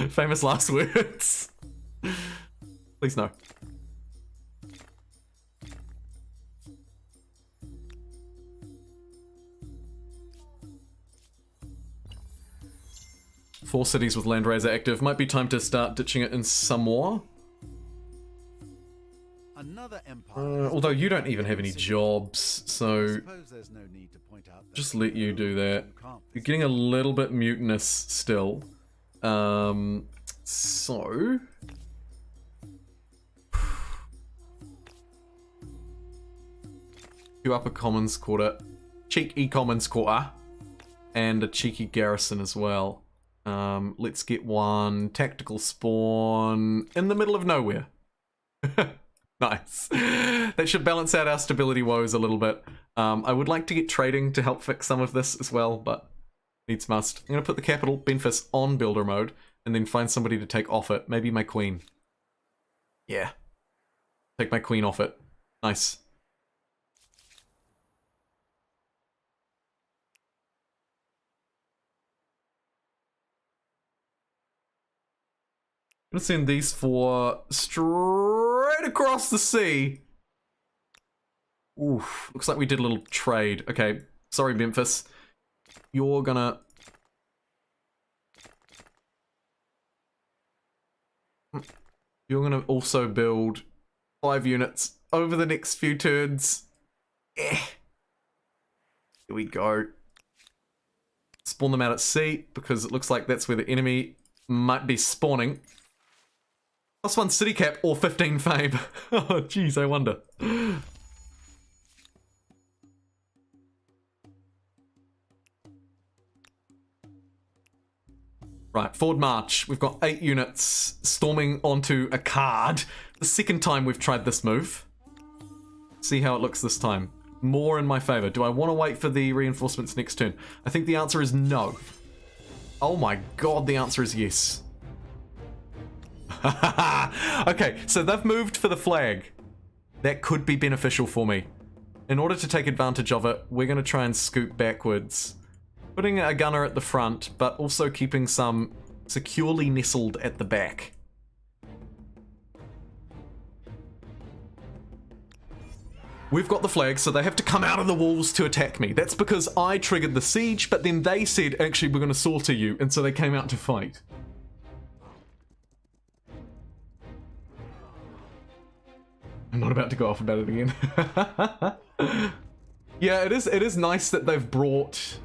Famous last words. Please no. Four cities with Landraiser active. Might be time to start ditching it in some more. Although you don't even have any jobs, so just let you do that. You're getting a little bit mutinous still. So... Two upper commons quarter, cheeky commons quarter, and a cheeky garrison as well. Let's get one tactical spawn in the middle of nowhere. Nice. That should balance out our stability woes a little bit. I would like to get trading to help fix some of this as well, but needs must. I'm going to put the capital, Benfis, on builder mode, and then find somebody to take off it. Maybe my queen. Yeah. Take my queen off it. Nice. I'm gonna send these four straight across the sea. Oof, looks like we did a little trade. Okay, sorry Memphis. You're gonna... You're gonna also build 5 units over the next few turns. Here we go. Spawn them out at sea, because it looks like that's where the enemy might be spawning. +1 city cap or 15 fame. Oh, jeez, I wonder. Right, forward march. We've got 8 units storming onto a card. The second time we've tried this move. See how it looks this time. More in my favor. Do I want to wait for the reinforcements next turn? I think the answer is no. Oh my god, the answer is yes. Okay, so they've moved for the flag. That could be beneficial for me. In order to take advantage of it, we're going to try and scoot backwards. Putting a gunner at the front, but also keeping some securely nestled at the back. We've got the flag, so they have to come out of the walls to attack me. That's because I triggered the siege, but then they said, actually, we're going to slaughter you, and so they came out to fight. I'm not about to go off about it again. Yeah, it is nice that they've brought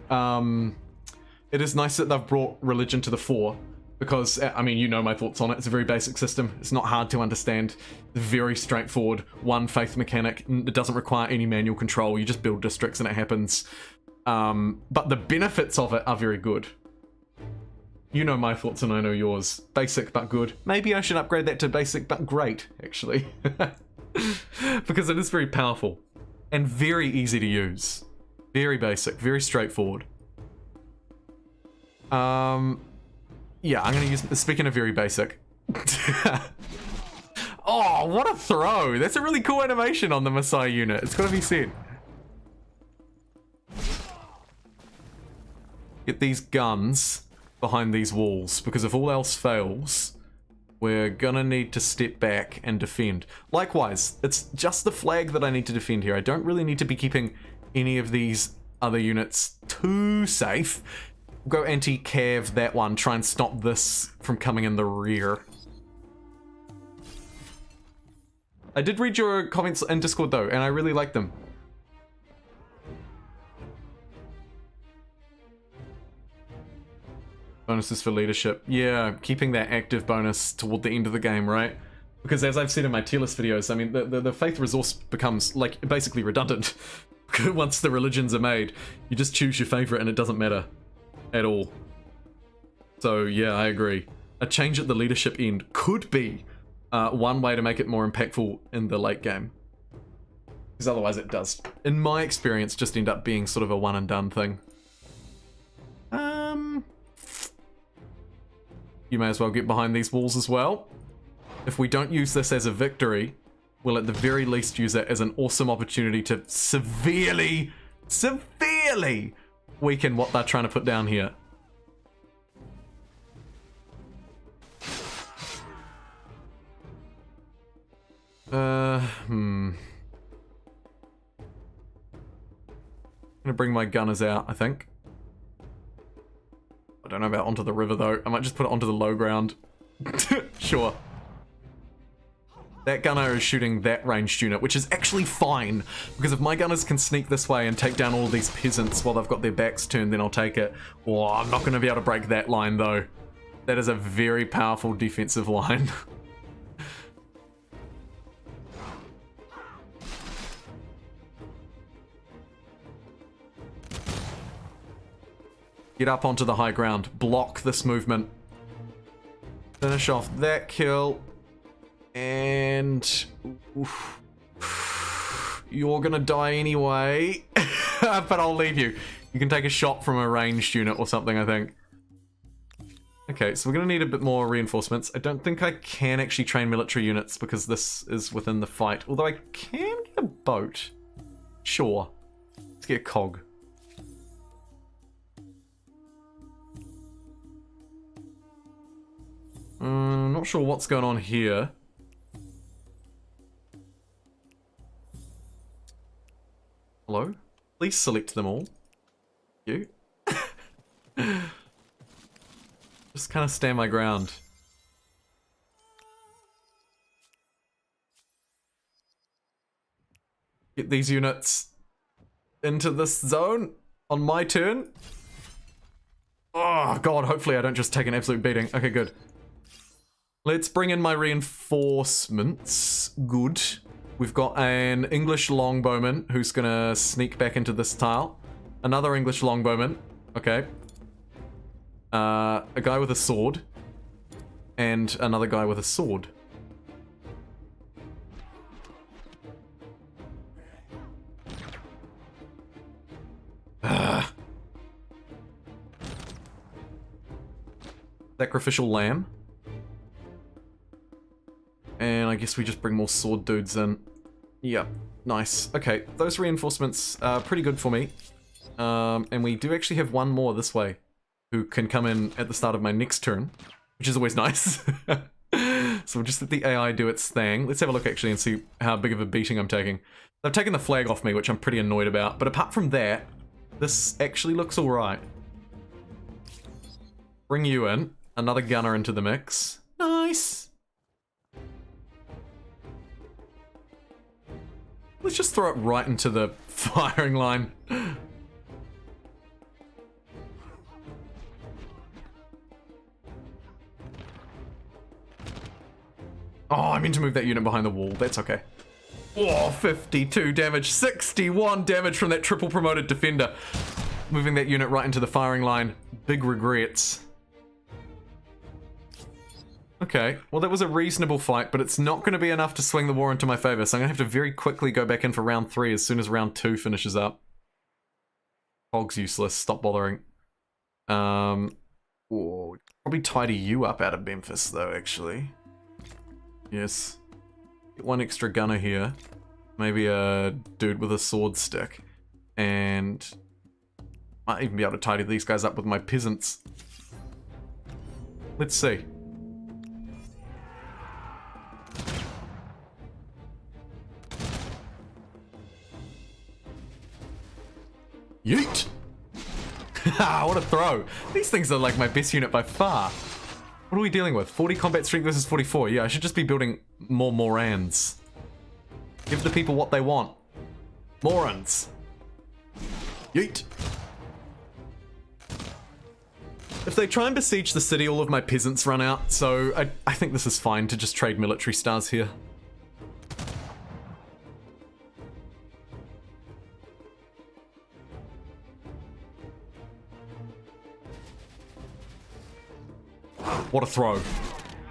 religion to the fore, because I mean, you know my thoughts on it. It's a very basic system. It's not hard to understand. It's very straightforward. One faith mechanic. It doesn't require any manual control. You just build districts and it happens. But the benefits of it are very good. You know my thoughts and I know yours. Basic but good. Maybe I should upgrade that to basic but great, actually. Because it is very powerful and very easy to use. Very basic, very straightforward. Yeah, I'm gonna use, speaking of very basic. Oh, what a throw! That's a really cool animation on the Messiah unit. It's gotta be said. Get these guns behind these walls, because if all else fails, we're gonna need to step back and defend. Likewise, it's just the flag that I need to defend here. I don't really need to be keeping any of these other units too safe. Go anti-cav that one, try and stop this from coming in the rear. I did read your comments in Discord though, and I really liked them. Bonuses for leadership. Yeah, keeping that active bonus toward the end of the game, right? Because as I've said in my tier list videos, I mean, the faith resource becomes, like, basically redundant. Once the religions are made, you just choose your favorite and it doesn't matter at all. So, yeah, I agree. A change at the leadership end could be one way to make it more impactful in the late game. Because otherwise it does, in my experience, just end up being sort of a one and done thing. You may as well get behind these walls as well. If we don't use this as a victory, we'll at the very least use it as an awesome opportunity to severely weaken what they're trying to put down here. I'm gonna bring my gunners out, I think. I don't know about onto the river though. I might just put it onto the low ground. Sure. That gunner is shooting that ranged unit, which is actually fine, because if my gunners can sneak this way and take down all these peasants while they've got their backs turned, then I'll take it. Oh, I'm not going to be able to break that line though. That is a very powerful defensive line. Get up onto the high ground. Block this movement. Finish off that kill. And... oof. You're gonna die anyway. But I'll leave you. You can take a shot from a ranged unit or something, I think. Okay, so we're gonna need a bit more reinforcements. I don't think I can actually train military units because this is within the fight. Although I can get a boat. Sure. Let's get a cog. Not sure what's going on here. Hello? Please select them all. You. Just kind of stand my ground. Get these units into this zone on my turn. Oh god, hopefully I don't just take an absolute beating. Okay, good. Let's bring in my reinforcements. Good. We've got an English longbowman who's gonna sneak back into this tile. Another English longbowman. Okay. A guy with a sword. And another guy with a sword. Sacrificial lamb. And I guess we just bring more sword dudes in. Yep, nice. Okay, those reinforcements are pretty good for me. And we do actually have one more this way, who can come in at the start of my next turn, which is always nice. So we'll just let the AI do its thing. Let's have a look actually and see how big of a beating I'm taking. They've taken the flag off me, which I'm pretty annoyed about. But apart from that, this actually looks alright. Bring you in. Another gunner into the mix. Nice. Let's just throw it right into the firing line. Oh, I meant to move that unit behind the wall. That's okay. Oh, 52 damage, 61 damage from that triple promoted defender. Moving that unit right into the firing line. Big regrets. Okay, well that was a reasonable fight, but it's not going to be enough to swing the war into my favor, so I'm going to have to very quickly go back in for round 3 as soon as round 2 finishes up. Hog's useless, stop bothering. Oh, probably tidy you up out of Memphis though, actually. Yes. Get one extra gunner here. Maybe a dude with a sword stick. And might even be able to tidy these guys up with my peasants. Let's see. Yeet! What a throw. These things are like my best unit by far. What are we dealing with? 40 combat strength versus 44. Yeah, I should just be building more Morans. Give the people what they want. Morans. Yeet. If they try and besiege the city, all of my peasants run out, so I think this is fine to just trade military stars here. What a throw.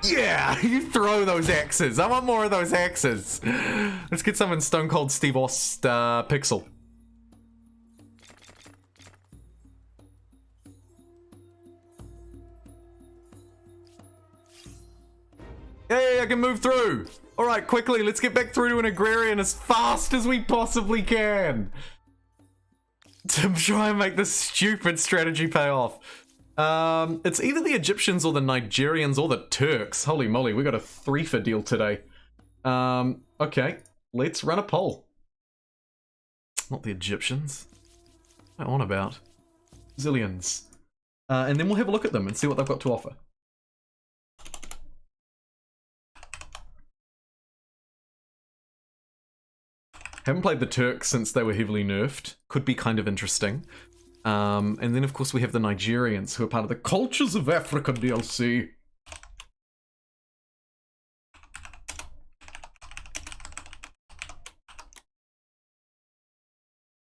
Yeah, you throw those axes. I want more of those axes. Let's get some in Stone Cold Steve Ost Pixel. Hey, I can move through. All right, quickly, let's get back through to an agrarian as fast as we possibly can. To try and make this stupid strategy pay off. It's either the Egyptians or the Nigerians or the Turks. Holy moly, we got a 3-for deal today. Okay, let's run a poll. Not the Egyptians. What am I on about? Zillions. And then we'll have a look at them and see what they've got to offer. Haven't played the Turks since they were heavily nerfed. Could be kind of interesting. And then of course we have the Nigerians, who are part of the Cultures of Africa DLC.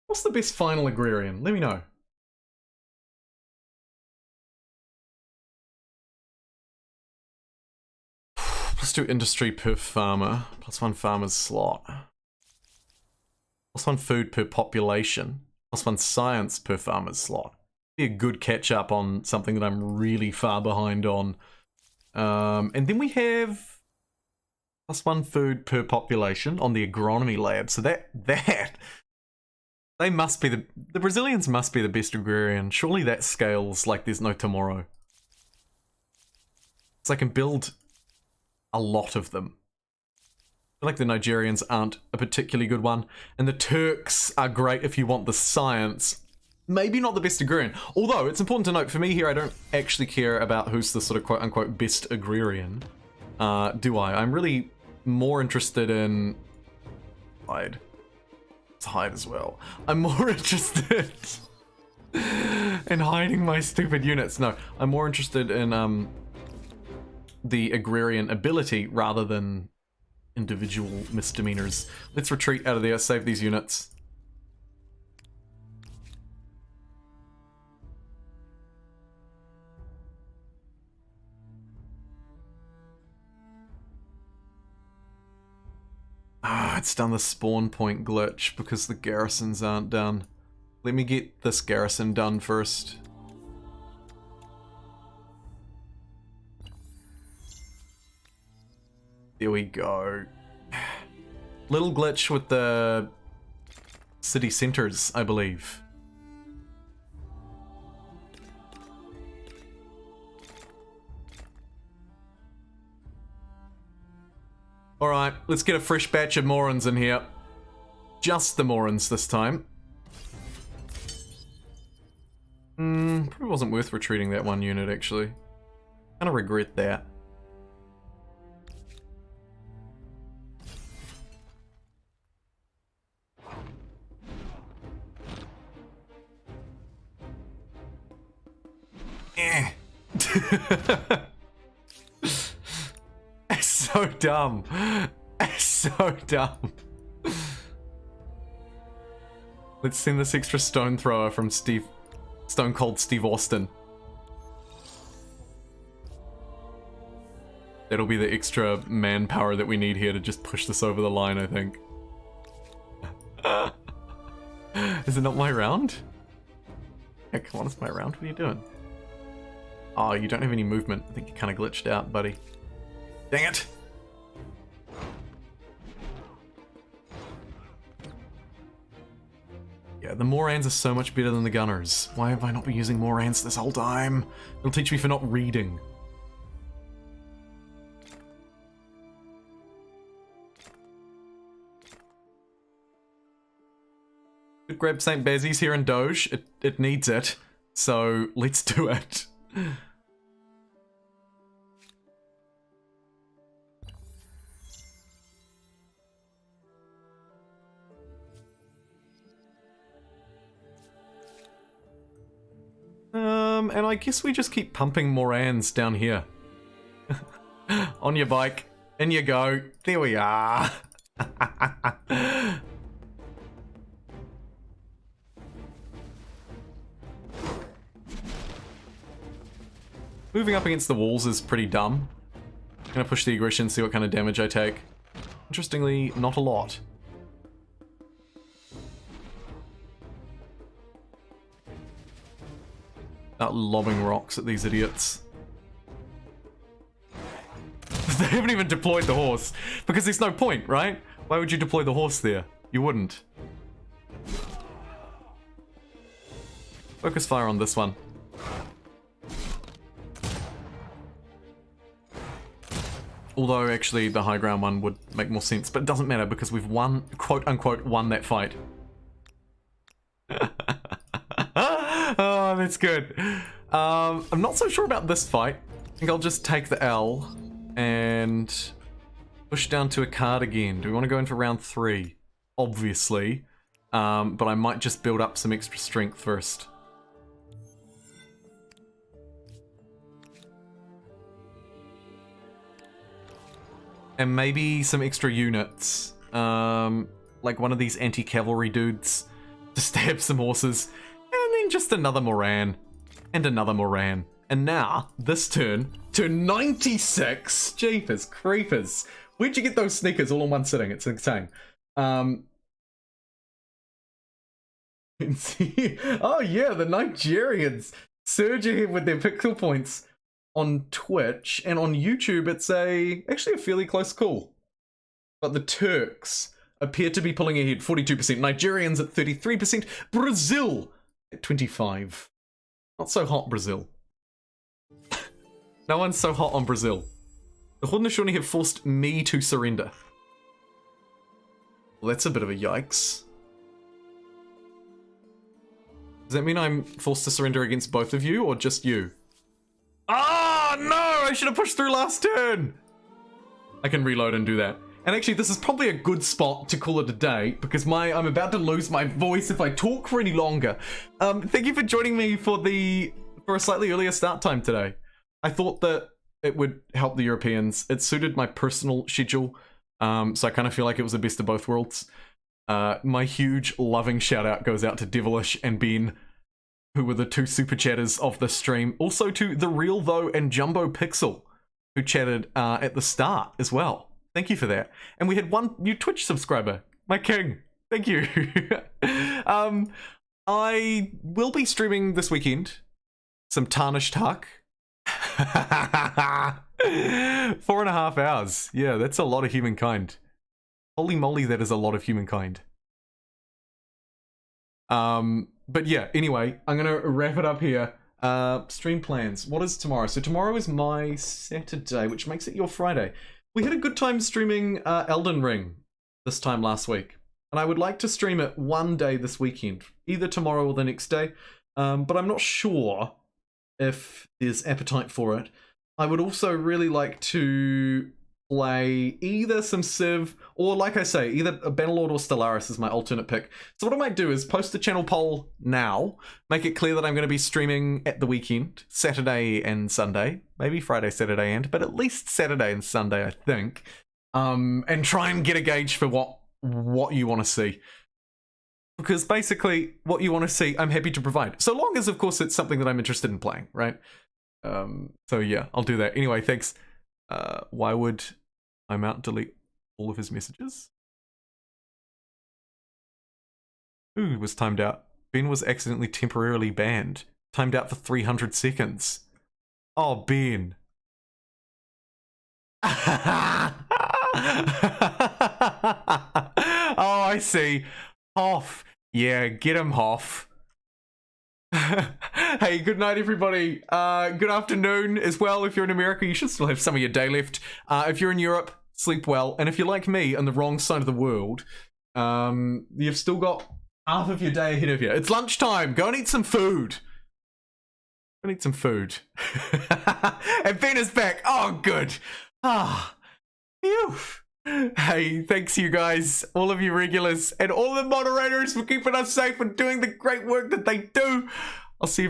What's the best final agrarian? Let me know. +2 industry per farmer, +1 farmer's slot. +1 food per population. +1 science per farmer's slot. Be a good catch up on something that I'm really far behind on. And then we have +1 food per population on the agronomy lab. So that they must be the Brazilians must be the best agrarian. Surely that scales like there's no tomorrow. So I can build a lot of them. I feel like the Nigerians aren't a particularly good one. And the Turks are great if you want the science. Maybe not the best agrarian. Although, it's important to note, for me here, I don't actually care about who's the sort of quote-unquote best agrarian. Do I? I'm really more interested in... Hide. It's hide as well. I'm more interested in hiding my stupid units. No, I'm more interested in the agrarian ability rather than individual misdemeanors. Let's retreat out of there, save these units. It's done the spawn point glitch because the garrisons aren't done. Let me get this garrison done first. There we go. Little glitch with the city centers, I believe. Alright, let's get a fresh batch of Morans in here. Just the Morans this time. Probably wasn't worth retreating that one unit, actually. Kinda regret that. It's so dumb. It's so dumb. Let's send this extra stone thrower from Stone Cold Steve Austin. That'll be the extra manpower that we need here to just push this over the line, I think. Is it not my round? Yeah, come on, it's my round. What are you doing? Oh, you don't have any movement. I think you kind of glitched out, buddy. Dang it! Yeah, the Morans are so much better than the Gunners. Why have I not been using Morans this whole time? It'll teach me for not reading. Could grab St. Bazzi's here in Doge. It needs it. So, let's do it. And I guess we just keep pumping Morans down here. On your bike. In you go. There we are. Moving up against the walls is pretty dumb. I'm gonna push the aggression, see what kind of damage I take. Interestingly, not a lot. Not lobbing rocks at these idiots. They haven't even deployed the horse. Because there's no point, right? Why would you deploy the horse there? You wouldn't. Focus fire on this one. Although, actually, the high ground one would make more sense. But it doesn't matter because we've won, quote-unquote, won that fight. Oh, that's good. I'm not so sure about this fight. I think I'll just take the L and push down to a card again. Do we want to go in for round 3? Obviously. But I might just build up some extra strength first. And maybe some extra units. Like one of these anti-cavalry dudes to stab some horses. And then just another Moran. And another Moran. And now, this turn, turn 96! Jeepers creepers. Where'd you get those sneakers all in one sitting? It's insane. Oh yeah, the Nigerians surge ahead with their pixel points on Twitch, and on YouTube it's actually a fairly close call. But the Turks appear to be pulling ahead, 42%. Nigerians at 33%. Brazil at 25%. Not so hot, Brazil. No one's so hot on Brazil. The Haudenosaunee have forced me to surrender. Well, that's a bit of a yikes. Does that mean I'm forced to surrender against both of you, or just you? Ah, no! I should have pushed through last turn! I can reload and do that. And actually, this is probably a good spot to call it a day, because I'm about to lose my voice if I talk for any longer. Thank you for joining me for a slightly earlier start time today. I thought that it would help the Europeans. It suited my personal schedule, so I kind of feel like it was the best of both worlds. My huge loving shout out goes out to Devilish and Ben, who were the two super chatters of the stream. Also to The Real Though and JumboPixel, who chatted at the start as well. Thank you for that. And we had one new Twitch subscriber, my king. Thank you. I will be streaming this weekend some Tarnished Huck. 4.5 hours. Yeah, that's a lot of Humankind. Holy moly, that is a lot of Humankind. But yeah, anyway, I'm gonna wrap it up here. Stream plans. What is tomorrow? So tomorrow is my Saturday, which makes it your Friday. We had a good time streaming Elden Ring this time last week, and I would like to stream it one day this weekend, either tomorrow or the next day, but I'm not sure if there's appetite for it. I would also really like to play either some Civ, or like I say, either a Bannerlord or Stellaris is my alternate pick. So what I might do is post a channel poll now, make it clear that I'm going to be streaming at the weekend, Saturday and Sunday, maybe Friday, Saturday but at least Saturday and Sunday, I think, and try and get a gauge for what you want to see. Because basically, what you want to see, I'm happy to provide. So long as, of course, it's something that I'm interested in playing, right? So yeah, I'll do that. Anyway, thanks. Why would Mount delete all of his messages? Who was timed out? Ben was accidentally temporarily banned. Timed out for 300 seconds. Oh, Ben. Oh, I see. Hoff. Yeah, get him, Hoff. Hey, good night, everybody. Good afternoon as well. If you're in America, you should still have some of your day left. If you're in Europe, sleep well. And if you're like me on the wrong side of the world, you've still got half of your day ahead of you. It's lunchtime. Go and eat some food. Go and eat some food. And Ben is back. Oh, good. Ah, phew. Hey, thanks you guys, all of you regulars, and all the moderators for keeping us safe and doing the great work that they do. I'll see you very